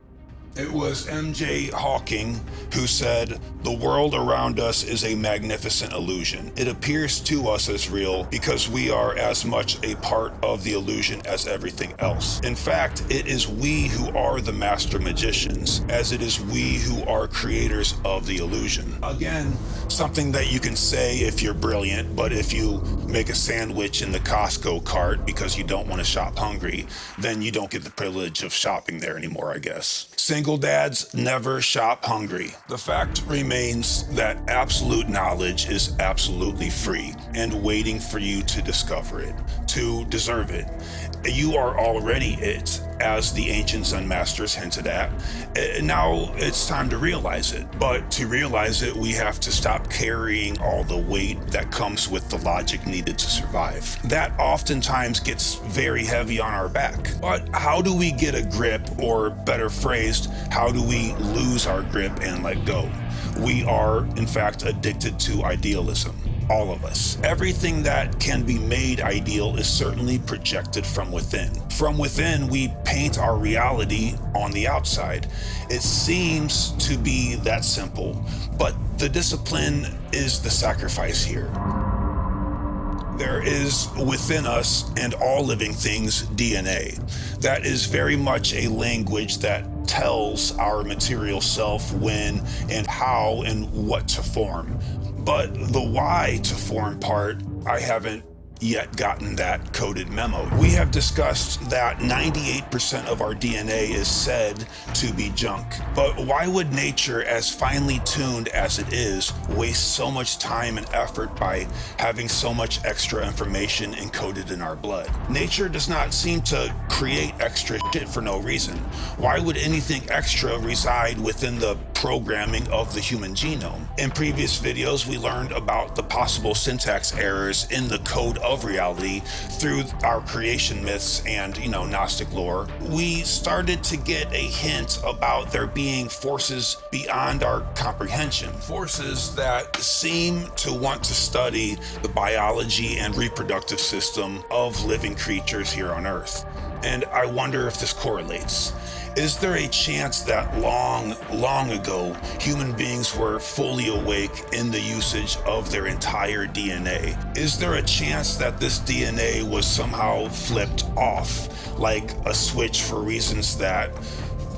It was M.J. Hawking who said, the world around us is a magnificent illusion. It appears to us as real because we are as much a part of the illusion as everything else. In fact, it is we who are the master magicians, as it is we who are creators of the illusion. Again, something that you can say if you're brilliant, but if you make a sandwich in the Costco cart because you don't want to shop hungry, then you don't get the privilege of shopping there anymore, I guess. Single dads never shop hungry. The fact remains that absolute knowledge is absolutely free and waiting for you to discover it, to deserve it. You are already it, as the ancient Zen masters hinted at. Now it's time to realize it. But to realize it, we have to stop carrying all the weight that comes with the logic needed to survive. That oftentimes gets very heavy on our back. But how do we get a grip, or better phrased, how do we lose our grip and let go? We are, in fact, addicted to idealism. All of us. Everything that can be made ideal is certainly projected from within. From within, we paint our reality on the outside. It seems to be that simple, but the discipline is the sacrifice here. There is within us and all living things DNA. That is very much a language that tells our material self when and how and what to form. But the why to form part, I haven't yet gotten that coded memo. We have discussed that 98% of our DNA is said to be junk. But why would nature, as finely tuned as it is, waste so much time and effort by having so much extra information encoded in our blood? Nature does not seem to create extra shit for no reason. Why would anything extra reside within the programming of the human genome. In previous videos, we learned about the possible syntax errors in the code of reality through our creation myths and, Gnostic lore. We started to get a hint about there being forces beyond our comprehension, forces that seem to want to study the biology and reproductive system of living creatures here on Earth. And I wonder if this correlates. Is there a chance that long ago, human beings were fully awake in the usage of their entire DNA? Is there a chance that this DNA was somehow flipped off, like a switch for reasons that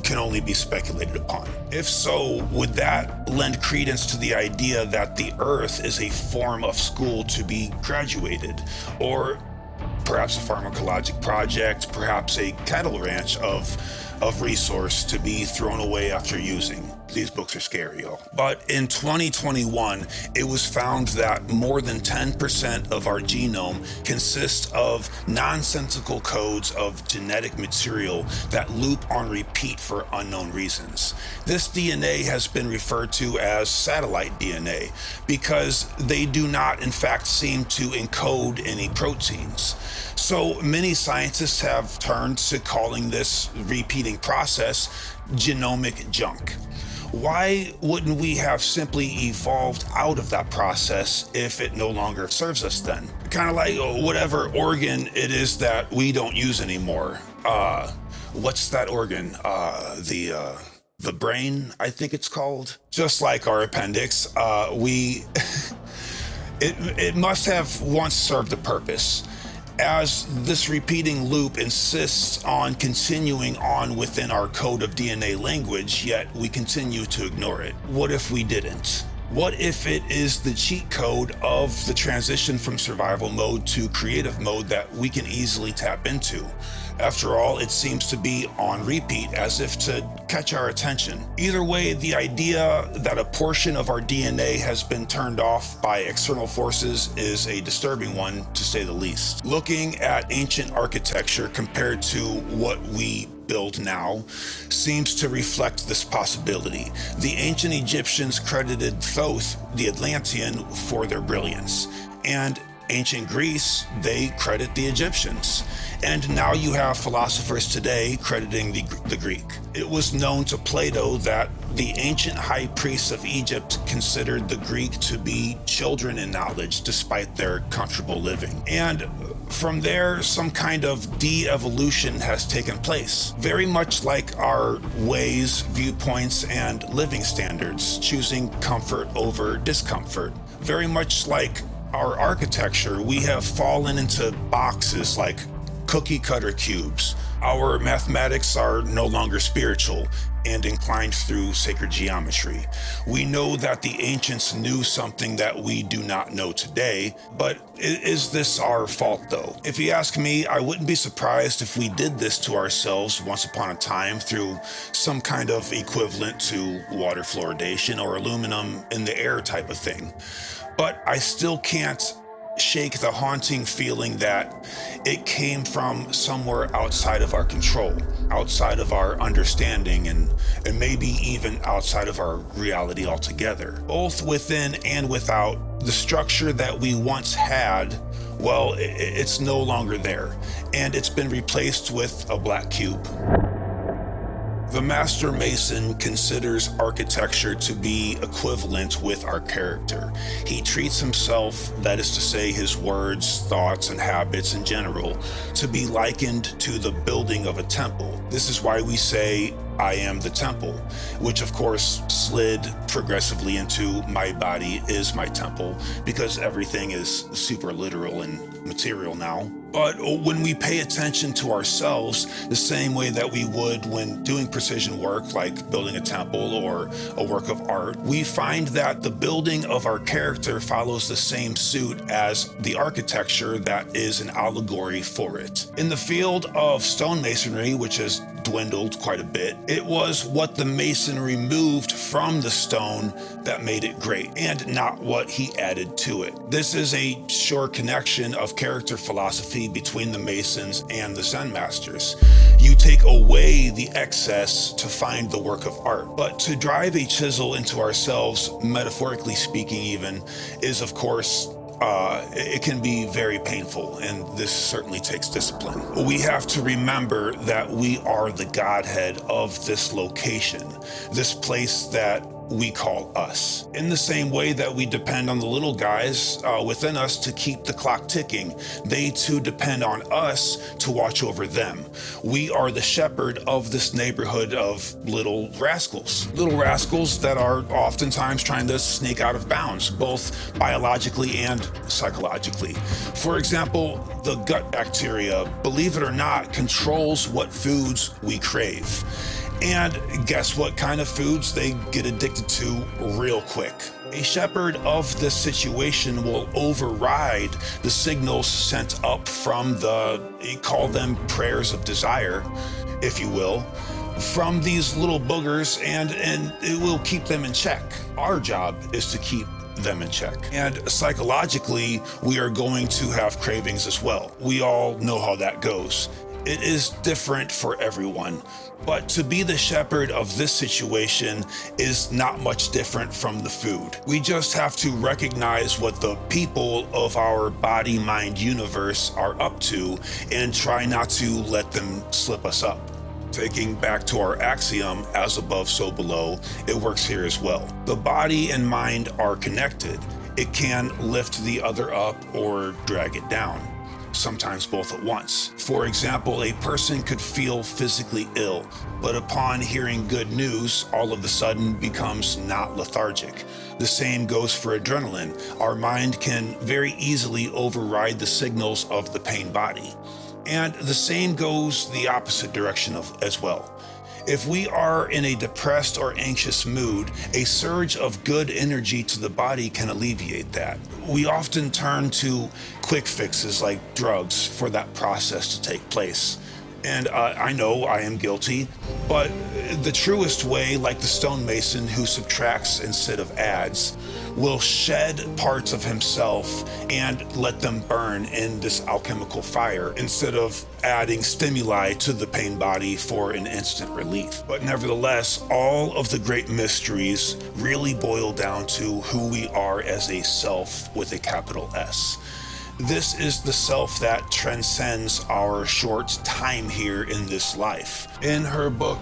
can only be speculated upon? If so, would that lend credence to the idea that the Earth is a form of school to be graduated, or perhaps a pharmacologic project, perhaps a cattle ranch of resource to be thrown away after using? These books are scary, y'all. But in 2021, it was found that more than 10% of our genome consists of nonsensical codes of genetic material that loop on repeat for unknown reasons. This DNA has been referred to as satellite DNA because they do not, in fact, seem to encode any proteins. So many scientists have turned to calling this repeating process genomic junk. Why wouldn't we have simply evolved out of that process if it no longer serves us then? Kind of like whatever organ it is that we don't use anymore. What's that organ? The brain, I think it's called. Just like our appendix, it must have once served a purpose. As this repeating loop insists on continuing on within our code of DNA language, yet we continue to ignore it. What if we didn't? What if it is the cheat code of the transition from survival mode to creative mode that we can easily tap into? After all, it seems to be on repeat, as if to catch our attention. Either way, the idea that a portion of our DNA has been turned off by external forces is a disturbing one, to say the least. Looking at ancient architecture compared to what we build now seems to reflect this possibility. The ancient Egyptians credited Thoth, the Atlantean, for their brilliance. And ancient Greece, they credit the Egyptians. And now you have philosophers today crediting the Greek. It was known to Plato that the ancient high priests of Egypt considered the Greek to be children in knowledge despite their comfortable living. And from there, some kind of de-evolution has taken place. Very much like our ways, viewpoints, and living standards, choosing comfort over discomfort. Very much like our architecture, we have fallen into boxes like cookie cutter cubes. Our mathematics are no longer spiritual and inclined through sacred geometry. We know that the ancients knew something that we do not know today, but is this our fault though? If you ask me, I wouldn't be surprised if we did this to ourselves once upon a time through some kind of equivalent to water fluoridation or aluminum in the air type of thing. But I still can't shake the haunting feeling that it came from somewhere outside of our control, outside of our understanding, and maybe even outside of our reality altogether. Both within and without, the structure that we once had, well, it's no longer there, and it's been replaced with a black cube. The Master Mason considers architecture to be equivalent with our character. He treats himself, that is to say his words, thoughts, and habits in general, to be likened to the building of a temple. This is why we say, "I am the temple," which of course slid progressively into "my body is my temple," because everything is super literal and material now. But when we pay attention to ourselves the same way that we would when doing precision work like building a temple or a work of art, we find that the building of our character follows the same suit as the architecture that is an allegory for it. In the field of stonemasonry, which has dwindled quite a bit, it was what the mason removed from the stone that made it great, and not what he added to it. This is a sure connection of character philosophy between the Masons and the Zen masters. You take away the excess to find the work of art. But to drive a chisel into ourselves, metaphorically speaking even, is of course it can be very painful, and this certainly takes discipline. We have to remember that we are the Godhead of this location, this place that we call us. In the same way that we depend on the little guys within us to keep the clock ticking, they too depend on us to watch over them. We are the shepherd of this neighborhood of little rascals that are oftentimes trying to sneak out of bounds, both biologically and psychologically. For example, the gut bacteria, believe it or not, controls what foods we crave. And guess what kind of foods they get addicted to real quick? A shepherd of this situation will override the signals sent up from call them prayers of desire, if you will, from these little boogers, and it will keep them in check. Our job is to keep them in check. And psychologically, we are going to have cravings as well. We all know how that goes. It is different for everyone, but to be the shepherd of this situation is not much different from the food. We just have to recognize what the people of our body-mind universe are up to and try not to let them slip us up. Taking back to our axiom, as above, so below, it works here as well. The body and mind are connected. It can lift the other up or drag it down, sometimes both at once. For example, a person could feel physically ill, but upon hearing good news, all of a sudden becomes not lethargic. The same goes for adrenaline. Our mind can very easily override the signals of the pain body. And the same goes the opposite direction as well. If we are in a depressed or anxious mood, a surge of good energy to the body can alleviate that. We often turn to quick fixes like drugs for that process to take place. And I know I am guilty, but the truest way, like the stonemason who subtracts instead of adds, will shed parts of himself and let them burn in this alchemical fire instead of adding stimuli to the pain body for an instant relief. But nevertheless, all of the great mysteries really boil down to who we are as a self with a capital S. This is the self that transcends our short time here in this life. In her book,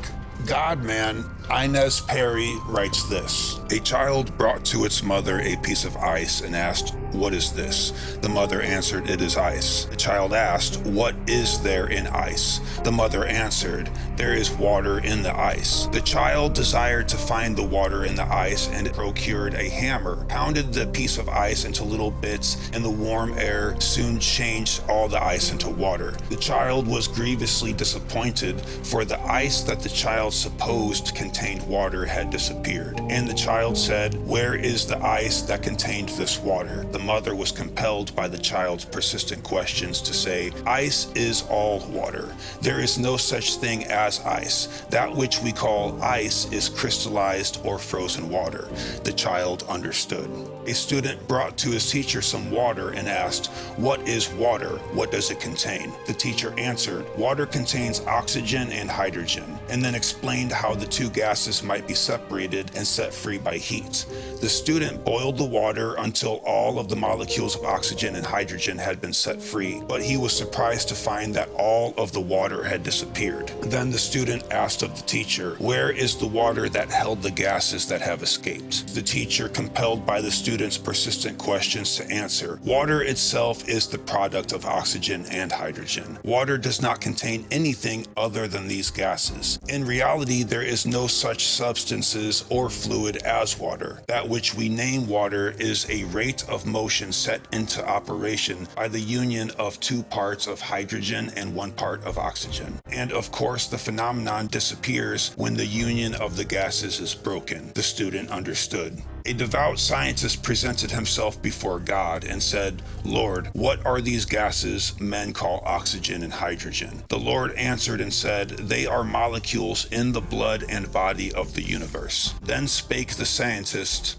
God Man, Inez Perry writes this: a child brought to its mother a piece of ice and asked, "What is this?" The mother answered, "It is ice." The child asked, "What is there in ice?" The mother answered, "There is water in the ice." The child desired to find the water in the ice and procured a hammer, pounded the piece of ice into little bits, and the warm air soon changed all the ice into water. The child was grievously disappointed, for the ice that the child supposed contained water had disappeared. And the child said, "Where is the ice that contained this water?" The mother was compelled by the child's persistent questions to say, "Ice is all water. There is no such thing as ice. That which we call ice is crystallized or frozen water." The child understood. A student brought to his teacher some water and asked, "What is water? What does it contain?" The teacher answered, "Water contains oxygen and hydrogen," and then explained how the two gases might be separated and set free by heat. The student boiled the water until all of the molecules of oxygen and hydrogen had been set free, but he was surprised to find that all of the water had disappeared. Then the student asked of the teacher, "Where is the water that held the gases that have escaped?" The teacher, compelled by the student's persistent questions, to answer, "Water itself is the product of oxygen and hydrogen. Water does not contain anything other than these gases. In reality, there is no such substances or fluid as water. That which we name water is a rate of motion set into operation by the union of two parts of hydrogen and one part of oxygen. And of course, the phenomenon disappears when the union of the gases is broken." The student understood. A devout scientist presented himself before God and said, "Lord, what are these gases men call oxygen and hydrogen?" The Lord answered and said, "They are molecules in the blood and body of the universe." Then spake the scientist,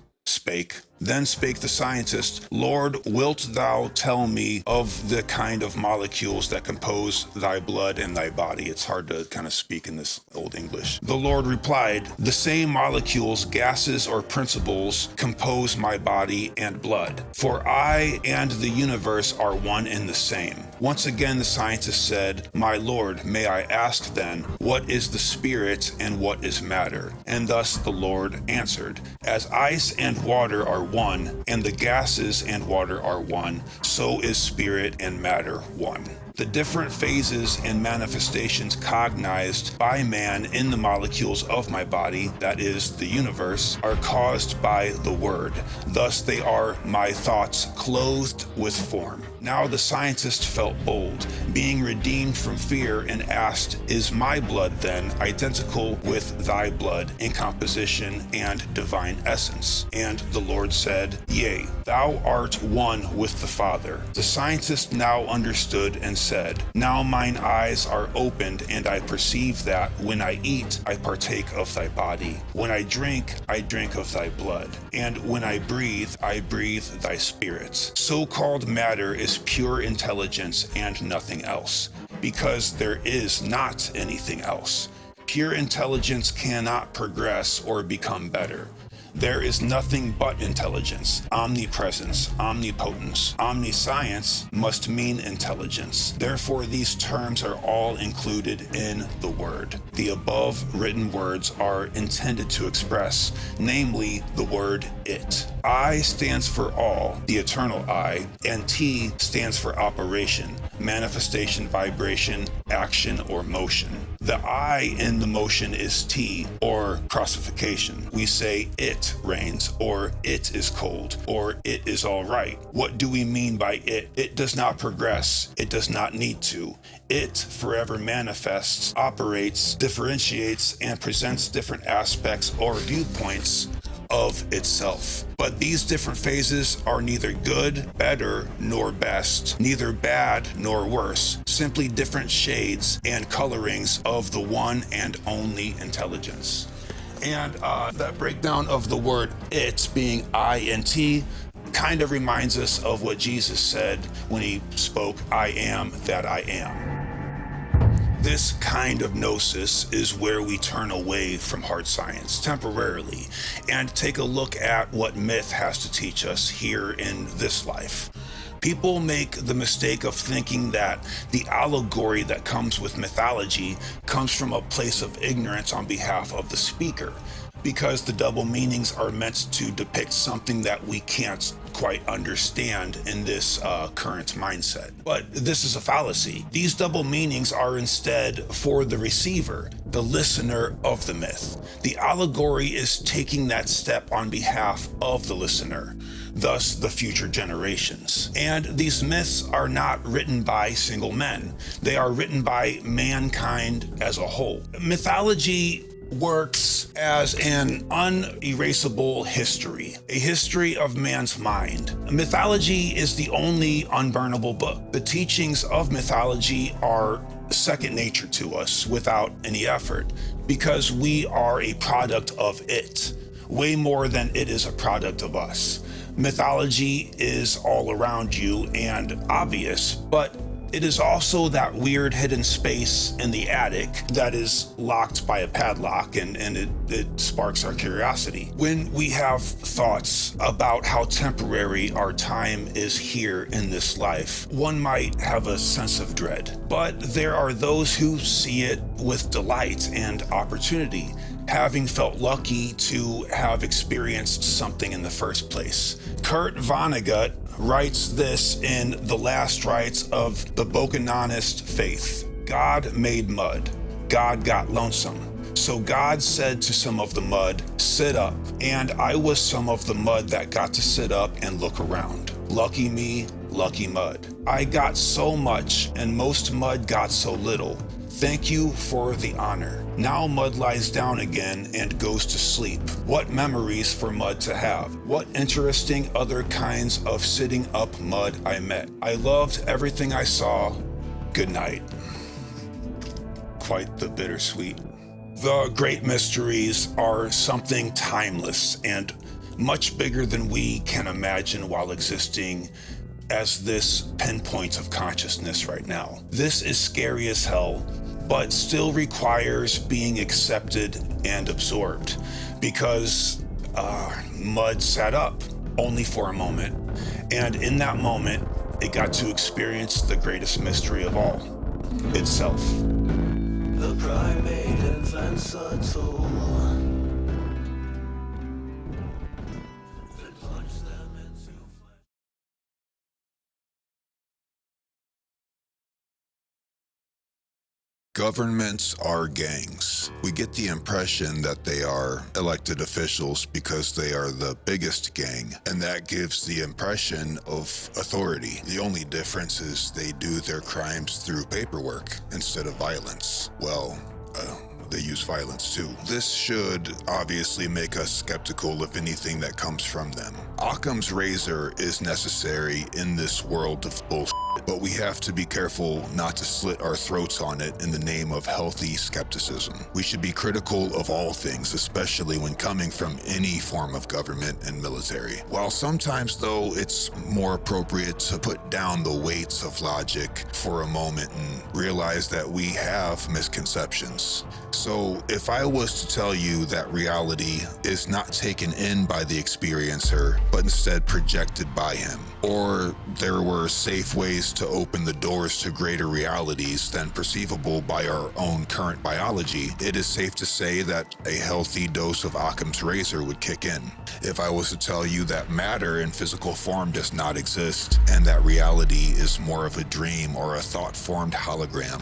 Then spake the scientist, Lord, wilt thou tell me of the kind of molecules that compose thy blood and thy body? It's hard to kind of speak in this old English. The Lord replied, the same molecules, gases, or principles compose my body and blood. For I and the universe are one and the same. Once again, the scientist said, my Lord, may I ask then, what is the spirit and what is matter? And thus the Lord answered, as ice and water are one, and the gases and water are one, so is spirit and matter one. The different phases and manifestations cognized by man in the molecules of my body, that is, the universe, are caused by the word. Thus they are my thoughts clothed with form. Now the scientist felt bold, being redeemed from fear, and asked, is my blood then identical with thy blood in composition and divine essence? And the Lord said, yea, thou art one with the Father. The scientist now understood and said, now mine eyes are opened, and I perceive that when I eat, I partake of thy body. When I drink of thy blood. And when I breathe thy spirit. So-called matter is pure intelligence and nothing else, because there is not anything else. Pure intelligence cannot progress or become better. There is nothing but intelligence. Omnipresence, omnipotence, omniscience must mean intelligence. Therefore, these terms are all included in the word. The above written words are intended to express, namely, the word it. I stands for all, the eternal I, and T stands for operation, manifestation, vibration, action, or motion. The I in the motion is T, or crossification. We say it rains, or it is cold, or it is all right. What do we mean by it? It does not progress. It does not need to. It forever manifests, operates, differentiates, and presents different aspects or viewpoints of itself. But these different phases are neither good, better, nor best, neither bad nor worse, simply different shades and colorings of the one and only intelligence. And that breakdown of the word it being I and T kind of reminds us of what Jesus said when he spoke, I am that I am. This kind of gnosis is where we turn away from hard science temporarily and take a look at what myth has to teach us here in this life. People make the mistake of thinking that the allegory that comes with mythology comes from a place of ignorance on behalf of the speaker, because the double meanings are meant to depict something that we can't quite understand in this current mindset. But this is a fallacy. These double meanings are instead for the receiver, the listener of the myth. The allegory is taking that step on behalf of the listener, thus the future generations. And these myths are not written by single men. They are written by mankind as a whole. Mythology works as an unerasable history, a history of man's mind. Mythology is the only unburnable book. The teachings of mythology are second nature to us without any effort, because we are a product of it, way more than it is a product of us. Mythology is all around you and obvious, but it is also that weird hidden space in the attic that is locked by a padlock, and it sparks our curiosity. When we have thoughts about how temporary our time is here in this life, one might have a sense of dread. But there are those who see it with delight and opportunity, having felt lucky to have experienced something in the first place. Kurt Vonnegut writes this in The Last Rites of the Bokononist Faith. God made mud. God got lonesome. So God said to some of the mud, sit up. And I was some of the mud that got to sit up and look around. Lucky me, lucky mud. I got so much, and most mud got so little. Thank you for the honor. Now mud lies down again and goes to sleep. What memories for mud to have. What interesting other kinds of sitting up mud I met. I loved everything I saw. Good night. Quite the bittersweet. The great mysteries are something timeless and much bigger than we can imagine while existing as this pinpoint of consciousness right now. This is scary as hell, but still requires being accepted and absorbed, because Mud sat up only for a moment, and in that moment, it got to experience the greatest mystery of all, itself. The primate invents a tool that plunges them into flesh. Governments are gangs. We get the impression that they are elected officials because they are the biggest gang, and that gives the impression of authority. The only difference is they do their crimes through paperwork instead of violence. Well, they use violence too. This should obviously make us skeptical of anything that comes from them. Occam's razor is necessary in this world of bullshit, but we have to be careful not to slit our throats on it in the name of healthy skepticism. We should be critical of all things, especially when coming from any form of government and military. While sometimes, though, it's more appropriate to put down the weights of logic for a moment and realize that we have misconceptions. So if I was to tell you that reality is not taken in by the experiencer, but instead projected by him, or there were safe ways to open the doors to greater realities than perceivable by our own current biology, it is safe to say that a healthy dose of Occam's razor would kick in. If I was to tell you that matter in physical form does not exist, and that reality is more of a dream or a thought-formed hologram,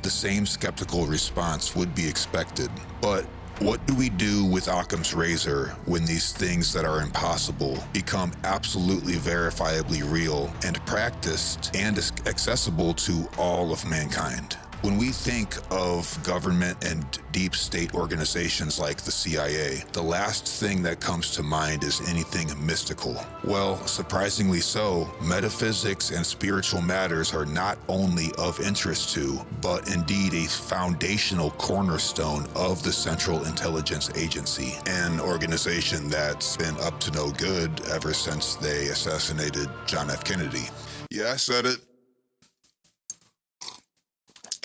the same skeptical response would be expected. But what do we do with Occam's razor when these things that are impossible become absolutely verifiably real and practiced and accessible to all of mankind? When we think of government and deep state organizations like the CIA, the last thing that comes to mind is anything mystical. Well, surprisingly so, metaphysics and spiritual matters are not only of interest to, but indeed a foundational cornerstone of the Central Intelligence Agency, an organization that's been up to no good ever since they assassinated John F. Kennedy. Yeah, I said it.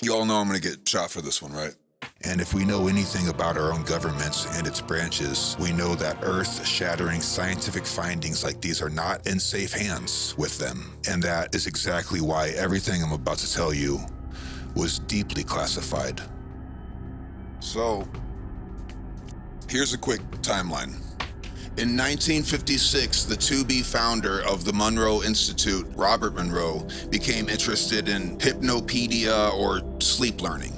You all know I'm going to get shot for this one, right? And if we know anything about our own governments and its branches, we know that earth-shattering scientific findings like these are not in safe hands with them. And that is exactly why everything I'm about to tell you was deeply classified. So, here's a quick timeline. In 1956, the to-be founder of the Monroe Institute, Robert Monroe, became interested in hypnopedia or sleep learning.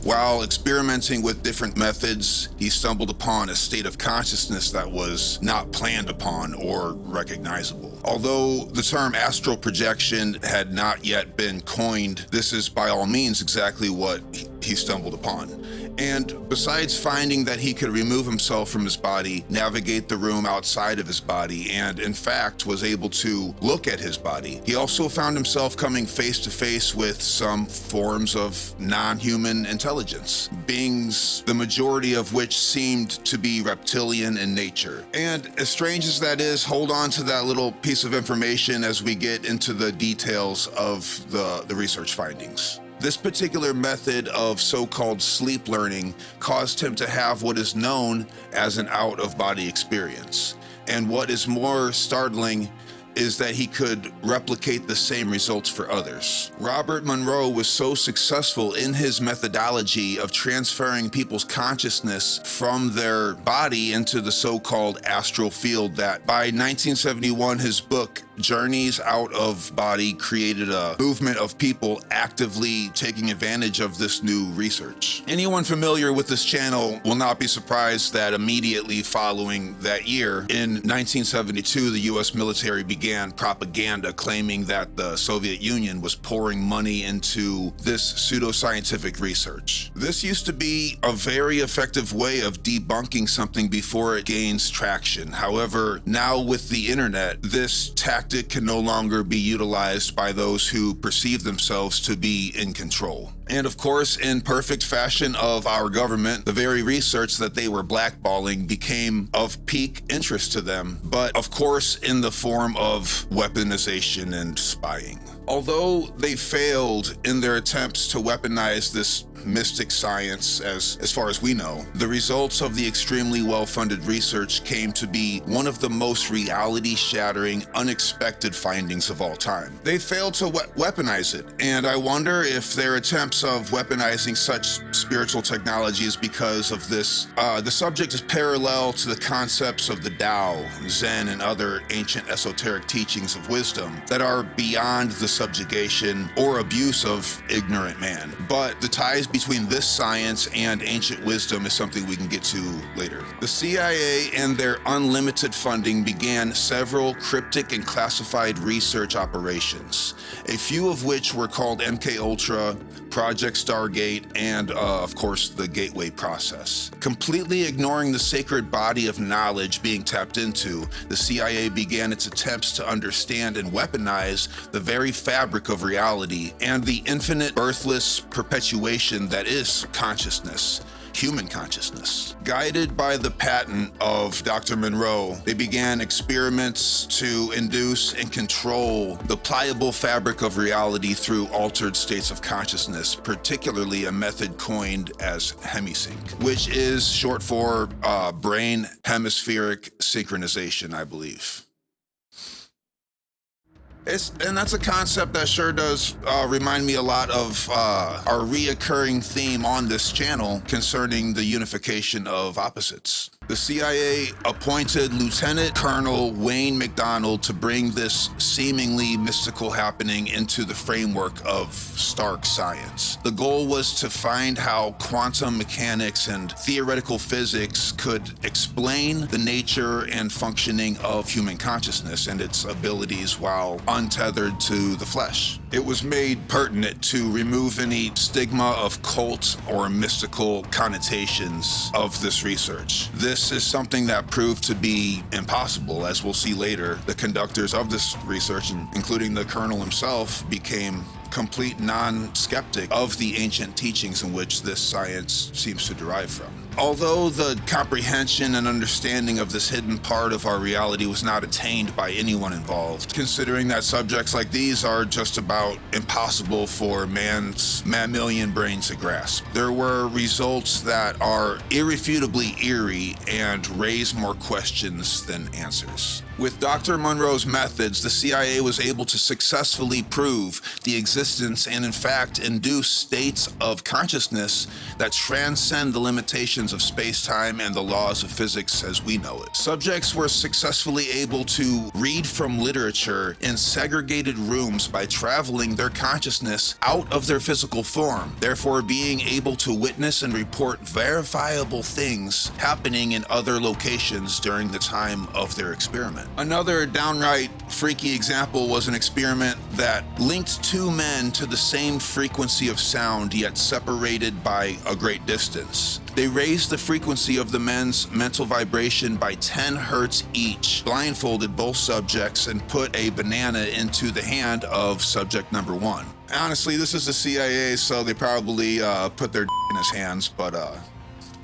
While experimenting with different methods, he stumbled upon a state of consciousness that was not planned upon or recognizable. Although the term astral projection had not yet been coined, this is by all means exactly what he stumbled upon. And besides finding that he could remove himself from his body, navigate the room outside of his body, and in fact was able to look at his body, he also found himself coming face to face with some forms of non-human intelligence, beings the majority of which seemed to be reptilian in nature. And as strange as that is, hold on to that little piece of information as we get into the details of the research findings. This particular method of so-called sleep learning caused him to have what is known as an out-of-body experience. And what is more startling is that he could replicate the same results for others. Robert Monroe was so successful in his methodology of transferring people's consciousness from their body into the so-called astral field that by 1971, his book, Journeys Out of Body, created a movement of people actively taking advantage of this new research. Anyone familiar with this channel will not be surprised that immediately following that year, in 1972, the US military began propaganda claiming that the Soviet Union was pouring money into this pseudoscientific research. This used to be a very effective way of debunking something before it gains traction. However, now with the internet, this tactic tactic can no longer be utilized by those who perceive themselves to be in control. And of course, in perfect fashion of our government, the very research that they were blackballing became of peak interest to them, but of course in the form of weaponization and spying. Although they failed in their attempts to weaponize this mystic science, as far as we know, the results of the extremely well-funded research came to be one of the most reality-shattering, unexpected findings of all time. They failed to weaponize it, and I wonder if their attempts of weaponizing such spiritual technology is because of this. The subject is parallel to the concepts of the Tao, Zen, and other ancient esoteric teachings of wisdom that are beyond the subjugation or abuse of ignorant man. But the ties between this science and ancient wisdom is something we can get to later. The CIA and their unlimited funding began several cryptic and classified research operations, a few of which were called MK-Ultra, Project Stargate, and of course the Gateway process. Completely ignoring the sacred body of knowledge being tapped into, the CIA began its attempts to understand and weaponize the very fabric of reality and the infinite birthless perpetuation that is consciousness, human consciousness. Guided by the patent of Dr. Monroe, they began experiments to induce and control the pliable fabric of reality through altered states of consciousness, particularly a method coined as hemisync, which is short for brain hemispheric synchronization, I believe. And that's a concept that sure does remind me a lot of our reoccurring theme on this channel concerning the unification of opposites. The CIA appointed Lieutenant Colonel Wayne McDonald to bring this seemingly mystical happening into the framework of stark science. The goal was to find how quantum mechanics and theoretical physics could explain the nature and functioning of human consciousness and its abilities while untethered to the flesh. It was made pertinent to remove any stigma of cult or mystical connotations of this research. This is something that proved to be impossible, as we'll see later. The conductors of this research, including the colonel himself, became complete non-skeptic of the ancient teachings in which this science seems to derive from. Although the comprehension and understanding of this hidden part of our reality was not attained by anyone involved, considering that subjects like these are just about impossible for man's mammalian brain to grasp, there were results that are irrefutably eerie and raise more questions than answers. With Dr. Monroe's methods, the CIA was able to successfully prove the existence and in fact induce states of consciousness that transcend the limitations of space-time and the laws of physics as we know it. Subjects were successfully able to read from literature in segregated rooms by traveling their consciousness out of their physical form, therefore being able to witness and report verifiable things happening in other locations during the time of their experiment. Another downright freaky example was an experiment that linked two men to the same frequency of sound, yet separated by a great distance. They raised the frequency of the men's mental vibration by 10 hertz each, blindfolded both subjects, and put a banana into the hand of subject number one. Honestly, this is the CIA, so they probably put their in his hands, but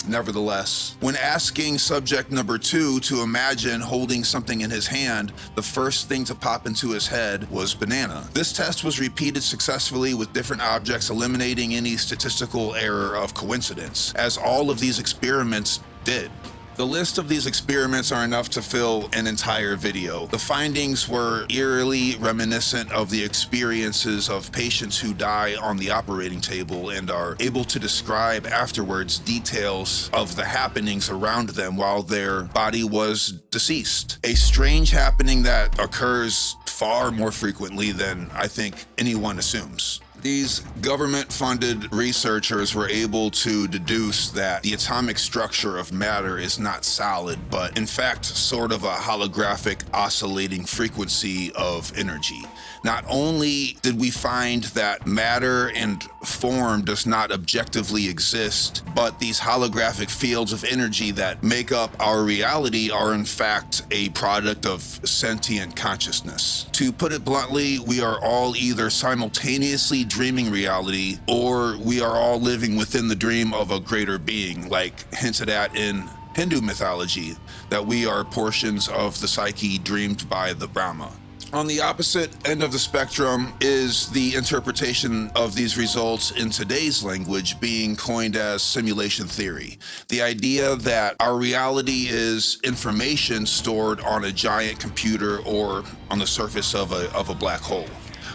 nevertheless, when asking subject number two to imagine holding something in his hand, the first thing to pop into his head was banana. This test was repeated successfully with different objects, eliminating any statistical error of coincidence, as all of these experiments did. The list of these experiments are enough to fill an entire video. The findings were eerily reminiscent of the experiences of patients who die on the operating table and are able to describe afterwards details of the happenings around them while their body was deceased. A strange happening that occurs far more frequently than I think anyone assumes. These government-funded researchers were able to deduce that the atomic structure of matter is not solid, but in fact sort of a holographic oscillating frequency of energy. Not only did we find that matter and form does not objectively exist, but these holographic fields of energy that make up our reality are in fact a product of sentient consciousness. To put it bluntly, we are all either simultaneously dreaming reality, or we are all living within the dream of a greater being, like hinted at in Hindu mythology, that we are portions of the psyche dreamed by the Brahma. On the opposite end of the spectrum is the interpretation of these results in today's language being coined as simulation theory. The idea that our reality is information stored on a giant computer or on the surface of a black hole.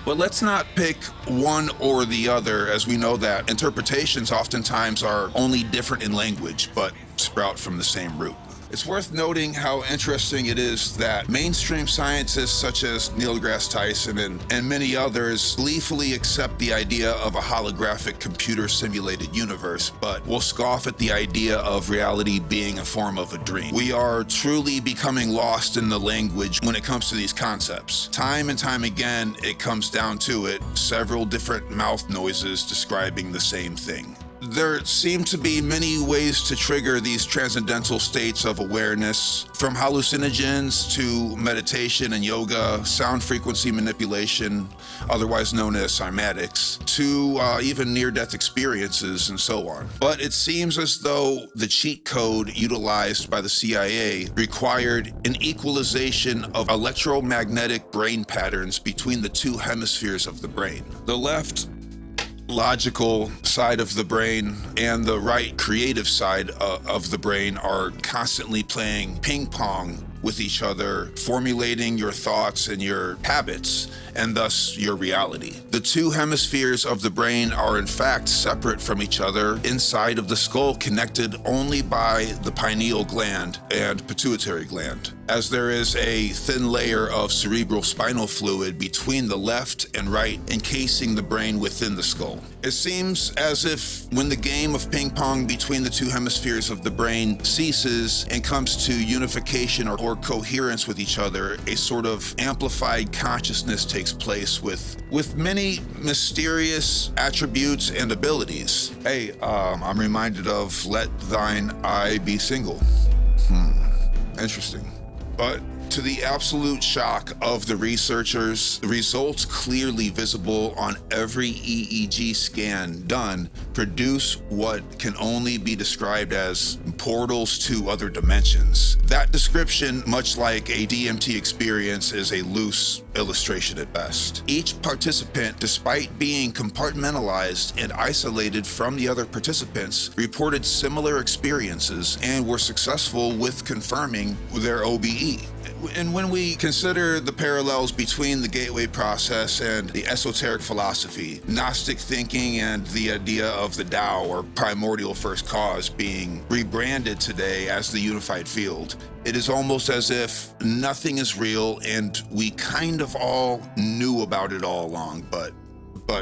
But let's not pick one or the other, as we know that interpretations oftentimes are only different in language, but sprout from the same root. It's worth noting how interesting it is that mainstream scientists such as Neil deGrasse Tyson and many others gleefully accept the idea of a holographic computer-simulated universe, but will scoff at the idea of reality being a form of a dream. We are truly becoming lost in the language when it comes to these concepts. Time and time again, it comes down to it, several different mouth noises describing the same thing. There seem to be many ways to trigger these transcendental states of awareness, from hallucinogens to meditation and yoga, sound frequency manipulation, otherwise known as cymatics, to even near-death experiences and so on. But it seems as though the cheat code utilized by the CIA required an equalization of electromagnetic brain patterns between the two hemispheres of the brain. The left logical side of the brain and the right creative side of the brain are constantly playing ping pong with each other, formulating your thoughts and your habits, and thus your reality. The two hemispheres of the brain are in fact separate from each other inside of the skull, connected only by the pineal gland and pituitary gland, as there is a thin layer of cerebral spinal fluid between the left and right, encasing the brain within the skull. It seems as if when the game of ping pong between the two hemispheres of the brain ceases and comes to unification or coherence with each other, a sort of amplified consciousness takes place with many mysterious attributes and abilities. Hey, I'm reminded of "Let thine eye be single." Interesting. But to the absolute shock of the researchers, the results clearly visible on every EEG scan done produce what can only be described as portals to other dimensions. That description, much like a DMT experience, is a loose illustration at best. Each participant, despite being compartmentalized and isolated from the other participants, reported similar experiences and were successful with confirming their OBE. And when we consider the parallels between the gateway process and the esoteric philosophy, Gnostic thinking, and the idea of the Tao, or primordial first cause, being rebranded today as the unified field, it is almost as if nothing is real and we kind of all knew about it all along, but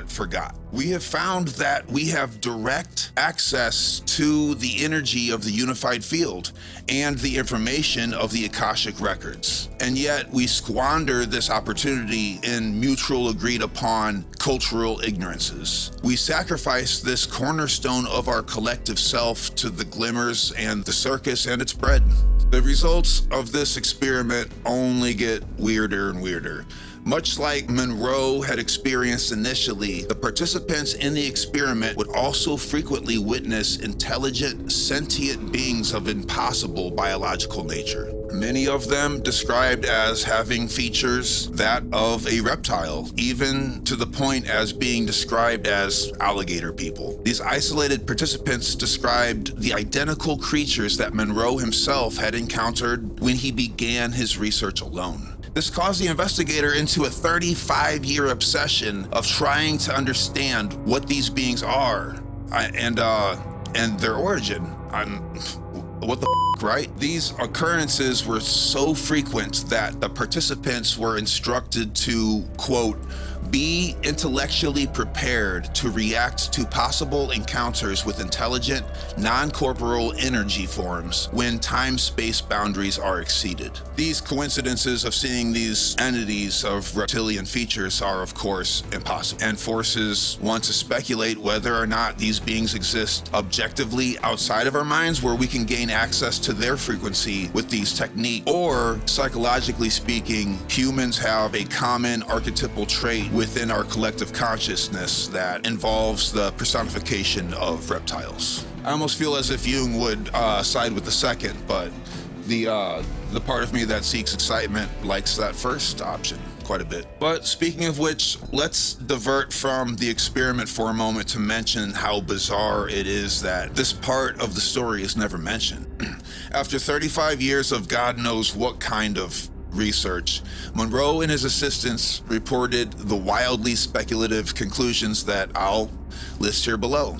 forgot. We have found that we have direct access to the energy of the unified field and the information of the Akashic records. And yet we squander this opportunity in mutual agreed upon cultural ignorances. We sacrifice this cornerstone of our collective self to the glimmers and the circus and its bread. The results of this experiment only get weirder and weirder. Much like Monroe had experienced initially, the participants in the experiment would also frequently witness intelligent, sentient beings of impossible biological nature. Many of them described as having features that of a reptile, even to the point as being described as alligator people. These isolated participants described the identical creatures that Monroe himself had encountered when he began his research alone. This caused the investigator into a 35-year obsession of trying to understand what these beings are and their origin. What the right? These occurrences were so frequent that the participants were instructed to, quote, Be intellectually prepared to react to possible encounters with intelligent, non-corporeal energy forms when time-space boundaries are exceeded. These coincidences of seeing these entities of reptilian features are, of course, impossible, and forces one to speculate whether or not these beings exist objectively outside of our minds, where we can gain access to their frequency with these techniques, or psychologically speaking, humans have a common archetypal trait within our collective consciousness that involves the personification of reptiles. I almost feel as if Jung would side with the second, but the part of me that seeks excitement likes that first option quite a bit. But speaking of which, let's divert from the experiment for a moment to mention how bizarre it is that this part of the story is never mentioned. After 35 years of God knows what kind of research, Monroe and his assistants reported the wildly speculative conclusions that I'll list here below.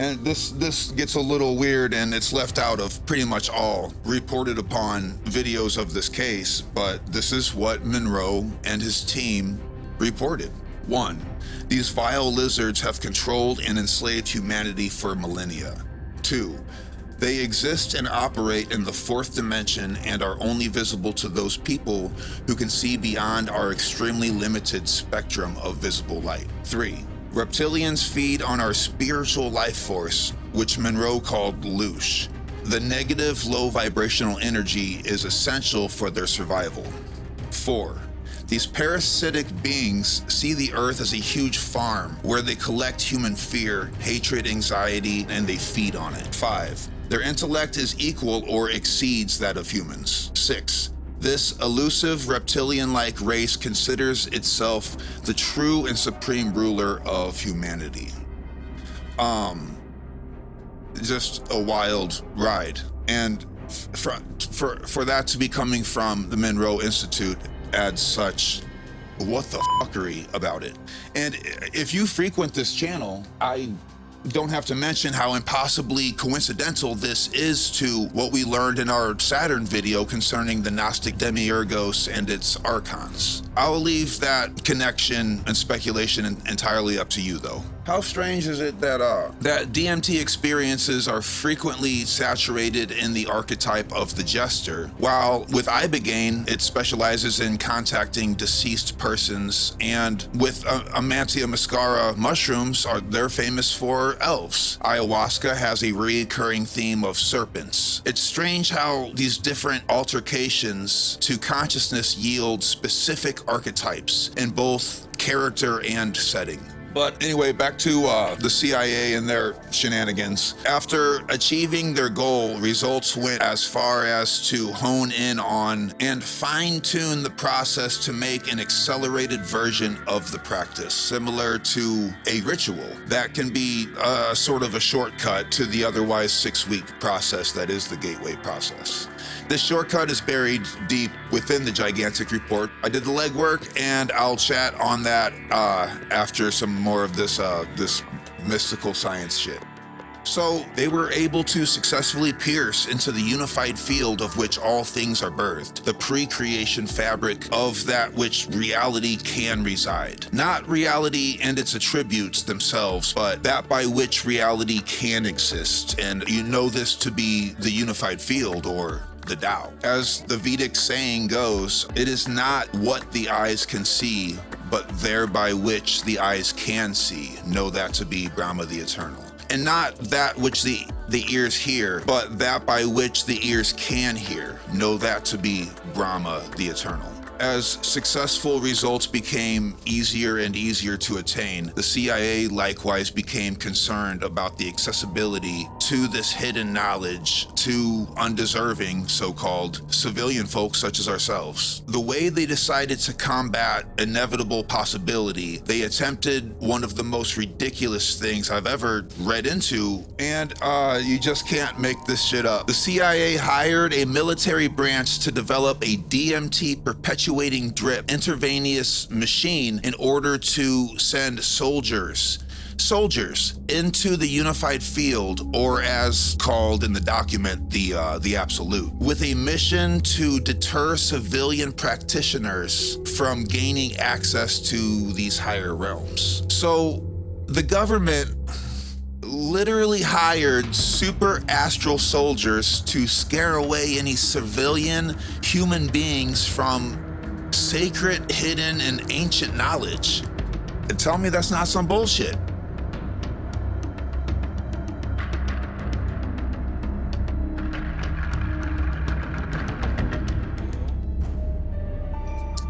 And this gets a little weird, and it's left out of pretty much all reported upon videos of this case, but this is what Monroe and his team reported. 1. These vile lizards have controlled and enslaved humanity for millennia. 2. They exist and operate in the fourth dimension and are only visible to those people who can see beyond our extremely limited spectrum of visible light. 3. Reptilians feed on our spiritual life force, which Monroe called loosh. The negative, low vibrational energy is essential for their survival. 4. These parasitic beings see the earth as a huge farm where they collect human fear, hatred, anxiety, and they feed on it. 5. Their intellect is equal or exceeds that of humans. 6. This elusive reptilian-like race considers itself the true and supreme ruler of humanity. Just a wild ride. And for that to be coming from the Monroe Institute adds such what the fuckery about it. And if you frequent this channel, I don't have to mention how impossibly coincidental this is to what we learned in our Saturn video concerning the Gnostic Demiurgos and its archons. I'll leave that connection and speculation entirely up to you, though. How strange is it that DMT experiences are frequently saturated in the archetype of the jester, while with Ibogaine, it specializes in contacting deceased persons, and with Amantia muscaria mushrooms, they're famous for elves. Ayahuasca has a recurring theme of serpents. It's strange how these different altercations to consciousness yield specific archetypes in both character and setting. But anyway, back to the CIA and their shenanigans. After achieving their goal, results went as far as to hone in on and fine-tune the process to make an accelerated version of the practice, similar to a ritual that can be sort of a shortcut to the otherwise 6-week process that is the gateway process. This shortcut is buried deep within the gigantic report. I did the legwork, and I'll chat on that after some more of this mystical science shit. So they were able to successfully pierce into the unified field of which all things are birthed, the pre-creation fabric of that which reality can reside. Not reality and its attributes themselves, but that by which reality can exist. And you know this to be the unified field, or the Tao. As the Vedic saying goes, it is not what the eyes can see, but thereby which the eyes can see. Know that to be Brahma the Eternal. And not that which the ears hear, but that by which the ears can hear. Know that to be Brahma the Eternal. As successful results became easier and easier to attain, the CIA likewise became concerned about the accessibility to this hidden knowledge to undeserving, so-called, civilian folks such as ourselves. The way they decided to combat inevitable possibility, they attempted one of the most ridiculous things I've ever read into, and you just can't make this shit up. The CIA hired a military branch to develop a DMT perpetuating drip intravenous machine in order to send soldiers soldiers into the unified field, or as called in the document, the absolute, with a mission to deter civilian practitioners from gaining access to these higher realms. So the government literally hired super astral soldiers to scare away any civilian human beings from sacred, hidden, and ancient knowledge. And tell me that's not some bullshit.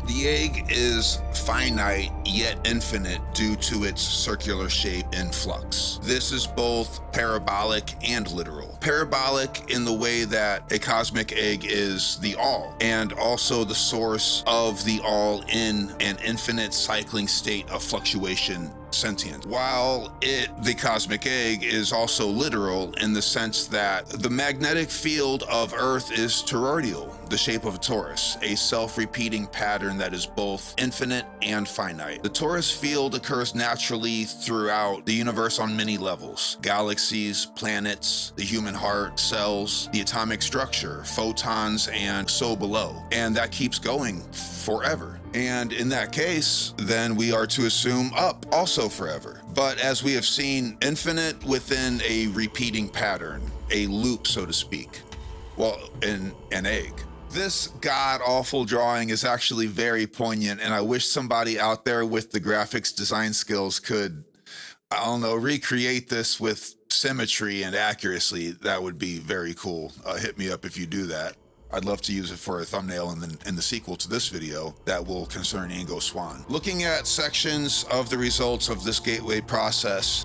The egg is finite yet infinite due to its circular shape and flux. This is both parabolic and literal. Parabolic in the way that a cosmic egg is the all, and also the source of the all in an infinite cycling state of fluctuation, sentient. While the cosmic egg, is also literal in the sense that the magnetic field of Earth is toroidal, the shape of a torus, a self-repeating pattern that is both infinite and finite. The torus field occurs naturally throughout the universe on many levels: galaxies, planets, the human heart, cells, the atomic structure, photons, and so below. And that keeps going forever. And in that case, then we are to assume up also forever. But as we have seen, infinite within a repeating pattern, a loop, so to speak. Well, in an egg. This god-awful drawing is actually very poignant, and I wish somebody out there with the graphics design skills could, I don't know, recreate this with symmetry and accuracy. That would be very cool. Hit me up if you do that. I'd love to use it for a thumbnail in the sequel to this video that will concern Ingo Swann. Looking at sections of the results of this gateway process,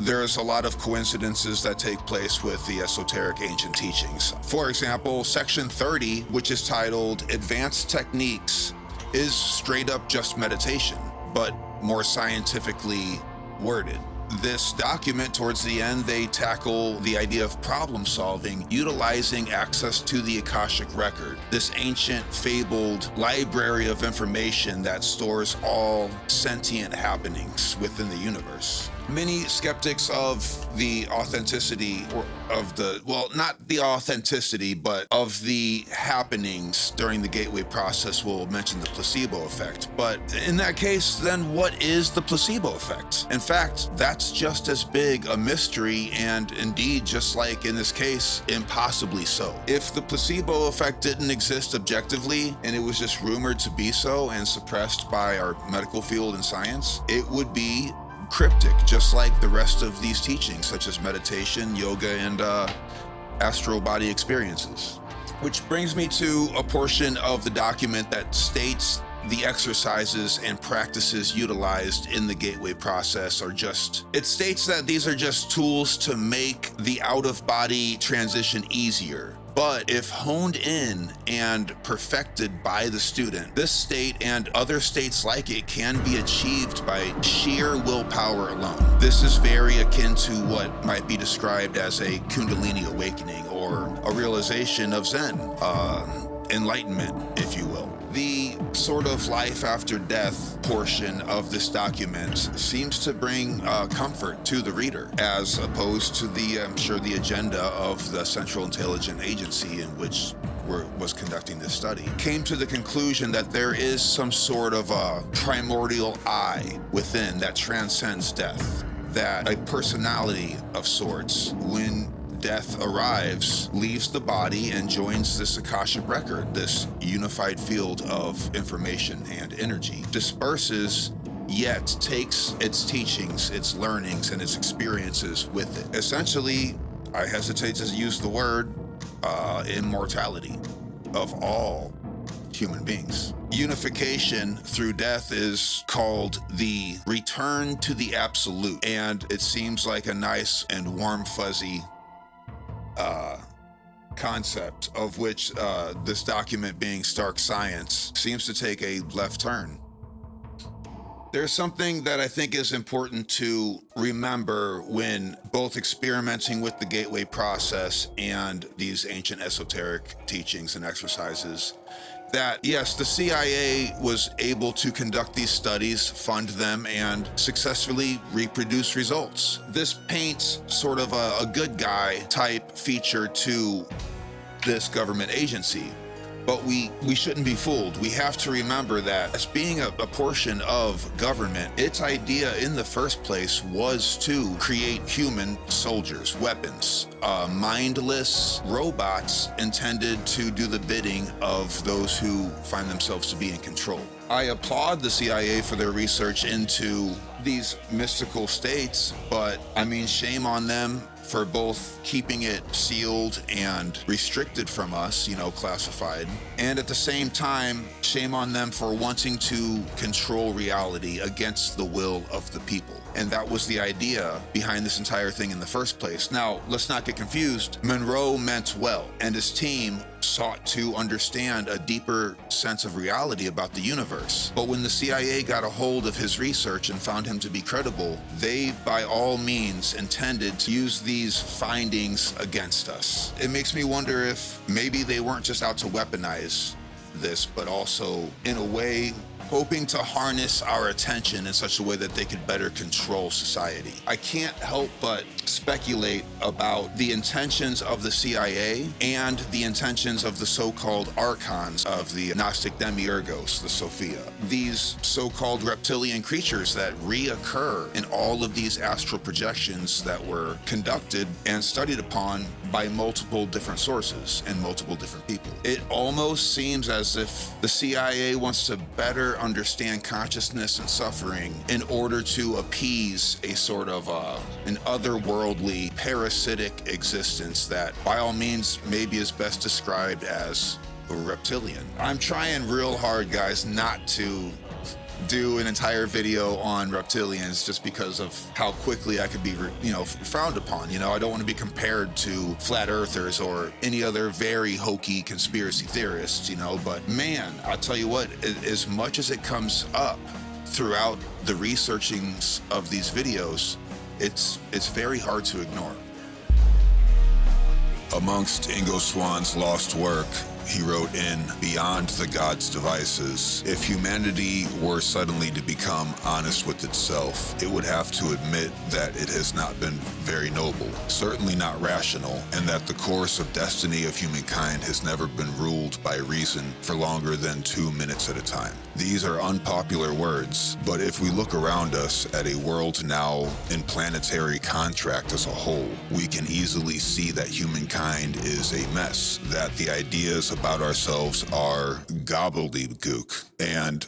there's a lot of coincidences that take place with the esoteric ancient teachings. For example, section 30, which is titled Advanced Techniques, is straight up just meditation, but more scientifically worded. This document, towards the end, they tackle the idea of problem solving, utilizing access to the Akashic record, this ancient fabled library of information that stores all sentient happenings within the universe. Many skeptics of the authenticity, or of the, well, not the authenticity, but of the happenings during the gateway process will mention the placebo effect. But in that case, then what is the placebo effect? In fact, that's just as big a mystery, and indeed, just like in this case, impossibly so. If the placebo effect didn't exist objectively, and it was just rumored to be so and suppressed by our medical field and science, it would be cryptic, just like the rest of these teachings, such as meditation, yoga, and astral body experiences. Which brings me to a portion of the document that states the exercises and practices utilized in the gateway process are just, it states that these are just tools to make the out-of-body transition easier. But if honed in and perfected by the student, this state and other states like it can be achieved by sheer willpower alone. This is very akin to what might be described as a Kundalini awakening, or a realization of Zen, enlightenment, if you will. The sort of life after death portion of this document seems to bring comfort to the reader, as opposed to the, I'm sure, the agenda of the Central Intelligence Agency in which was conducting this study. Came to the conclusion that there is some sort of a primordial I within that transcends death, that a personality of sorts, when death arrives, leaves the body and joins this Akashic record, this unified field of information and energy, disperses, yet takes its teachings, its learnings, and its experiences with it. Essentially, I hesitate to use the word, immortality of all human beings. Unification through death is called the return to the absolute, and it seems like a nice and warm, fuzzy concept, of which this document, being stark science, seems to take a left turn. There's something that I think is important to remember when both experimenting with the gateway process and these ancient esoteric teachings and exercises, that yes, the CIA was able to conduct these studies, fund them, and successfully reproduce results. This paints sort of a good guy type feature to this government agency. But we shouldn't be fooled. We have to remember that as being a portion of government, its idea in the first place was to create human soldiers, weapons, mindless robots intended to do the bidding of those who find themselves to be in control. I applaud the CIA for their research into these mystical states, but I mean, shame on them for both keeping it sealed and restricted from us, classified. And at the same time, shame on them for wanting to control reality against the will of the people. And that was the idea behind this entire thing in the first place. Now, let's not get confused. Monroe meant well, and his team sought to understand a deeper sense of reality about the universe. But when the CIA got a hold of his research and found him to be credible, they by all means intended to use these findings against us. It makes me wonder if maybe they weren't just out to weaponize this, but also in a way hoping to harness our attention in such a way that they could better control society. I can't help but speculate about the intentions of the CIA and the intentions of the so-called archons of the Gnostic Demiurgos, the Sophia. These so-called reptilian creatures that reoccur in all of these astral projections that were conducted and studied upon by multiple different sources and multiple different people. It almost seems as if the CIA wants to better understand consciousness and suffering in order to appease a sort of an otherworldly parasitic existence that by all means maybe is best described as a reptilian. I'm trying real hard, guys, not to do an entire video on reptilians just because of how quickly I could be, frowned upon. I don't want to be compared to flat earthers or any other very hokey conspiracy theorists, but man, I'll tell you what, as much as it comes up throughout the researchings of these videos, it's very hard to ignore. Amongst Ingo Swann's lost work, he wrote in Beyond the God's Devices, if humanity were suddenly to become honest with itself, it would have to admit that it has not been very noble, certainly not rational, and that the course of destiny of humankind has never been ruled by reason for longer than 2 minutes at a time. These are unpopular words, but if we look around us at a world now in planetary contract as a whole, we can easily see that humankind is a mess, that the ideas about ourselves are gobbledygook, and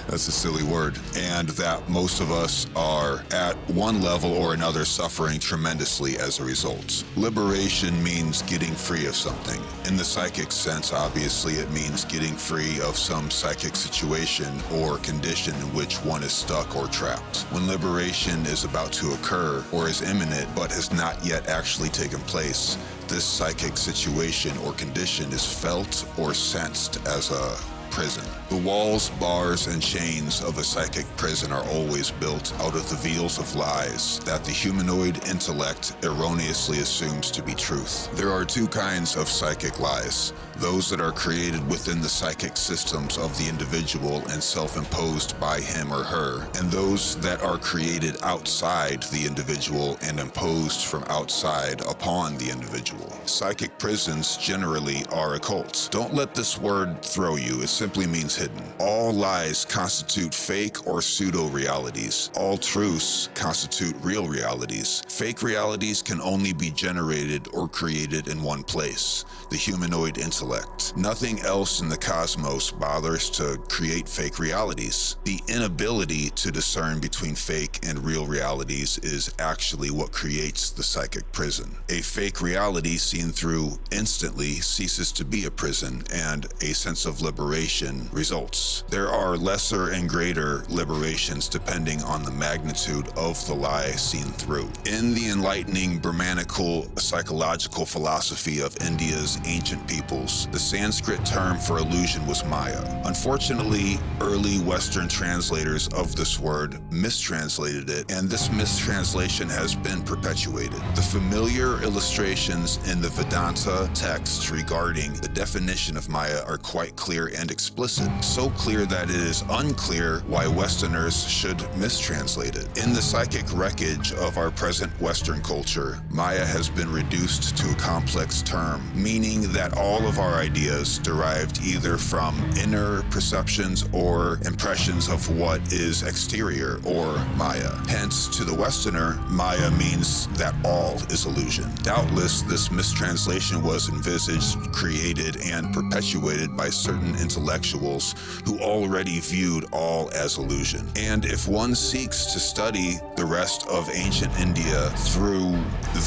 that's a silly word, and that most of us are at one level or another suffering tremendously as a result. Liberation means getting free of something. In the psychic sense, obviously, it means getting free of some psychic situation or condition in which one is stuck or trapped. When liberation is about to occur or is imminent but has not yet actually taken place, this psychic situation or condition is felt or sensed as a prison. The walls, bars, and chains of a psychic prison are always built out of the veils of lies that the humanoid intellect erroneously assumes to be truth. There are two kinds of psychic lies: those that are created within the psychic systems of the individual and self-imposed by him or her, and those that are created outside the individual and imposed from outside upon the individual. Psychic prisons generally are occult. Don't let this word throw you. It simply means hidden. All lies constitute fake or pseudo-realities. All truths constitute real realities. Fake realities can only be generated or created in one place: the humanoid intellect. Nothing else in the cosmos bothers to create fake realities. The inability to discern between fake and real realities is actually what creates the psychic prison. A fake reality seen through instantly ceases to be a prison, and a sense of liberation liberation results. There are lesser and greater liberations depending on the magnitude of the lie seen through. In the enlightening Brahmanical psychological philosophy of India's ancient peoples, the Sanskrit term for illusion was Maya. Unfortunately, early Western translators of this word mistranslated it, and this mistranslation has been perpetuated. The familiar illustrations in the Vedanta texts regarding the definition of Maya are quite clear and explicit, so clear that it is unclear why Westerners should mistranslate it. In the psychic wreckage of our present Western culture, Maya has been reduced to a complex term, meaning that all of our ideas derived either from inner perceptions or impressions of what is exterior, or Maya. Hence, to the Westerner, Maya means that all is illusion. Doubtless, this mistranslation was envisaged, created, and perpetuated by certain intellectuals who already viewed all as illusion. And if one seeks to study the rest of ancient India through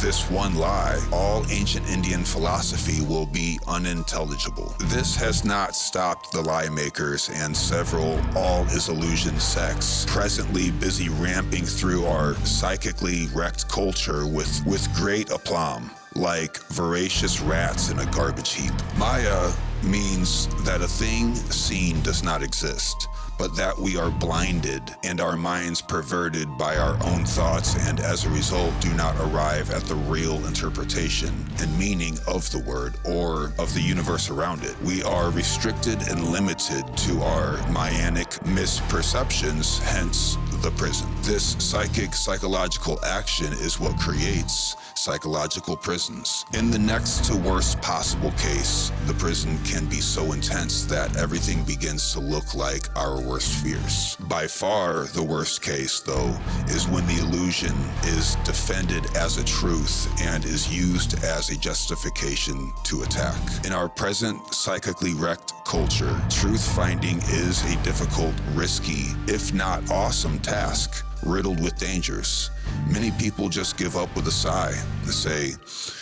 this one lie, all ancient Indian philosophy will be unintelligible. This has not stopped the lie makers and several all-is-illusion sects presently busy ramping through our psychically wrecked culture with great aplomb, like voracious rats in a garbage heap. Maya means that a thing seen does not exist, but that we are blinded and our minds perverted by our own thoughts, and as a result do not arrive at the real interpretation and meaning of the word or of the universe around it. We are restricted and limited to our Mayanic misperceptions, hence the prison. This psychological action is what creates psychological prisons. In the next to worst possible case, the prison can be so intense that everything begins to look like our worst fears. By far, the worst case, though, is when the illusion is defended as a truth and is used as a justification to attack. In our present psychically wrecked culture, truth-finding is a difficult, risky, if not awesome task, riddled with dangers. Many people just give up with a sigh and say,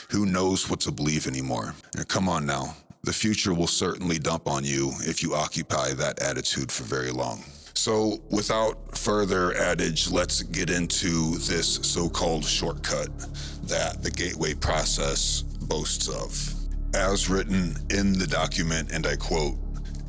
who knows what to believe anymore? Now, come on now. The future will certainly dump on you if you occupy that attitude for very long. So without further adage, let's get into this so-called shortcut that the gateway process boasts of. As written in the document, and I quote,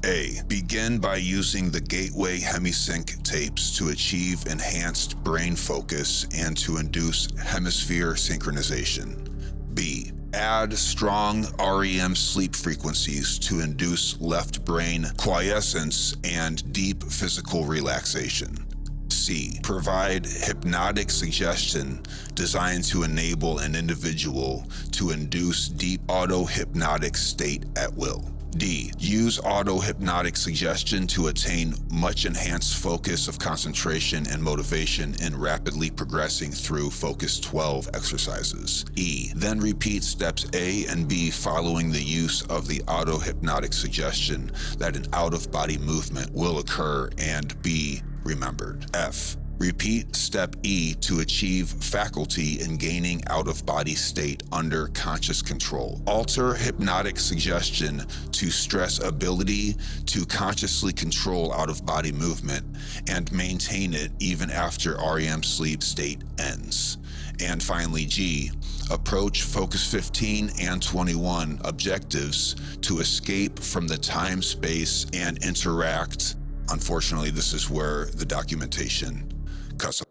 A. Begin by using the gateway hemisync tapes to achieve enhanced brain focus and to induce hemisphere synchronization. B. Add strong REM sleep frequencies to induce left brain quiescence and deep physical relaxation. C. Provide hypnotic suggestion designed to enable an individual to induce deep auto-hypnotic state at will. D. Use auto-hypnotic suggestion to attain much enhanced focus of concentration and motivation in rapidly progressing through Focus 12 exercises. E. Then repeat steps A and B following the use of the auto-hypnotic suggestion that an out-of-body movement will occur and be remembered. F. Repeat step E to achieve faculty in gaining out-of-body state under conscious control. Alter hypnotic suggestion to stress ability to consciously control out-of-body movement and maintain it even after REM sleep state ends. And finally, G. Approach Focus 15 and 21 objectives to escape from the time, space, and interact. Unfortunately, this is where the documentation cuts